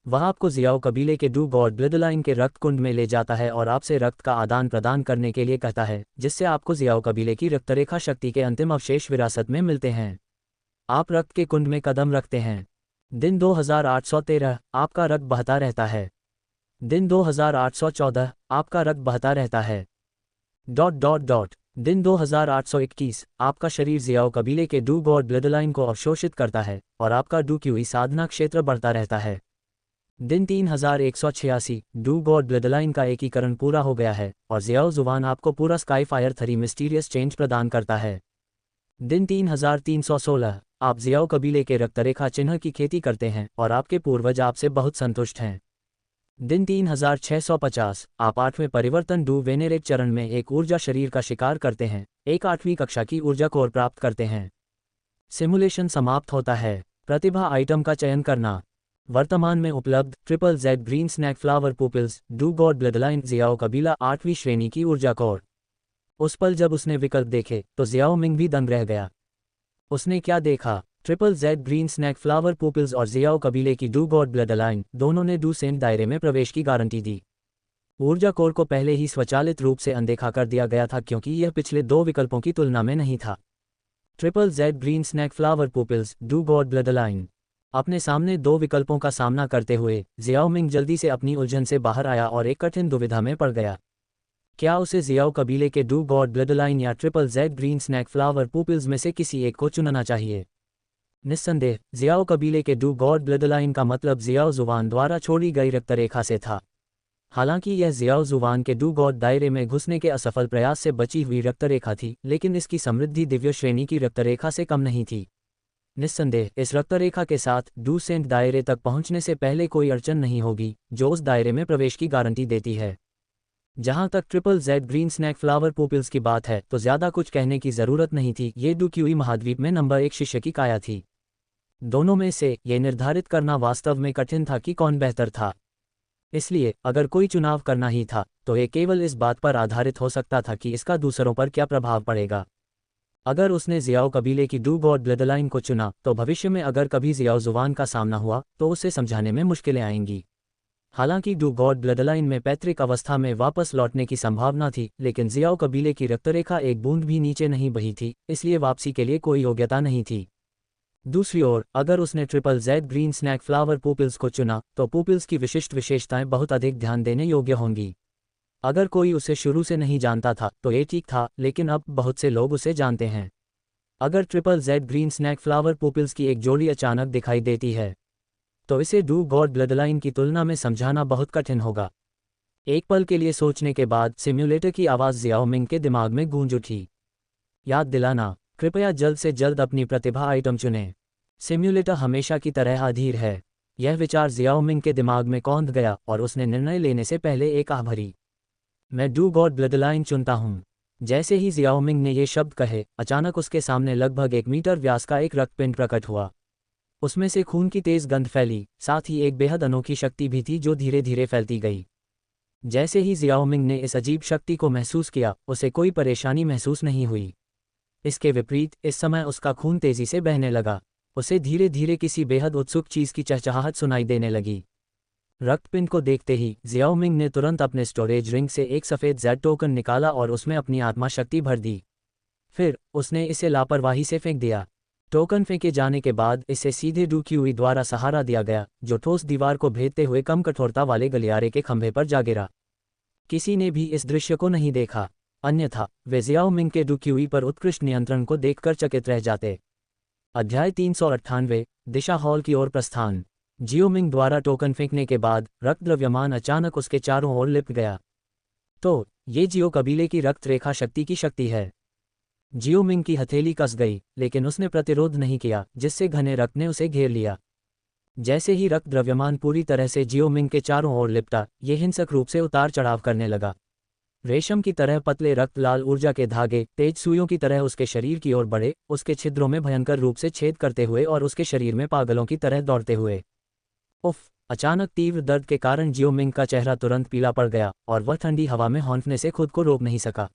वह आपको जियाओ कबीले के डू गॉड ब्लडलाइन के रक्त कुंड में ले जाता है और आपसे रक्त का आदान प्रदान करने के लिए कहता है, जिससे आपको जियाओ कबीले की रक्तरेखा शक्ति के अंतिम अवशेष विरासत में मिलते हैं। आप रक्त के कुंड में कदम रखते हैं। दिन 2813 आपका रक्त बहता रहता है। दिन 2814 आपका रक्त बहता रहता है। ... दिन 2821 आपका शरीर जियाओ कबीले के डू गॉड ब्लडलाइन को अवशोषित करता है और आपका डू क्यूई साधना क्षेत्र बढ़ता रहता है। दिन 3186 डू गॉड ब्लडलाइन का एकीकरण पूरा हो गया है और जियाओ जुवान आपको पूरा स्काई फायर 3 मिस्टीरियस चेंज प्रदान करता है। दिन 3316 आप जियाओ कबीले के रक्तरेखा चिन्ह की खेती करते हैं और आपके पूर्वज आपसे बहुत संतुष्ट हैं। दिन 3650 आप 8वें परिवर्तन डू वेनेरेट चरण में एक ऊर्जा शरीर का शिकार करते हैं, एक 8वीं कक्षा की ऊर्जा कोर प्राप्त करते हैं। सिमुलेशन समाप्त होता है। प्रतिभा आइटम का चयन करना। वर्तमान में उपलब्ध triple Z green snake flower pupils डू गॉड ब्लडलाइन जियाओ कबीला 8वीं श्रेणी की ऊर्जा कोर। उस पल जब उसने विकल्प देखे तो जियाओ मिंग भी दंग रह गया। उसने क्या देखा? Triple Z green snake flower pupils और जियाओ कबीले की डू गॉड ब्लड अलाइन दोनों ने डू सेंट दायरे में प्रवेश की गारंटी दी। ऊर्जा कोर को पहले ही स्वचालित रूप से अनदेखा कर दिया गया था क्योंकि यह पिछले दो विकल्पों की तुलना में नहीं था। Triple Z green snake flower pupils डू गॉड ब्लड अलाइन। अपने सामने दो विकल्पों का सामना करते हुए जियाओमिंग जल्दी से अपनी उलझन से बाहर आया और एक कठिन दुविधा में पड़ गया। क्या उसे जियाओ कबीले के डू गॉड ब्लड लाइन या triple Z green snake flower pupils में से किसी एक को चुनना चाहिए? निस्संदेह जियाओ कबीले के डू गॉड ब्लड लाइन का मतलब जियाओ जुवान द्वारा छोड़ी गई रक्तरेखा से था। हालांकि यह जियाओ जुवान के डू गॉड दायरे में घुसने के असफल प्रयास से बची हुई रक्तरेखा थी, लेकिन इसकी समृद्धि दिव्य श्रेणी की रक्तरेखा से कम नहीं थी। निस्संदेह इस रक्तरेखा के साथ डू सेंट दायरे तक पहुंचने से पहले कोई अड़चन नहीं होगी, जो उस दायरे में प्रवेश की गारंटी देती है। जहां तक triple Z green snake flower pupils की बात है तो ज्यादा कुछ कहने की जरूरत नहीं थी। ये डू क्यूई महाद्वीप में नंबर 1 शिष्य की काया थी। दोनों में से ये निर्धारित करना वास्तव में कठिन था कि कौन बेहतर था। इसलिए अगर कोई चुनाव करना ही था तो ये केवल इस बात पर आधारित हो सकता था कि इसका दूसरों पर क्या प्रभाव पड़ेगा। अगर उसने जियाओ कबीले की डू गॉड ब्लडलाइन को चुना तो भविष्य में अगर कभी जियाओ जुवान का सामना हुआ तो उसे समझाने में मुश्किलें आएंगी। हालांकि डू गॉड ब्लडलाइन में पैतृक अवस्था में वापस लौटने की संभावना थी, लेकिन जियाओ कबीले की रक्तरेखा एक बूंद भी नीचे नहीं बही थी, इसलिए वापसी के लिए कोई योग्यता नहीं थी। दूसरी ओर अगर उसने triple Z green snake flower pupils को चुना तो पुपिल्स की विशिष्ट विशेषताएं बहुत अधिक ध्यान देने योग्य होंगी। अगर कोई उसे शुरू से नहीं जानता था तो ये ठीक था, लेकिन अब बहुत से लोग उसे जानते हैं। अगर triple Z green snake flower pupils की एक जोड़ी अचानक दिखाई देती है तो इसे डू गॉड ब्लडलाइन की तुलना में समझाना बहुत कठिन होगा। एक पल के लिए सोचने के बाद सिम्युलेटर की आवाज़ जियाओमिंग के दिमाग में गूंज उठी। याद दिलाना, कृपया जल्द से जल्द अपनी प्रतिभा आइटम चुनें। सिम्युलेटर हमेशा की तरह अधीर है। यह विचार जियाओमिंग के दिमाग में कौंध गया और उसने निर्णय लेने से पहले एक आह भरी। मैं डू गॉड ब्लडलाइन चुनता हूँ। जैसे ही जियाओमिंग ने ये शब्द कहे, अचानक उसके सामने लगभग 1 मीटर व्यास का एक रक्तपिंड प्रकट हुआ। उसमें से खून की तेज गंध फैली, साथ ही एक बेहद अनोखी शक्ति भी थी जो धीरे धीरे फैलती गई। जैसे ही जियाओमिंग ने इस अजीब शक्ति को महसूस किया, उसे कोई परेशानी महसूस नहीं हुई। इसके विपरीत इस समय उसका खून तेजी से बहने लगा। उसे धीरे धीरे किसी बेहद उत्सुक चीज की चहचहाहट सुनाई देने लगी। रक्तपिंड को देखते ही जियाओमिंग ने तुरंत अपने स्टोरेज रिंग से एक सफ़ेद जेड टोकन निकाला और उसमें अपनी आत्मा शक्ति भर दी। फिर उसने इसे लापरवाही से फेंक दिया। टोकन फेंके जाने के बाद इसे सीधे डू क्यूई द्वारा सहारा दिया गया, जो ठोस दीवार को भेदते हुए कम कठोरता वाले गलियारे के खंभे पर जा गिरा। किसी ने भी इस दृश्य को नहीं देखा, अन्यथा वे जियाओमिंग के डू क्यूई पर उत्कृष्ट नियंत्रण को देखकर चकित रह जाते। अध्याय 398 दिशा हॉल की ओर प्रस्थान। जियोमिंग द्वारा टोकन फेंकने के बाद रक्त द्रव्यमान अचानक उसके चारों ओर लिपट गया। तो ये जियो कबीले की रक्त रेखा शक्ति की शक्ति है। जियोमिंग की हथेली कस गई, लेकिन उसने प्रतिरोध नहीं किया, जिससे घने रक्त ने उसे घेर लिया। जैसे ही रक्त द्रव्यमान पूरी तरह से जियोमिंग के चारों ओर लिपटा, ये हिंसक रूप से उतार चढ़ाव करने लगा। रेशम की तरह पतले रक्त लाल ऊर्जा के धागे तेज सुइयों की तरह उसके शरीर की ओर बढ़े, उसके छिद्रों में भयंकर रूप से छेद करते हुए और उसके शरीर में पागलों की तरह दौड़ते हुए। उफ! अचानक तीव्र दर्द के कारण जियोमिंग का चेहरा तुरंत पीला पड़ गया और वह ठंडी हवा में हौंफने से खुद को रोक नहीं सका।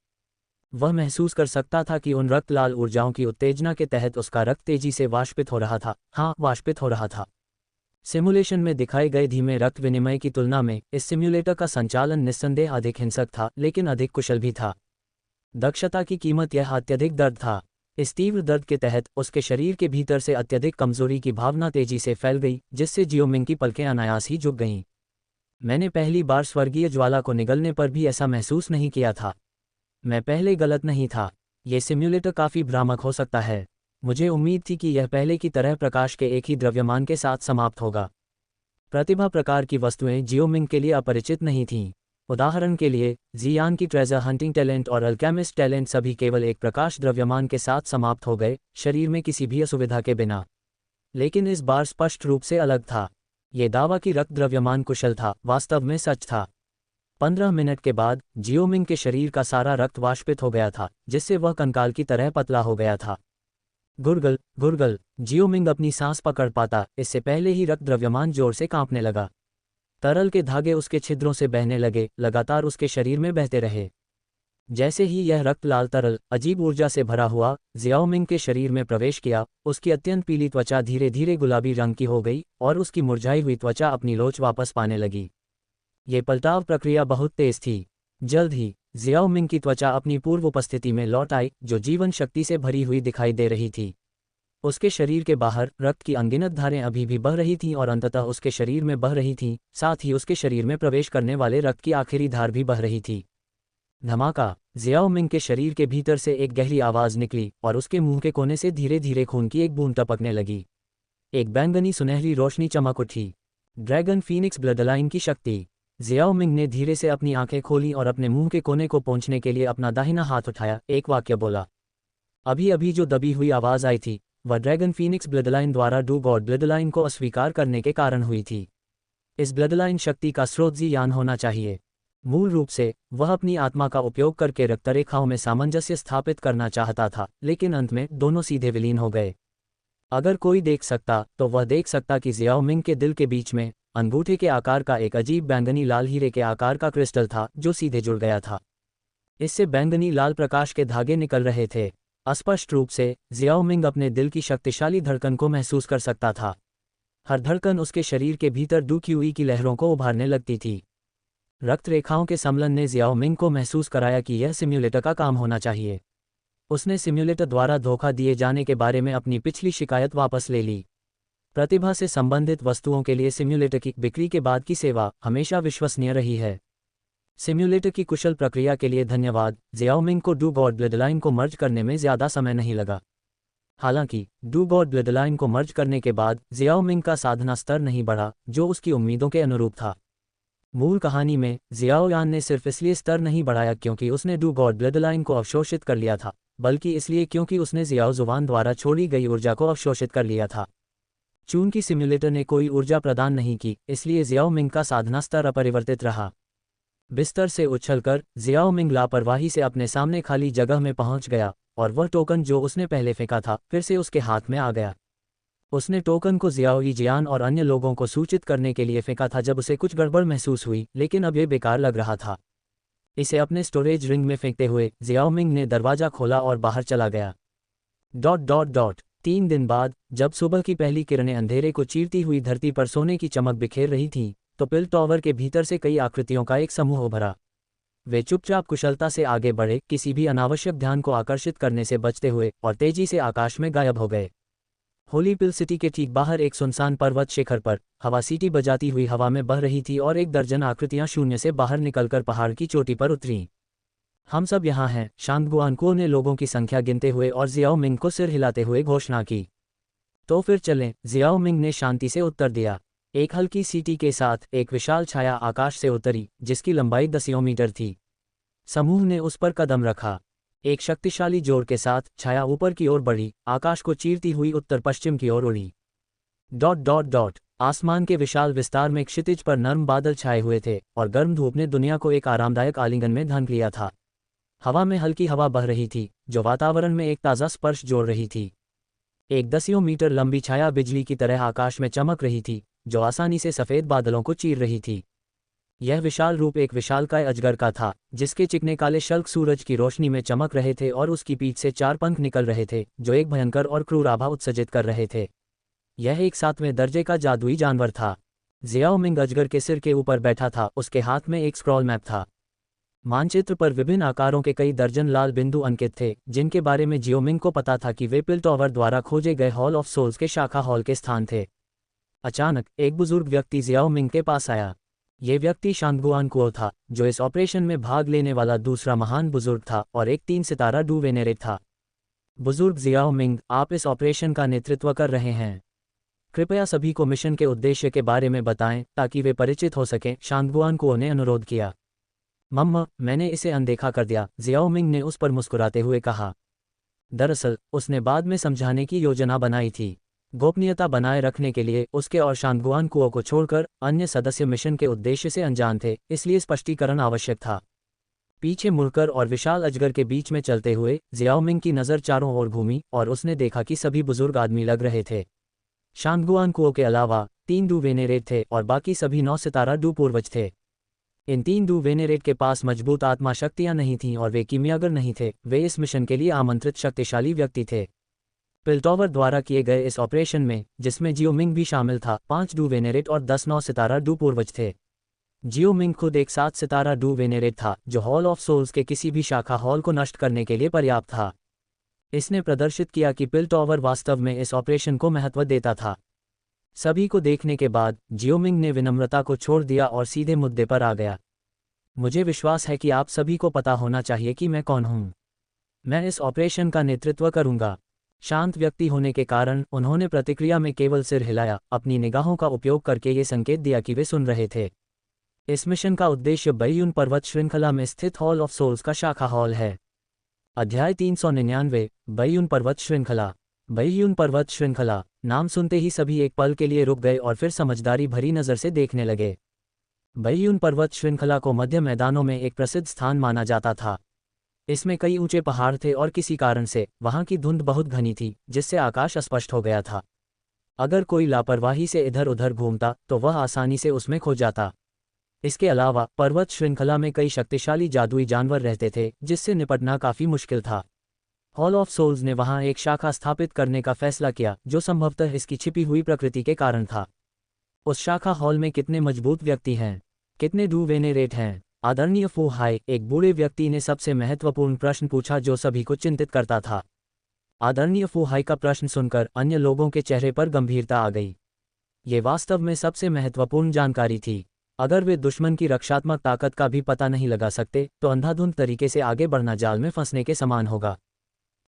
वह महसूस कर सकता था कि उन रक्त लाल ऊर्जाओं की उत्तेजना के तहत उसका रक्त तेजी से वाष्पित हो रहा था। हाँ, वाष्पित हो रहा था। सिमुलेशन में दिखाए गए धीमे रक्त विनिमय की तुलना में इस सिम्युलेटर का संचालन निस्संदेह अधिक हिंसक था, लेकिन अधिक कुशल भी था। दक्षता की कीमत यह अत्यधिक दर्द था। इस तीव्र दर्द के तहत उसके शरीर के भीतर से अत्यधिक कमजोरी की भावना तेजी से फैल गई, जिससे जियोमिंग की पलकें अनायास ही झुक गईं। मैंने पहली बार स्वर्गीय ज्वाला को निगलने पर भी ऐसा महसूस नहीं किया था। मैं पहले गलत नहीं था। ये सिम्युलेटर काफ़ी भ्रामक हो सकता है। मुझे उम्मीद थी कि यह पहले की तरह प्रकाश के एक ही द्रव्यमान के साथ समाप्त होगा। प्रतिभा प्रकार की वस्तुएं जियोमिंग के लिए अपरिचित नहीं थीं। उदाहरण के लिए जियान की ट्रेजर हंटिंग टैलेंट और अल्केमिस्ट टैलेंट सभी केवल एक प्रकाश द्रव्यमान के साथ समाप्त हो गए, शरीर में किसी भी असुविधा के बिना। लेकिन इस बार स्पष्ट रूप से अलग था। ये दावा कि रक्त द्रव्यमान कुशल था, वास्तव में सच था। 15 मिनट के बाद जियोमिंग के शरीर का सारा रक्त वाष्पित हो गया था, जिससे वह कंकाल की तरह पतला हो गया था। गुरगल गुरगल, जियोमिंग अपनी सांस पकड़ पाता, इससे पहले ही रक्त द्रव्यमान जोर से कांपने लगा। तरल के धागे उसके छिद्रों से बहने लगे, लगातार उसके शरीर में बहते रहे। जैसे ही यह रक्त लाल तरल अजीब ऊर्जा से भरा हुआ जियाओमिंग के शरीर में प्रवेश किया, उसकी अत्यंत पीली त्वचा धीरे धीरे गुलाबी रंग की हो गई और उसकी मुरझाई हुई त्वचा अपनी लोच वापस पाने लगी। ये पलटाव प्रक्रिया बहुत तेज थी। जल्द ही जियाओमिंग की त्वचा अपनी पूर्व उपस्थिति में लौट आई, जो जीवन शक्ति से भरी हुई दिखाई दे रही थी। उसके शरीर के बाहर रक्त की अनगिनत धारें अभी भी बह रही थीं और अंततः उसके शरीर में बह रही थीं, साथ ही उसके शरीर में प्रवेश करने वाले रक्त की आखिरी धार भी बह रही थी। धमाका! जियाओमिंग के शरीर के भीतर से एक गहरी आवाज निकली और उसके मुंह के कोने से धीरे धीरे खून की एक बूंद टपकने लगी। एक बैंगनी सुनहरी रोशनी चमक उठी। ड्रैगन फीनिक्स ब्लडलाइन की शक्ति। जियाओमिंग ने धीरे से अपनी आंखें खोली और अपने मुंह के कोने को पोंछने के लिए अपना दाहिना हाथ उठाया, एक वाक्य बोला। अभी अभी जो दबी हुई आवाज आई थी, वह ड्रैगन फीनिक्स ब्लडलाइन द्वारा डू गॉड ब्लडलाइन को अस्वीकार करने के कारण हुई थी। इस ब्लडलाइन शक्ति का स्रोत जियान होना चाहिए। मूल रूप से वह अपनी आत्मा का उपयोग करके रक्तरेखाओं में सामंजस्य स्थापित करना चाहता था, लेकिन अंत में दोनों सीधे विलीन हो गए। अगर कोई देख सकता तो वह देख सकता कि जियाओमिंग के दिल के बीच में अंगूठे के आकार का एक अजीब बैंगनी लाल हीरे के आकार का क्रिस्टल था, जो सीधे जुड़ गया था। इससे बैंगनी लाल प्रकाश के धागे निकल रहे थे। स्पष्ट रूप से जियाओमिंग अपने दिल की शक्तिशाली धड़कन को महसूस कर सकता था। हर धड़कन उसके शरीर के भीतर डू क्यूई की लहरों को उभारने लगती थी। रक्त रेखाओं के सम्मिलन ने जियाओमिंग को महसूस कराया कि यह सिम्युलेटर का काम होना चाहिए। उसने सिम्युलेटर द्वारा धोखा दिए जाने के बारे में अपनी पिछली शिकायत वापस ले ली। प्रतिभा से संबंधित वस्तुओं के लिए सिम्युलेटर की बिक्री के बाद की सेवा हमेशा विश्वसनीय रही है। सिम्युलेटर की कुशल प्रक्रिया के लिए धन्यवाद। जियाओमिंग को डू गॉड ब्लडलाइन को मर्ज करने में ज़्यादा समय नहीं लगा। हालांकि डू गॉड ब्लडलाइन को मर्ज करने के बाद जियाओमिंग का साधना स्तर नहीं बढ़ा, जो उसकी उम्मीदों के अनुरूप था। मूल कहानी में जियाओयान ने सिर्फ इसलिए स्तर नहीं बढ़ाया क्योंकि उसने डू गॉड ब्लडलाइन को अवशोषित कर लिया था, बल्कि इसलिए क्योंकि उसने जियाओ जुबान द्वारा छोड़ी गई ऊर्जा को अवशोषित कर लिया था। चूंकि सिम्युलेटर ने कोई ऊर्जा प्रदान नहीं की, इसलिए जियाओमिंग का साधना स्तर अपरिवर्तित रहा। बिस्तर से उछलकर जियाओमिंग लापरवाही से अपने सामने खाली जगह में पहुंच गया और वह टोकन जो उसने पहले फेंका था फिर से उसके हाथ में आ गया। उसने टोकन को जियाओ यीजियान और अन्य लोगों को सूचित करने के लिए फेंका था जब उसे कुछ गड़बड़ महसूस हुई, लेकिन अब यह बेकार लग रहा था। इसे अपने स्टोरेज रिंग में फेंकते हुए जियाओमिंग ने दरवाजा खोला और बाहर चला गया। 3 दिन बाद, जब सुबह की पहली किरणें अंधेरे को चीरती हुई धरती पर सोने की चमक बिखेर रही थीं, तो पिल टॉवर के भीतर से कई आकृतियों का एक समूह उभरा। वे चुपचाप कुशलता से आगे बढ़े, किसी भी अनावश्यक ध्यान को आकर्षित करने से बचते हुए, और तेजी से आकाश में गायब हो गए। होली पिल सिटी के ठीक बाहर एक सुनसान पर्वत शिखर पर हवा सीटी बजाती हुई हवा में बह रही थी और एक दर्जन आकृतियां शून्य से बाहर निकलकर पहाड़ की चोटी पर उतरीं। हम सब यहाँ हैं, शांगगुआनकुओ ने लोगों की संख्या गिनते हुए और जियाओमिंग को सिर हिलाते हुए घोषणा की। तो फिर चलें, जियाओमिंग ने शांति से उत्तर दिया। एक हल्की सीटी के साथ एक विशाल छाया आकाश से उतरी, जिसकी लंबाई 10 मीटर थी। समूह ने उस पर कदम रखा। एक शक्तिशाली जोर के साथ छाया ऊपर की ओर बढ़ी, आकाश को चीरती हुई उत्तर पश्चिम की ओर उड़ी। आसमान के विशाल विस्तार में क्षितिज पर नर्म बादल छाए हुए थे और गर्म धूप ने दुनिया को एक आरामदायक आलिंगन में ढांक लिया था। हवा में हल्की हवा बह रही थी, जो वातावरण में एक ताज़ा स्पर्श जोड़ रही थी। एक 10 मीटर लंबी छाया बिजली की तरह आकाश में चमक रही थी, जो आसानी से सफ़ेद बादलों को चीर रही थी। यह विशाल रूप एक विशालकाय अजगर का था, जिसके चिकने काले शल्क सूरज की रोशनी में चमक रहे थे और उसकी पीठ से 4 पंख निकल रहे थे, जो एक भयंकर और क्रूर आभा उत्सर्जित कर रहे थे। यह एक 7वें दर्जे का जादुई जानवर था। जियाओमिंग अजगर के सिर के ऊपर बैठा था, उसके हाथ में एक स्क्रॉल मैप था। मानचित्र पर विभिन्न आकारों के कई दर्जन लाल बिंदु अंकित थे, जिनके बारे में जियोमिंग को पता था कि वे पिल टॉवर द्वारा खोजे गए हॉल ऑफ सोल्स के शाखा हॉल के स्थान थे। अचानक एक बुजुर्ग व्यक्ति जियाओमिंग के पास आया। ये व्यक्ति शांगगुआनकुओ था, जो इस ऑपरेशन में भाग लेने वाला दूसरा महान बुजुर्ग था और एक 3 सितारा डू वेनेरेट था। बुजुर्ग जियाओमिंग, आप इस ऑपरेशन का नेतृत्व कर रहे हैं। कृपया सभी को मिशन के उद्देश्य के बारे में बताएं ताकि वे परिचित हो सकें, शांगगुआनकुओ ने अनुरोध किया। मम्मा, मैंने इसे अनदेखा कर दिया, जियाओमिंग ने उस पर मुस्कुराते हुए कहा। दरअसल उसने बाद में समझाने की योजना बनाई थी। गोपनीयता बनाए रखने के लिए उसके और शांगगुआनकुओ को छोड़कर अन्य सदस्य मिशन के उद्देश्य से अनजान थे, इसलिए स्पष्टीकरण आवश्यक था। पीछे मुड़कर और विशाल अजगर के बीच में चलते हुए जियाओमिंग की नज़र चारों ओर घूमी और उसने देखा कि सभी बुजुर्ग आदमी लग रहे थे। शांगगुआनकुओ के अलावा 3 डू वेनेरेट थे और बाकी सभी 9 सितारा डू पूर्वज थे। इन 3 डू वेनेरेट के पास मजबूत आत्मा शक्तियां नहीं थीं और वे कीमियागर नहीं थे, वे इस मिशन के लिए आमंत्रित शक्तिशाली व्यक्ति थे। पिल्टोवर द्वारा किए गए इस ऑपरेशन में, जिसमें जियोमिंग भी शामिल था, 5 डू वेनेरेट और 10 9 सितारा डू पूर्वज थे। जियोमिंग खुद एक 7 सितारा डू वेनेरेट था, जो हॉल ऑफ सोल्स के किसी भी शाखा हॉल को नष्ट करने के लिए पर्याप्त था। इसने प्रदर्शित किया कि पिल्टोवर वास्तव में इस ऑपरेशन को महत्व देता था। सभी को देखने के बाद जियोमिंग ने विनम्रता को छोड़ दिया और सीधे मुद्दे पर आ गया। मुझे विश्वास है कि आप सभी को पता होना चाहिए कि मैं कौन हूं। मैं इस ऑपरेशन का नेतृत्व करूंगा। शांत व्यक्ति होने के कारण उन्होंने प्रतिक्रिया में केवल सिर हिलाया, अपनी निगाहों का उपयोग करके ये संकेत दिया कि वे सुन रहे थे। इस मिशन का उद्देश्य बैयुन पर्वत श्रृंखला में स्थित हॉल ऑफ सोल्स का शाखा हॉल है। अध्याय 399 बैयुन पर्वत श्रृंखला। बैयुन पर्वत श्रृंखला नाम सुनते ही सभी एक पल के लिए रुक गए और फिर समझदारी भरी नज़र से देखने लगे। बैयुन पर्वत श्रृंखला को मध्य मैदानों में एक प्रसिद्ध स्थान माना जाता था। इसमें कई ऊंचे पहाड़ थे और किसी कारण से वहां की धुंध बहुत घनी थी, जिससे आकाश अस्पष्ट हो गया था। अगर कोई लापरवाही से इधर उधर घूमता तो वह आसानी से उसमें खो जाता। इसके अलावा पर्वत श्रृंखला में कई शक्तिशाली जादुई जानवर रहते थे, जिससे निपटना काफ़ी मुश्किल था। हॉल ऑफ सोल्स ने वहां एक शाखा स्थापित करने का फैसला किया, जो संभवतः इसकी छिपी हुई प्रकृति के कारण था। उस शाखा हॉल में कितने मजबूत व्यक्ति हैं? कितने डू वेनेरेट हैं? आदरणीय फू हाई, एक बूढ़े व्यक्ति ने सबसे महत्वपूर्ण प्रश्न पूछा जो सभी को चिंतित करता था। आदरणीय फू हाई का प्रश्न सुनकर अन्य लोगों के चेहरे पर गंभीरता आ गई। ये वास्तव में सबसे महत्वपूर्ण जानकारी थी। अगर वे दुश्मन की रक्षात्मक ताकत का भी पता नहीं लगा सकते तो अंधाधुंध तरीके से आगे बढ़ना जाल में फंसने के समान होगा।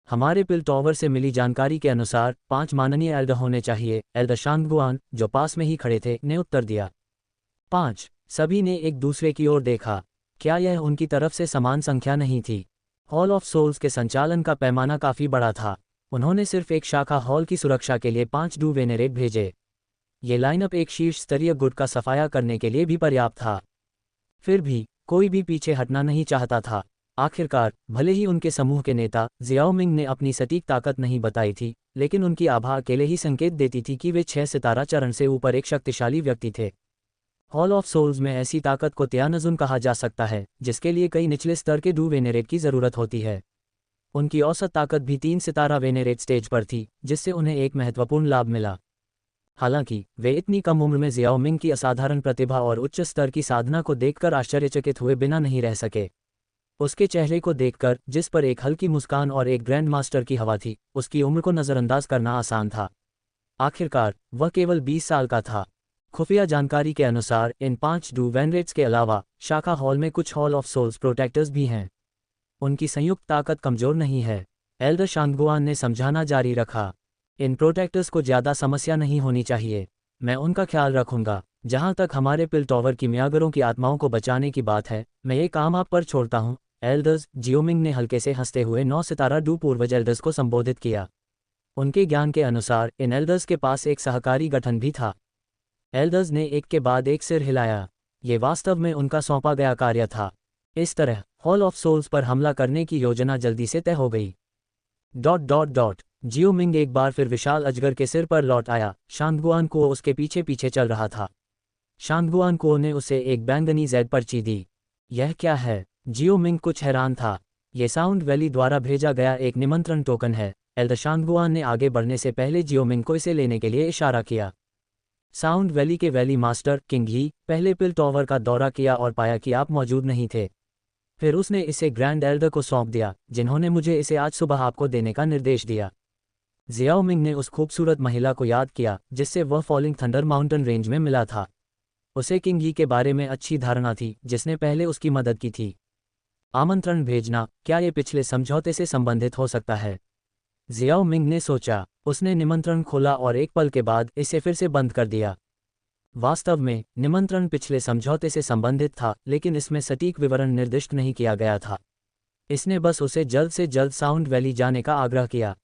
हमारे पिल्टोवर से मिली जानकारी के अनुसार 5 माननीय एल्डर होने चाहिए, एल्डर शांगगुआन, जो पास में ही खड़े थे, ने उत्तर दिया। 5। सभी ने एक दूसरे की ओर देखा। क्या यह उनकी तरफ से समान संख्या नहीं थी? हॉल ऑफ सोल्स के संचालन का पैमाना काफ़ी बड़ा था। उन्होंने सिर्फ एक शाखा हॉल की सुरक्षा के लिए 5 डू वेनेरेट भेजे। ये लाइनअप एक शीर्ष स्तरीय गुट का सफाया करने के लिए भी पर्याप्त था। फिर भी कोई भी पीछे हटना नहीं चाहता था। आखिरकार, भले ही उनके समूह के नेता जियाओमिंग ने अपनी सटीक ताकत नहीं बताई थी, लेकिन उनकी आभा अकेले ही संकेत देती थी कि वे 6 सितारा चरण से ऊपर एक शक्तिशाली व्यक्ति थे। हॉल ऑफ सोल्स में ऐसी ताकत को त्यानजुन कहा जा सकता है, जिसके लिए कई निचले स्तर के डू वेनेरेट की ज़रूरत होती है। उनकी औसत ताकत भी 3 सितारा वेनेरेट स्टेज पर थी, जिससे उन्हें एक महत्वपूर्ण लाभ मिला। हालांकि वे इतनी कम उम्र में जियाओमिंग की असाधारण प्रतिभा और उच्च स्तर की साधना को देखकर आश्चर्यचकित हुए बिना नहीं रह सके। उसके चेहरे को देखकर, जिस पर एक हल्की मुस्कान और एक ग्रैंड मास्टर की हवा थी, उसकी उम्र को नज़रअंदाज करना आसान था। आखिरकार वह केवल 20 साल का था। खुफिया जानकारी के अनुसार इन 5 डू वेनेरेट्स के अलावा शाखा हॉल में कुछ हॉल ऑफ सोल्स प्रोटेक्टर्स भी हैं। उनकी संयुक्त ताकत कमजोर नहीं है। एल्डर शांगगुआन ने समझाना जारी रखा। इन प्रोटेक्टर्स को ज़्यादा समस्या नहीं होनी चाहिए। मैं उनका ख्याल रखूंगा। जहां तक हमारे पिल्टोवर की कीमियागरों की आत्माओं को बचाने की बात है, मैं ये काम आप पर छोड़ता हूं। एल्डर्स, जियोमिंग ने हल्के से हंसते हुए 9 सितारा डू पूर्वज एल्डर्स को संबोधित किया। उनके ज्ञान के अनुसार इन एल्डर्स के पास एक सहकारी गठन भी था। एल्डर्स ने एक के बाद एक सिर हिलाया। ये वास्तव में उनका सौंपा गया कार्य था। इस तरह हॉल ऑफ सोल्स पर हमला करने की योजना जल्दी से तय हो गई। ... जियोमिंग एक बार फिर विशाल अजगर के सिर पर लौट आया। शांगगुआन को उसके पीछे पीछे चल रहा था। शांगगुआन को ने उसे एक बैंगनी जेड पर्ची दी। यह क्या है? जियोमिंग कुछ हैरान था। यह साउंड वैली द्वारा भेजा गया एक निमंत्रण टोकन है। एल्डर शांगगुआन ने आगे बढ़ने से पहले जियोमिंग को इसे लेने के लिए इशारा किया। साउंड वैली के वैली मास्टर किंग ही पहले पिल्टोवर का दौरा किया और पाया कि आप मौजूद नहीं थे। फिर उसने इसे ग्रैंड एल्डर को सौंप दिया, जिन्होंने मुझे इसे आज सुबह आपको देने का निर्देश दिया। जियाओमिंग ने उस खूबसूरत महिला को याद किया जिससे वह फॉलिंग थंडर माउंटेन रेंज में मिला था। उसे किंग ही के बारे में अच्छी धारणा थी, जिसने पहले उसकी मदद की थी। आमंत्रण भेजना, क्या ये पिछले समझौते से संबंधित हो सकता है? जियाओमिंग ने सोचा। उसने निमंत्रण खोला और एक पल के बाद इसे फिर से बंद कर दिया। वास्तव में निमंत्रण पिछले समझौते से संबंधित था, लेकिन इसमें सटीक विवरण निर्दिष्ट नहीं किया गया था। इसने बस उसे जल्द से जल्द साउंड वैली जाने का आग्रह किया।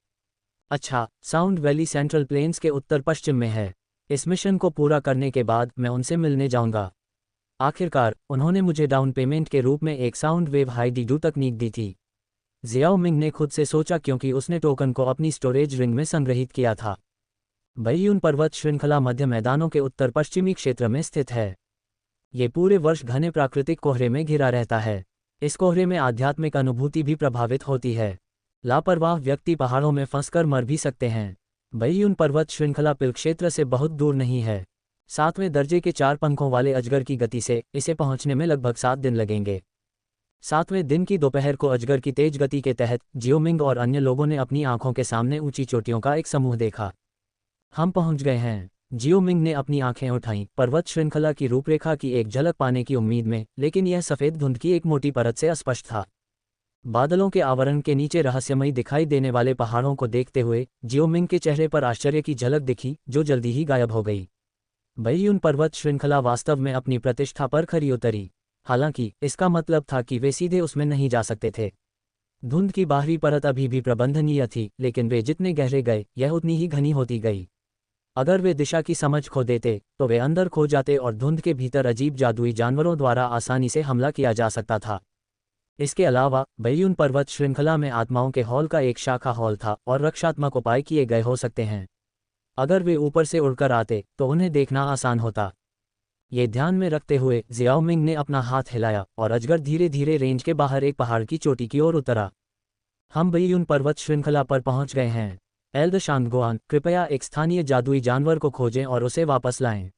अच्छा, साउंड वैली सेंट्रल प्लेन्स के उत्तर पश्चिम में है। इस मिशन को पूरा करने के बाद मैं उनसे मिलने जाऊंगा। आखिरकार उन्होंने मुझे डाउन पेमेंट के रूप में एक साउंड वेव हाई डीडू तकनीक दी थी। जियाओमिंग ने खुद से सोचा, क्योंकि उसने टोकन को अपनी स्टोरेज रिंग में संग्रहित किया था। बैयुन पर्वत श्रृंखला मध्य मैदानों के उत्तर पश्चिमी क्षेत्र में स्थित है। ये पूरे वर्ष घने प्राकृतिक कोहरे में घिरा रहता है। इस कोहरे में आध्यात्मिक अनुभूति भी प्रभावित होती है। लापरवाह व्यक्ति पहाड़ों में फंसकर मर भी सकते हैं। बैयून पर्वत श्रृंखला पिल क्षेत्र से बहुत दूर नहीं है। 7वें दर्जे के 4 पंखों वाले अजगर की गति से इसे पहुंचने में लगभग 7 दिन लगेंगे। 7वें दिन की दोपहर को अजगर की तेज गति के तहत जियोमिंग और अन्य लोगों ने अपनी आंखों के सामने ऊंची चोटियों का एक समूह देखा। हम पहुंच गए हैं। जियोमिंग ने अपनी आंखें उठाईं, पर्वत श्रृंखला की रूपरेखा की एक झलक पाने की उम्मीद में, लेकिन यह सफ़ेद धुंध की एक मोटी परत से अस्पष्ट था। बादलों के आवरण के नीचे रहस्यमयी दिखाई देने वाले पहाड़ों को देखते हुए जियोमिंग के चेहरे पर आश्चर्य की झलक दिखी, जो जल्दी ही गायब हो गई। बैयून पर्वत श्रृंखला वास्तव में अपनी प्रतिष्ठा पर खरी उतरी। हालांकि इसका मतलब था कि वे सीधे उसमें नहीं जा सकते थे। धुंध की बाहरी परत अभी भी प्रबंधनीय थी, लेकिन वे जितने गहरे गए यह उतनी ही घनी होती गई। अगर वे दिशा की समझ खो देते तो वे अंदर खो जाते और धुंध के भीतर अजीब जादुई जानवरों द्वारा आसानी से हमला किया जा सकता था। इसके अलावा बैयून पर्वत श्रृंखला में आत्माओं के हॉल का एक शाखा हॉल था और रक्षात्मक उपाय किए गए हो सकते हैं। अगर वे ऊपर से उड़कर आते तो उन्हें देखना आसान होता। ये ध्यान में रखते हुए जियाओमिंग ने अपना हाथ हिलाया और अजगर धीरे धीरे रेंज के बाहर एक पहाड़ की चोटी की ओर उतरा। हम बैयून पर्वत श्रृंखला पर पहुंच गए हैं। एल्द शांगगुआन, कृपया एक स्थानीय जादुई जानवर को खोजें और उसे वापस लाएं।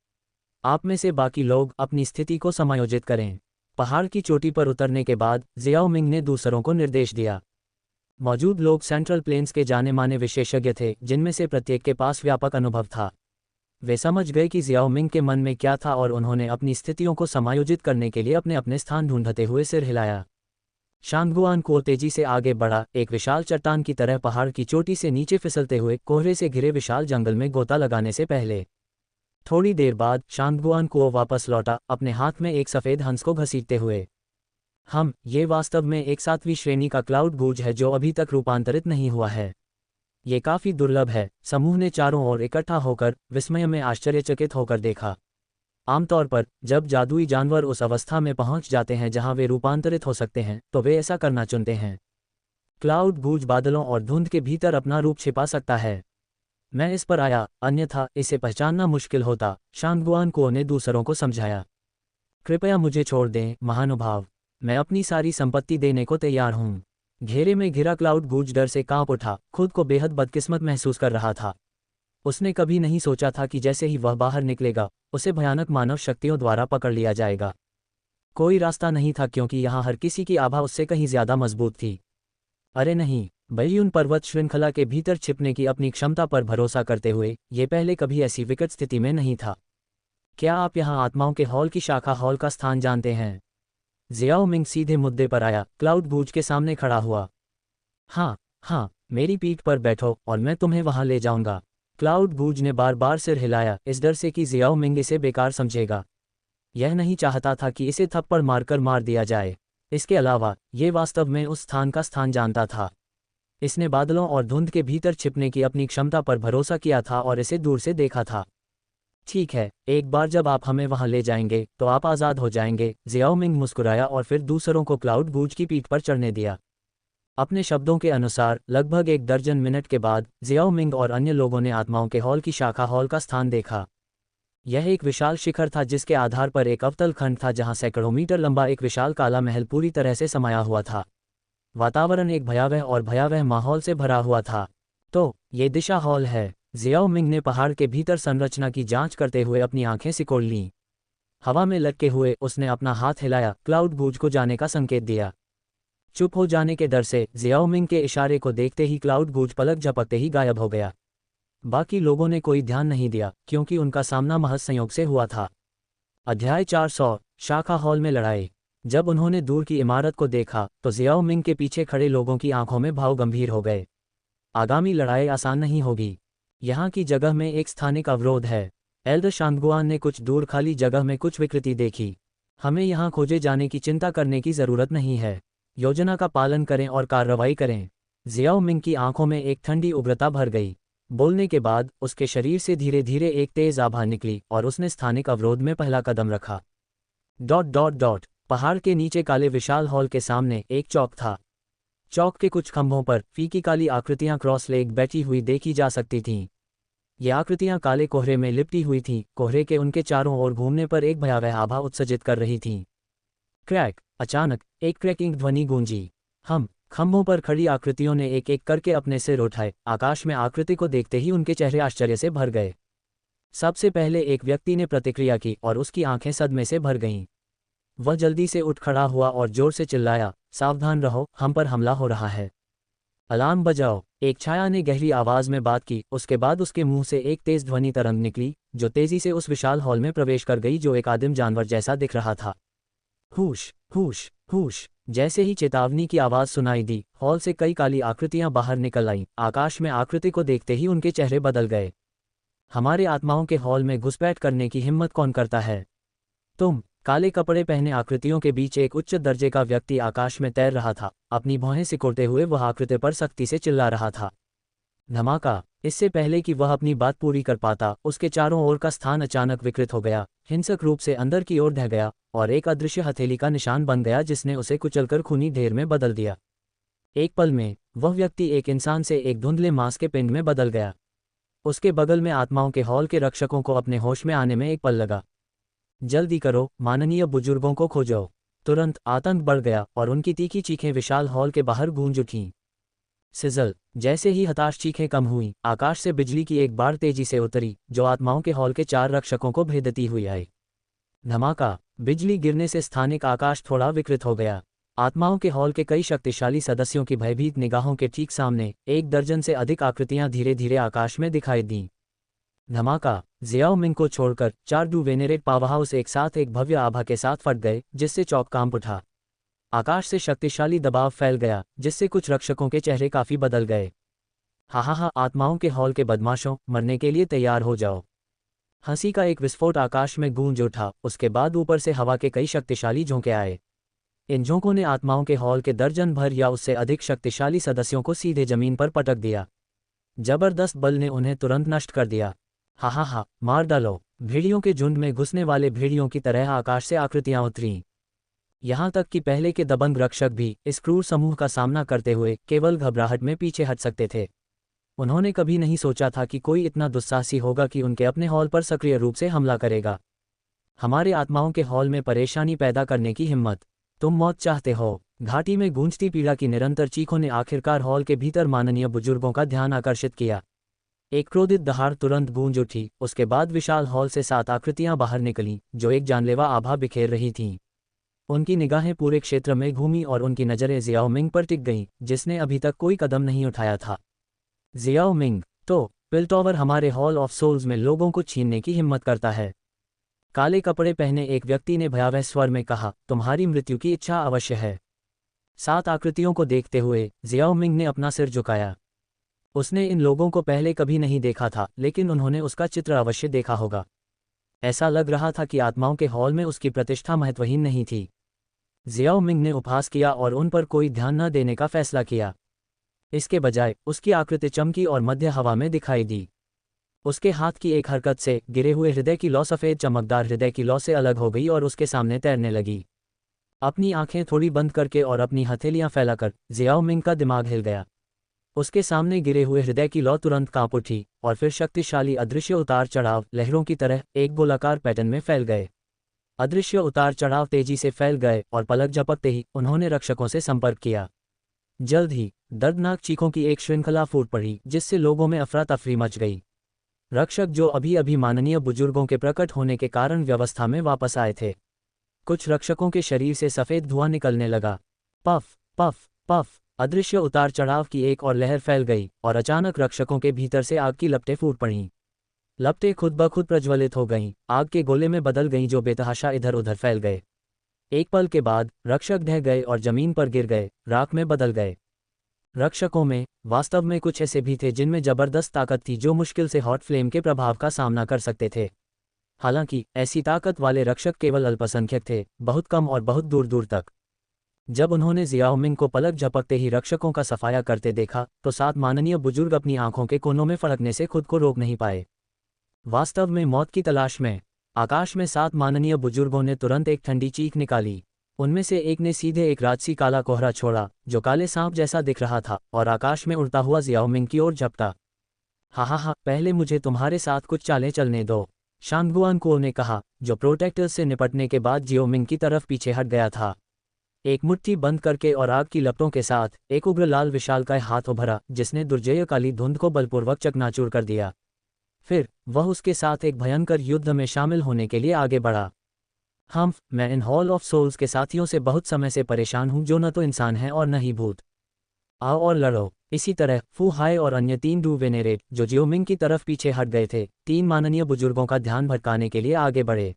आप में से बाकी लोग अपनी स्थिति को समायोजित करें। पहाड़ की चोटी पर उतरने के बाद जियाओमिंग ने दूसरों को निर्देश दिया। मौजूद लोग सेंट्रल प्लेन्स के जाने माने विशेषज्ञ थे, जिनमें से प्रत्येक के पास व्यापक अनुभव था। वे समझ गए कि जियाओमिंग के मन में क्या था और उन्होंने अपनी स्थितियों को समायोजित करने के लिए अपने अपने स्थान ढूंढते हुए सिर हिलाया। शांगगुआन को तेजी से आगे बढ़ा, एक विशाल चट्टान की तरह पहाड़ की चोटी से नीचे फिसलते हुए कोहरे से घिरे विशाल जंगल में गोता लगाने से पहले। थोड़ी देर बाद शांगगुआन को वापस लौटा, अपने हाथ में एक सफ़ेद हंस को घसीटते हुए। ये वास्तव में एक 7वीं श्रेणी का क्लाउड गूज है जो अभी तक रूपांतरित नहीं हुआ है। ये काफ़ी दुर्लभ है। समूह ने चारों ओर इकट्ठा होकर विस्मय में आश्चर्यचकित होकर देखा। आमतौर पर जब जादुई जानवर उस अवस्था में पहुंच जाते हैं जहां वे रूपांतरित हो सकते हैं, तो वे ऐसा करना चुनते हैं। क्लाउड गूज बादलों और धुंध के भीतर अपना रूप छिपा सकता है। मैं इस पर आया, अन्यथा इसे पहचानना मुश्किल होता, शांगगुआन को ने दूसरों को समझाया। कृपया मुझे छोड़ दें महानुभाव, मैं अपनी सारी संपत्ति देने को तैयार हूँ। घेरे में घिरा क्लाउड गूज डर से कांप उठा, खुद को बेहद बदकिस्मत महसूस कर रहा था। उसने कभी नहीं सोचा था कि जैसे ही वह बाहर निकलेगा उसे भयानक मानव शक्तियों द्वारा पकड़ लिया जाएगा। कोई रास्ता नहीं था, क्योंकि यहाँ हर किसी की आभा उससे कहीं ज्यादा मजबूत थी। अरे नहीं, बैयून पर्वत श्रृंखला के भीतर छिपने की अपनी क्षमता पर भरोसा करते हुए ये पहले कभी ऐसी विकट स्थिति में नहीं था। क्या आप यहाँ आत्माओं के हॉल की शाखा हॉल का स्थान जानते हैं? जियाओमिंग सीधे मुद्दे पर आया, क्लाउड गूज के सामने खड़ा हुआ। हाँ, मेरी पीठ पर बैठो और मैं तुम्हें वहां ले जाऊंगा। क्लाउड गूज ने बार बार सिर हिलाया, इस डर से कि जियाओमिंग इसे बेकार समझेगा। यह नहीं चाहता था कि इसे थप्पड़ मारकर मार दिया जाए। इसके अलावा ये वास्तव में उस स्थान का स्थान जानता था। इसने बादलों और धुंध के भीतर छिपने की अपनी क्षमता पर भरोसा किया था और इसे दूर से देखा था। ठीक है, एक बार जब आप हमें वहां ले जाएंगे तो आप आज़ाद हो जाएंगे। जियाओमिंग मुस्कुराया और फिर दूसरों को क्लाउड गूज की पीठ पर चढ़ने दिया। अपने शब्दों के अनुसार लगभग 1 दर्जन मिनट के बाद जियाओमिंग और अन्य लोगों ने आत्माओं के हॉल की शाखा हॉल का स्थान देखा। यह एक विशाल शिखर था जिसके आधार पर एक अवतल खंड था जहां सैकड़ों मीटर लंबा एक विशाल काला महल पूरी तरह से समाया हुआ था। वातावरण एक भयावह माहौल से भरा हुआ था। तो ये दिशा हॉल है। जियाओमिंग ने पहाड़ के भीतर संरचना की जांच करते हुए अपनी आंखें सिकोड़ लीं। हवा में लटके हुए उसने अपना हाथ हिलाया, क्लाउड गूज को जाने का संकेत दिया। चुप हो जाने के डर से जियाओमिंग के इशारे को देखते ही क्लाउड गूज पलक झपकते ही गायब हो गया। बाकी लोगों ने कोई ध्यान नहीं दिया, क्योंकि उनका सामना महज संयोग से हुआ था। अध्याय 400, शाखा हॉल में लड़ाई। जब उन्होंने दूर की इमारत को देखा तो जियाओमिंग के पीछे खड़े लोगों की आंखों में भाव गंभीर हो गए। आगामी लड़ाई आसान नहीं होगी। यहाँ की जगह में एक स्थानिक अवरोध है। एल्दर शांगगुआन ने कुछ दूर खाली जगह में कुछ विकृति देखी। हमें यहाँ खोजे जाने की चिंता करने की जरूरत नहीं है। योजना का पालन करें और कार्रवाई करें। जियाओमिंग की आंखों में एक ठंडी उग्रता भर गई। बोलने के बाद उसके शरीर से धीरे धीरे एक तेज आभा निकली और उसने स्थानिक अवरोध में पहला कदम रखा। ... पहाड़ के नीचे काले विशाल हॉल के सामने एक चौक था। चौक के कुछ खंभों पर फीकी काली आकृतियां क्रॉस लेग बैठी हुई देखी जा सकती थीं। ये आकृतियां काले कोहरे में लिपटी हुई थीं, कोहरे के उनके चारों ओर घूमने पर एक भयावह आभा उत्सर्जित कर रही थीं। क्रैक! अचानक एक क्रैकिंग ध्वनि गूंजी। हम खंभों पर खड़ी आकृतियों ने एक एक करके अपने सिर उठाए। आकाश में आकृति को देखते ही उनके चेहरे आश्चर्य से भर गए। सबसे पहले एक व्यक्ति ने प्रतिक्रिया की और उसकी आंखें सदमे से भर गईं। वह जल्दी से उठ खड़ा हुआ और जोर से चिल्लाया, सावधान रहो, हम पर हमला हो रहा है। अलार्म बजाओ। एक छाया ने गहरी आवाज में बात की। उसके बाद उसके मुंह से एक तेज ध्वनि तरंग निकली, जो तेजी से उस विशाल हॉल में प्रवेश कर गई, जो एक आदिम जानवर जैसा दिख रहा था। हुश हुश हुश! जैसे ही चेतावनी की आवाज सुनाई दी, हॉल से कई काली आकृतियां बाहर निकल आईं। आकाश में आकृति को देखते ही उनके चेहरे बदल गए। हमारे आत्माओं के हॉल में घुसपैठ करने की हिम्मत कौन करता है? तुम! काले कपड़े पहने आकृतियों के बीच एक उच्च दर्जे का व्यक्ति आकाश में तैर रहा था। अपनी भौहें सिकोड़ते हुए वह आकृति पर सख्ती से चिल्ला रहा था। धमाका! इससे पहले कि वह अपनी बात पूरी कर पाता, उसके चारों ओर का स्थान अचानक विकृत हो गया, हिंसक रूप से अंदर की ओर ढह गया और एक अदृश्य हथेली का निशान बन गया, जिसने उसे कुचलकर खूनी ढेर में बदल दिया। एक पल में वह व्यक्ति एक इंसान से एक धुंधले मांस के पिंड में बदल गया। उसके बगल में आत्माओं के हॉल के रक्षकों को अपने होश में आने में एक पल लगा। जल्दी करो, माननीय बुजुर्गों को खोजो! तुरंत आतंक बढ़ गया और उनकी तीखी चीखें विशाल हॉल के बाहर गूंज उठीं। सिजल! जैसे ही हताश चीखें कम हुईं, आकाश से बिजली की एक बार तेजी से उतरी, जो आत्माओं के हॉल के 4 रक्षकों को भेदती हुई आई। धमाका! बिजली गिरने से स्थानिक आकाश थोड़ा विकृत हो गया। आत्माओं के हॉल के कई शक्तिशाली सदस्यों की भयभीत निगाहों के ठीक सामने 1 दर्जन से अधिक आकृतियां धीरे धीरे आकाश में दिखाई दीं। धमाका! जियाओ मिंग को छोड़कर 4 डू वेनेरेट पावरहाउस एक साथ एक भव्य आभा के साथ फट गए, जिससे चौक कांप उठा। आकाश से शक्तिशाली दबाव फैल गया, जिससे कुछ रक्षकों के चेहरे काफी बदल गए। हा! आत्माओं के हॉल के बदमाशों, मरने के लिए तैयार हो जाओ! हंसी का एक विस्फोट आकाश में गूंज उठा। उसके बाद ऊपर से हवा के कई शक्तिशाली झोंके आए। इन झोंकों ने आत्माओं के हॉल के दर्जन भर या उससे अधिक शक्तिशाली सदस्यों को सीधे जमीन पर पटक दिया। जबरदस्त बल ने उन्हें तुरंत नष्ट कर दिया। हा! मार डालो! भेड़ियों के झुंड में घुसने वाले भेड़ियों की तरह आकाश से आकृतियां उतरीं। यहाँ तक कि पहले के दबंग रक्षक भी इस क्रूर समूह का सामना करते हुए केवल घबराहट में पीछे हट सकते थे। उन्होंने कभी नहीं सोचा था कि कोई इतना दुस्साहसी होगा कि उनके अपने हॉल पर सक्रिय रूप से हमला करेगा। हमारे आत्माओं के हॉल में परेशानी पैदा करने की हिम्मत! तुम मौत चाहते हो? घाटी में गूंजती पीड़ा की निरंतर चीखों ने आखिरकार हॉल के भीतर माननीय बुजुर्गों का ध्यान आकर्षित किया। एक क्रोधित दहाड़ तुरंत गूंज उठी। उसके बाद विशाल हॉल से 7 आकृतियां बाहर निकलीं, जो एक जानलेवा आभा बिखेर रही थीं। उनकी निगाहें पूरे क्षेत्र में घूमी और उनकी नज़रें जियाओ मिंग पर टिक गईं, जिसने अभी तक कोई कदम नहीं उठाया था। Xiao Ming! तो पिलटॉवर हमारे हॉल ऑफ सोल्स में लोगों को छीनने की हिम्मत करता है? काले कपड़े पहने एक व्यक्ति ने भयावह स्वर में कहा, तुम्हारी मृत्यु की इच्छा अवश्य है। 7 आकृतियों को देखते हुए जियाओ मिंग ने अपना सिर झुकाया। उसने इन लोगों को पहले कभी नहीं देखा था, लेकिन उन्होंने उसका चित्र अवश्य देखा होगा। ऐसा लग रहा था कि आत्माओं के हॉल में उसकी प्रतिष्ठा महत्वहीन नहीं थी। जियाओ मिंग ने उपहास किया और उन पर कोई ध्यान न देने का फैसला किया। इसके बजाय उसकी आकृति चमकी और मध्य हवा में दिखाई दी। उसके हाथ की एक हरकत से गिरे हुए हृदय की लौ सफ़ेद चमकदार हृदय की लौ से अलग हो गई और उसके सामने तैरने लगी। अपनी आंखें थोड़ी बंद करके और अपनी हथेलियां फैलाकर जियाओ मिंग का दिमाग हिल गया। उसके सामने गिरे हुए हृदय की लौ तुरंत कांप उठी और फिर शक्तिशाली अदृश्य उतार चढ़ाव लहरों की तरह एक गोलाकार पैटर्न में फैल गए। अदृश्य उतार चढ़ाव तेजी से फैल गए और पलक झपकते ही उन्होंने रक्षकों से संपर्क किया। जल्द ही दर्दनाक चीखों की एक श्रृंखला फूट पड़ी, जिससे लोगों में अफरा तफरी मच गई। रक्षक जो अभी अभी माननीय बुजुर्गों के प्रकट होने के कारण व्यवस्था में वापस आए थे। कुछ रक्षकों के शरीर से सफ़ेद धुआं निकलने लगा। Puff puff puff! अदृश्य उतार चढ़ाव की एक और लहर फैल गई और अचानक रक्षकों के भीतर से आग की लपटें फूट पड़ीं। लपटें खुद ब खुद प्रज्वलित हो गईं, आग के गोले में बदल गईं जो बेतहाशा इधर उधर फैल गए। एक पल के बाद रक्षक ढह गए और जमीन पर गिर गए, राख में बदल गए। रक्षकों में वास्तव में कुछ ऐसे भी थे जिनमें जबरदस्त ताकत थी, जो मुश्किल से हॉट फ्लेम के प्रभाव का सामना कर सकते थे। हालांकि ऐसी ताकत वाले रक्षक केवल अल्पसंख्यक थे, बहुत कम और बहुत दूर दूर तक। जब उन्होंने जियाओ मिंग को पलक झपकते ही रक्षकों का सफाया करते देखा, तो 7 माननीय बुजुर्ग अपनी आंखों के कोनों में फड़कने से खुद को रोक नहीं पाए। वास्तव में मौत की तलाश में आकाश में 7 माननीय बुजुर्गों ने तुरंत एक ठंडी चीख निकाली। उनमें से एक ने सीधे एक राजसी काला कोहरा छोड़ा, जो काले सांप जैसा दिख रहा था, और आकाश में उड़ता हुआ जियाओ मिंग की ओर झपटा। हा, पहले मुझे तुम्हारे साथ कुछ चालें चलने दो, शांगगुआन को ने कहा, जो प्रोटेक्टर्स से निपटने के बाद जियोमिंग की तरफ पीछे हट गया था। एक मुट्ठी बंद करके और आग की लपटों के साथ एक उग्र लाल विशालकाय हाथ उभरा जिसने दुर्जय काली धुंध को बलपूर्वक चकनाचूर कर दिया। फिर वह उसके साथ एक भयंकर युद्ध में शामिल होने के लिए आगे बढ़ा। मैं इन हॉल ऑफ सोल्स के साथियों से बहुत समय से परेशान हूं जो न तो इंसान हैं और न ही भूत। आओ और लड़ो। इसी तरह फू हाय और अन्य 3 डू वेनेरेट जो जियोमिंग की तरफ पीछे हट गए थे, 3 माननीय बुजुर्गों का ध्यान भटकाने के लिए आगे बढ़े।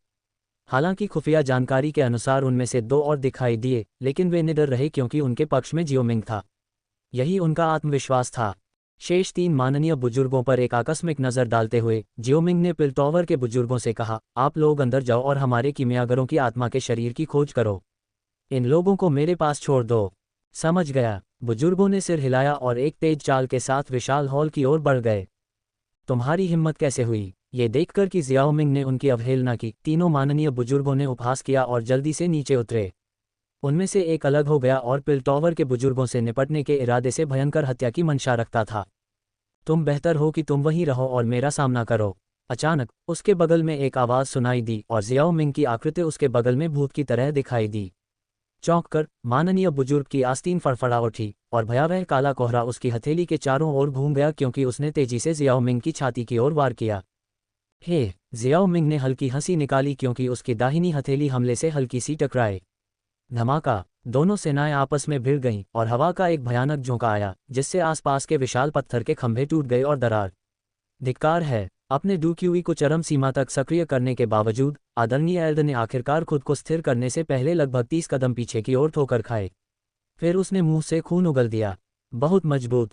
हालांकि खुफिया जानकारी के अनुसार उनमें से 2 और दिखाई दिए, लेकिन वे निडर रहे क्योंकि उनके पक्ष में जियोमिंग था। यही उनका आत्मविश्वास था। शेष 3 माननीय बुजुर्गों पर एक आकस्मिक नज़र डालते हुए जियोमिंग ने पिलटॉवर के बुजुर्गों से कहा, आप लोग अंदर जाओ और हमारे कीमियागरों की आत्मा के शरीर की खोज करो। इन लोगों को मेरे पास छोड़ दो। समझ गया। बुजुर्गों ने सिर हिलाया और एक तेज चाल के साथ विशाल हॉल की ओर बढ़ गए। तुम्हारी हिम्मत कैसे हुई? ये देखकर कि जियाओमिंग ने उनकी अवहेलना की, तीनों माननीय बुजुर्गों ने उपहास किया और जल्दी से नीचे उतरे। उनमें से एक अलग हो गया और पिलटॉवर के बुजुर्गों से निपटने के इरादे से भयंकर हत्या की मंशा रखता था। तुम बेहतर हो कि तुम वहीं रहो और मेरा सामना करो। अचानक उसके बगल में एक आवाज़ सुनाई दी और जियाओमिंग की आकृति उसके बगल में भूत की तरह दिखाई दी। चौंक कर माननीय बुजुर्ग की आस्तीन फड़फड़ा उठी और भयावह काला कोहरा उसकी हथेली के चारों ओर घूम गया क्योंकि उसने तेजी से जियाओमिंग की छाती की ओर वार किया। जियाओमिंग ने हल्की हंसी निकाली क्योंकि उसकी दाहिनी हथेली हमले से हल्की सी टकराए। धमाका। दोनों सेनाएं आपस में भिड़ गईं और हवा का एक भयानक झोंका आया जिससे आसपास के विशाल पत्थर के खंभे टूट गए और दरार। धिक्कार है। अपने डूक्यूई को चरम सीमा तक सक्रिय करने के बावजूद आदरणीय एल्ड ने आखिरकार खुद को स्थिर करने से पहले लगभग 30 कदम पीछे की ओर ठोकर खाए। फिर उसने मुंह से खून उगल दिया। बहुत मजबूत